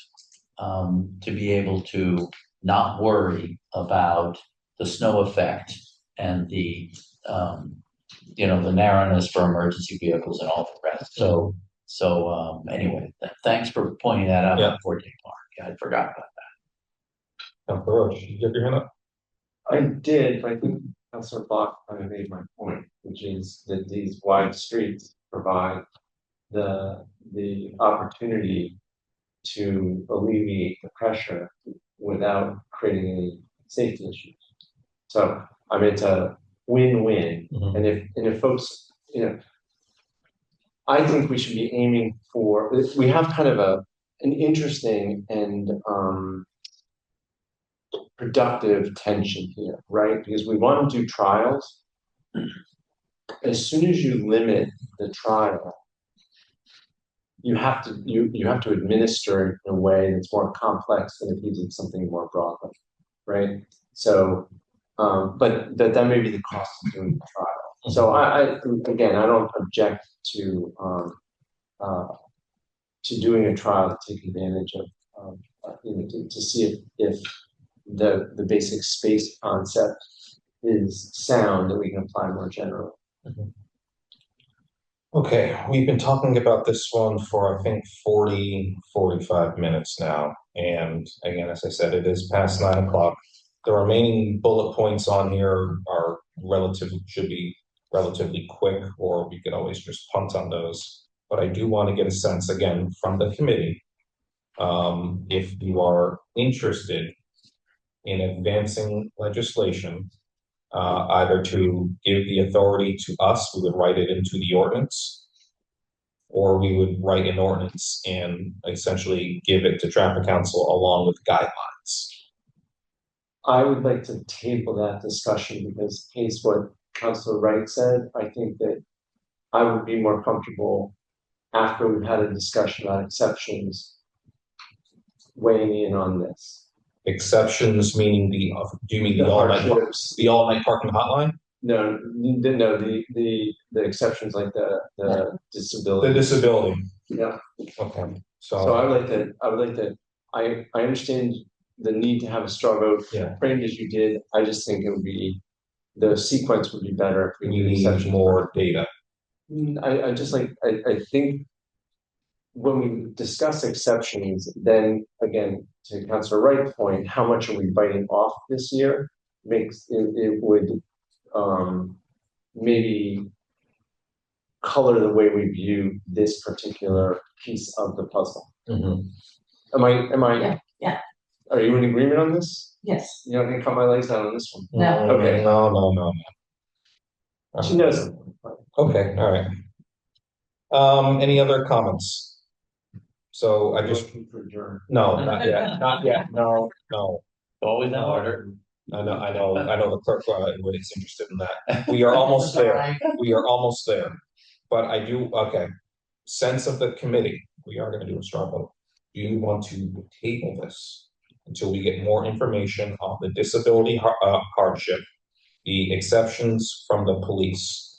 to be able to not worry about the snow effect and the the narrowness for emergency vehicles and all the rest. So anyway, thanks for pointing that out on 14 Park. Yeah, I forgot about that. Councilor Roach, did you get your hand up? I did, but I think Councilor Bach kind of made my point, which is that these wide streets provide the opportunity to alleviate the pressure without creating any safety issues. So I mean, it's a win-win. Mm-hmm. And if folks, I think we should be aiming for. We have kind of an interesting and productive tension here, right? Because we want to do trials. As soon as you limit the trial, you have to administer it in a way that's more complex than if you did something more broadly, right? So, but that may be the cost of doing the trial. So I don't object to doing a trial to take advantage of to see if the basic space concept is sound that we can apply more generally. Mm-hmm. Okay, we've been talking about this one for I think 45 minutes now. And again, as I said, it is past 9 o'clock. The remaining bullet points on here should be relatively quick, or we could always just punt on those. But I do want to get a sense again from the committee, if you are interested in advancing legislation, either to give the authority to us, we would write it into the ordinance, or we would write an ordinance and essentially give it to traffic council along with guidelines. I would like to table that discussion because, in case what Councilor Wright said, I think that I would be more comfortable after we've had a discussion about exceptions weighing in on this. Exceptions meaning do you mean the all night parking hotline? No, the exceptions like the disability. The disability. Yeah. Okay. So I would like to I understand the need to have a straw vote Yeah. framed as you did. I just think it would be, the sequence would be better if we We knew need exceptions. more data. I just like, I think when we discuss exceptions, then again, to Councilor Wright's point, how much are we biting off this year? Makes it would maybe color the way we view this particular piece of the puzzle. Mhm. Am I? Yeah, yeah. Are you in agreement on this? Yes. You're not gonna cut my legs down on this one? No. Okay. No. She knows. Okay, all right. Any other comments? So I just, Motion to adjourn. no, not yet, no. Always in order. I know the clerk is interested in that. We are almost there. We are almost there. But I do, okay. Sense of the committee, we are gonna do a straw vote. Do you want to table this until we get more information on the disability hardship, the exceptions from the police,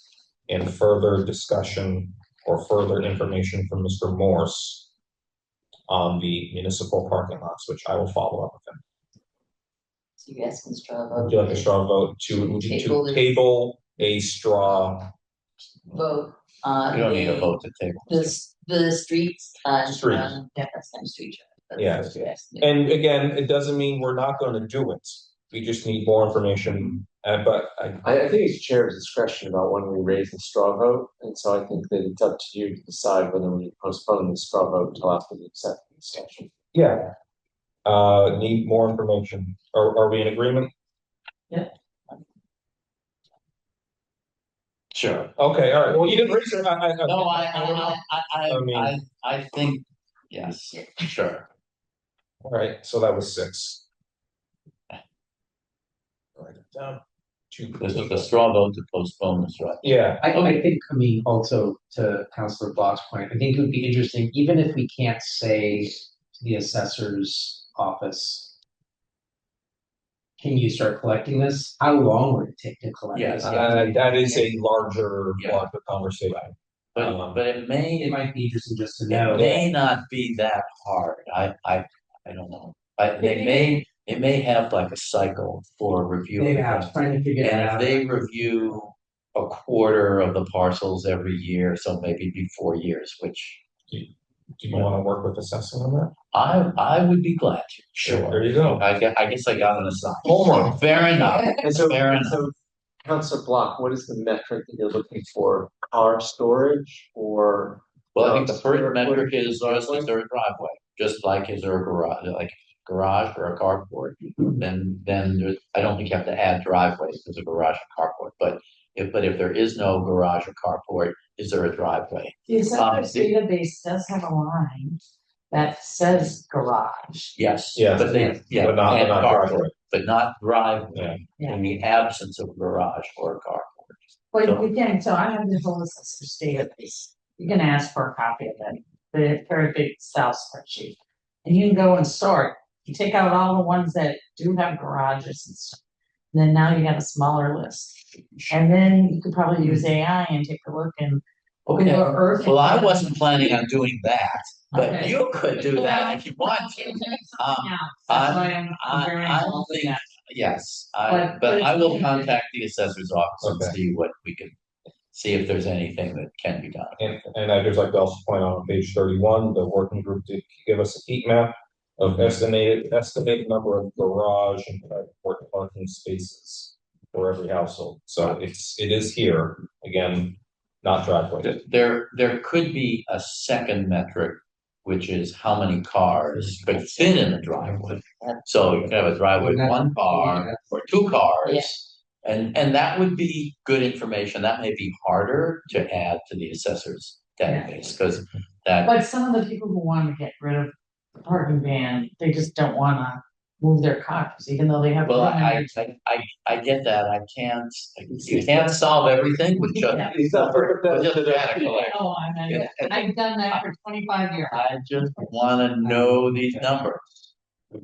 and further discussion or further information from Mr. Morse on the municipal parking lots, which I will follow up with him. So you asking straw vote? Would you like a straw vote to table a straw? Vote You on don't need a vote to table. the streets on. Street. Yeah, that's not street. That's Yeah. what you're asking. And again, it doesn't mean we're not gonna do it. We just need more information, but I think it's chair's discretion about when we raise the straw vote, and so I think that it's up to you to decide whether we postpone the straw vote until after the acceptance session. yeah. Need more information. Are we in agreement? Sure. Okay, all right. Well, you didn't raise your. No, mean- I think, yes, sure. All right, so that was 6. Write it down. This is the straw vote to postpone this, right? Yeah, I think, I mean, also to Councilor Block's point, I think it would be interesting, even if we can't say to the assessor's office, can you start collecting this? How long would it take to collect Yes, this? that is a larger Yeah. conversation. But it It might be interesting just to it know. may not be that hard. I don't know. They may have like a cycle for reviewing. Maybe I was trying to figure And that if out. they review a quarter of the parcels every year, so maybe be 4 years, which Do you want to work with assessing on that? I would be glad to. Sure. There you go. I guess I got an aside. Homework. Fair enough. And so, Fair enough. so Councilor Block, what is the metric that you're looking for? Car storage or? Well, I think the first metric is there a driveway, just like is there a garage, like garage or a carport? Then there's, I don't think you have to add driveways, there's a garage and carport, but if there is no garage or carport, is there a driveway? The assessor's database does have a line that says garage. Yes. Yes, But they, yeah, but not and driveway. carport, but not driveway Yeah. in the absence of garage or carport. But So- again, so I have the whole assessor's database. You can ask for a copy of it, the very big Excel spreadsheet. And you can go and sort. You take out all the ones that do have garages and stuff. And then now you got a smaller list. And then you could probably use AI and take a look and. Okay, go earth. well, I wasn't planning on doing that, but Okay. you could do that if you want to. Yeah, that's why I'm very I involved in think, that. yes, But I will it's- contact the assessor's office and Okay. see what we can, see if there's anything that can be done. And I'd just like to also point out on page 31, the working group did give us a heat map of estimated number of garage and parking spaces for every household. So it is here, again, not driveway. There could be a second metric, which is how many cars could fit in a driveway. So you could have a driveway with one car or 2 cars. Yeah. And that would be good information. That may be harder to add to the assessor's database, because that, But some of the people who want to get rid of the parking ban, they just don't wanna move their cars, even though they have. well, room in their- I get that. You can't solve everything with just. Yeah. He's not put that with just to the- data collection. Oh, I've done that for 25 years. I just wanna know these numbers. We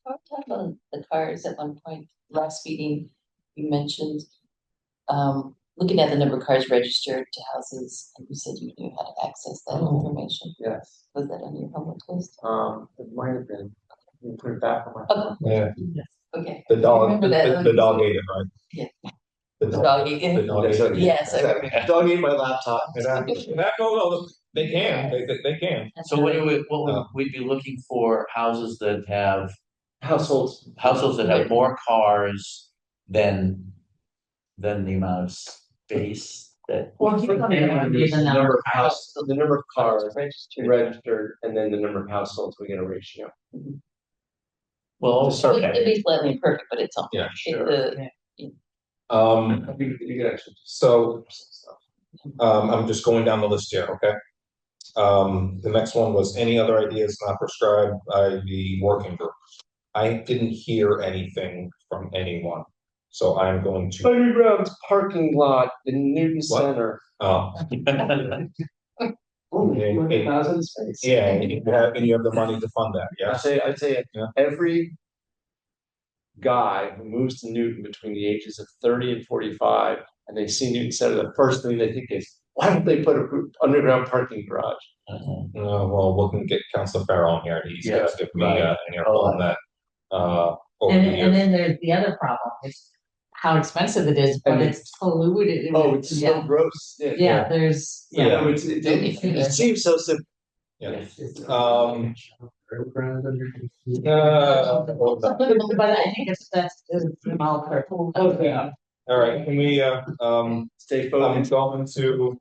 talked about the cars at one point, last meeting, you mentioned, looking at the number of cars registered to houses, and you said you knew how to access that information. Yes. Was that on your homework list? It might have been. You put it back on my. Okay. Yeah, Okay. the dog, Remember that, the dog ate it, right? Yeah. The The dog. dog ate it? The dog ate it. Yes, I remember. Dog ate my laptop. No, they can, they can. So what would we be looking for? Houses that have Households. that have more cars than the amount of space that. Well, he's gonna give the number of houses. The number of cars Registered. and then the number of households, we get a ratio. Well, It'd be slightly imperfect, but it's something. Yeah, sure. You could actually. So, I'm just going down the list here, okay? The next one was any other ideas not prescribed by the working group. I didn't hear anything from anyone, so I'm going to. Underground parking lot in Newton What? Center. Oh. $200,000 space. Yeah, and you have the money to fund that, yeah? I'd say Yeah. every guy who moves to Newton between the ages of 30 and 45, and they see Newton Center, the first thing they think is, why don't they put an underground parking garage? Well, we can get Councilor Farrell in here, he's gonna give me right. an earful on that. Over And the then, years. there's the other problem is how expensive it is, but And it's polluted. Oh, it's so Yeah. gross. Yeah, there's, Yeah, yeah. it seems so simple. Yeah. But I think that's all. Oh, yeah. All right, can we, Stay I'm focused. going to,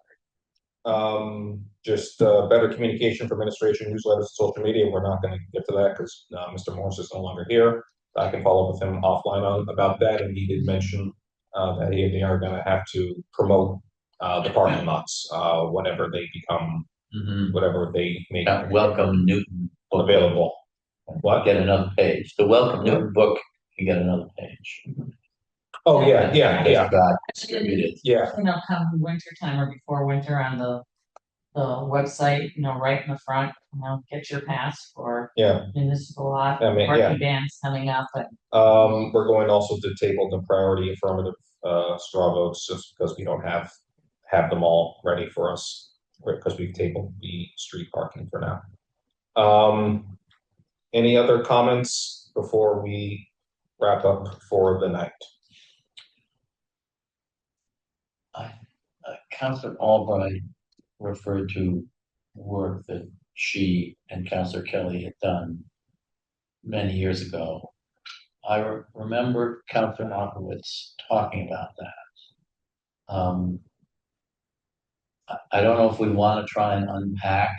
just, better communication for administration, newsletters, social media, we're not gonna get to that, because, Mr. Morse is no longer here. I can follow up with him offline about that, and he did mention, that they are gonna have to promote, the parking lots, whenever they become, Mhm. whatever they make Welcome Newton book. available. What? Get another page. The Welcome Newton book, you get another page. Oh, yeah, Just got distributed. yeah, You know, come winter time or before winter on the website, you know, right in the front, you know, get your pass for yeah. municipal lot, I mean, yeah. parking bans coming up, but We're going also to table the priority affirmative, straw votes, just because we don't have them all ready for us, because we've tabled the street parking for now. Any other comments before we wrap up for the night? Councilor Albright referred to work that she and Councilor Kelly had done many years ago. I remember Councilor Markowitz talking about that. I don't know if we want to try and unpack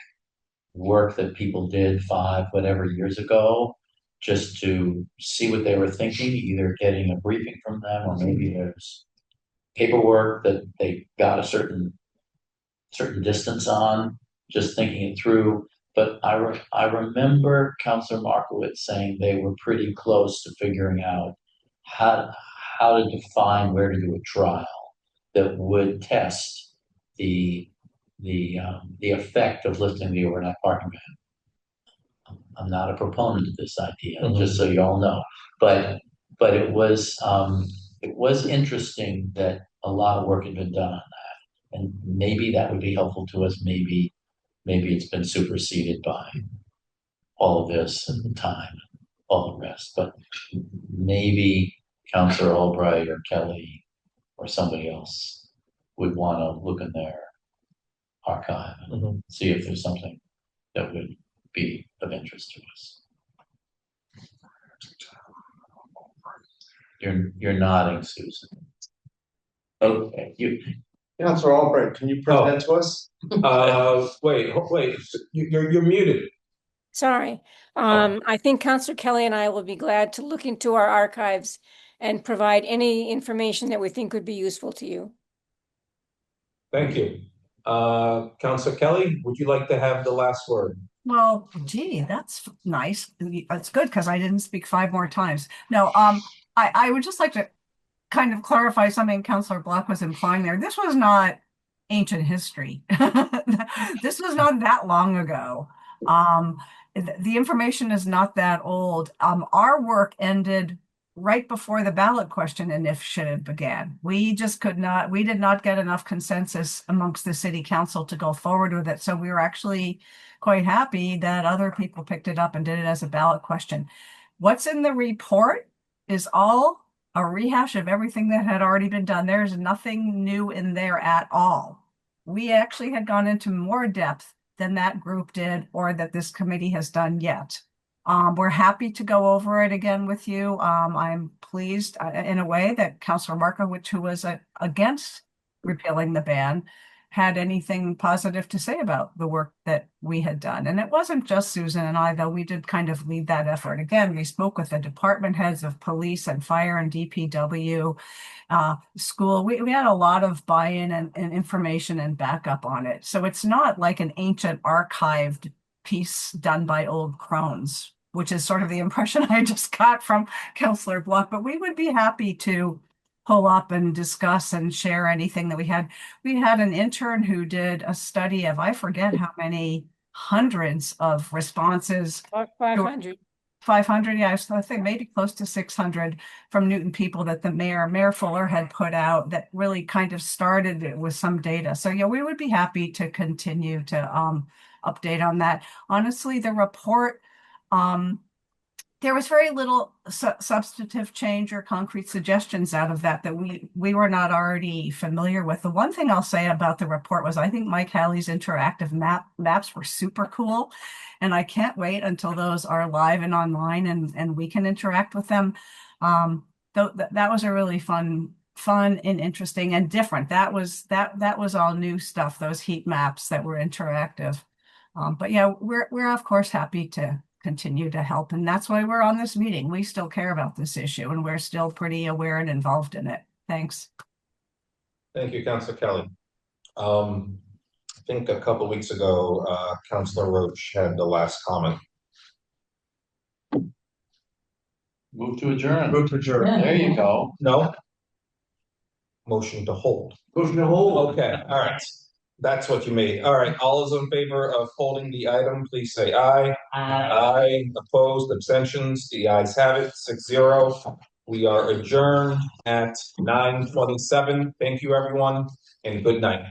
work that people did 5 whatever years ago, just to see what they were thinking, either getting a briefing from them, or maybe there's paperwork that they got a certain distance on, just thinking it through. But I remember Councilor Markowitz saying they were pretty close to figuring out how to define where to do a trial that would test the effect of lifting the overnight parking ban. I'm not a proponent of this idea, just so you all know, but it was interesting that a lot of work had been done on that, and maybe that would be helpful to us. Maybe it's been superseded by all of this and the time, all the rest. But maybe Councilor Albright or Kelly or somebody else would want to look in their archive and see if there's something that would be of interest to us. You're nodding, Susan. Okay, Councilor Albright, can you present to us? Wait, you're muted. Sorry. I think Councilor Kelly and I will be glad to look into our archives and provide any information that we think would be useful to you. Thank you. Councilor Kelly, would you like to have the last word? Well, gee, that's nice. That's good because I didn't speak 5 more times. No, I would just like to kind of clarify something Councilor Block was implying there. This was not ancient history. This was not that long ago. The information is not that old. Our work ended right before the ballot question initiative began. We just could not, we did not get enough consensus amongst the city council to go forward with it. So we were actually quite happy that other people picked it up and did it as a ballot question. What's in the report is all a rehash of everything that had already been done. There's nothing new in there at all. We actually had gone into more depth than that group did or that this committee has done yet. We're happy to go over it again with you. I'm pleased in a way that Councilor Markowitz, who was against repealing the ban, had anything positive to say about the work that we had done. And it wasn't just Susan and I, though we did kind of lead that effort. Again, we spoke with the department heads of police and fire and DPW, school. We had a lot of buy-in and information and backup on it. So it's not like an ancient archived piece done by old crones, which is sort of the impression I just got from Councillor Block. But we would be happy to pull up and discuss and share anything that we had. We had an intern who did a study of, I forget how many hundreds of responses. 500. 500, yeah, so I think maybe close to 600 from Newton people that the Mayor Fuller had put out that really kind of started it with some data. So yeah, we would be happy to continue to update on that. Honestly, the report, there was very little substantive change or concrete suggestions out of that we were not already familiar with. The one thing I'll say about the report was I think Mike Halley's interactive maps were super cool. And I can't wait until those are live and online and we can interact with them. That was a really fun and interesting and different. That was all new stuff, those heat maps that were interactive. But yeah, we're of course happy to continue to help. And that's why we're on this meeting. We still care about this issue and we're still pretty aware and involved in it. Thanks. Thank you, Councilor Kelly. I think a couple of weeks ago, Councilor Roach had the last comment. Move to adjourn. Move to adjourn. There you go. No? Motion to hold. Motion to hold. Okay, all right. That's what you made. All right, all those in favor of holding the item, please say aye. Aye. Opposed, abstentions, the ayes have it, 6-0. We are adjourned at 9:27. Thank you, everyone, and good night.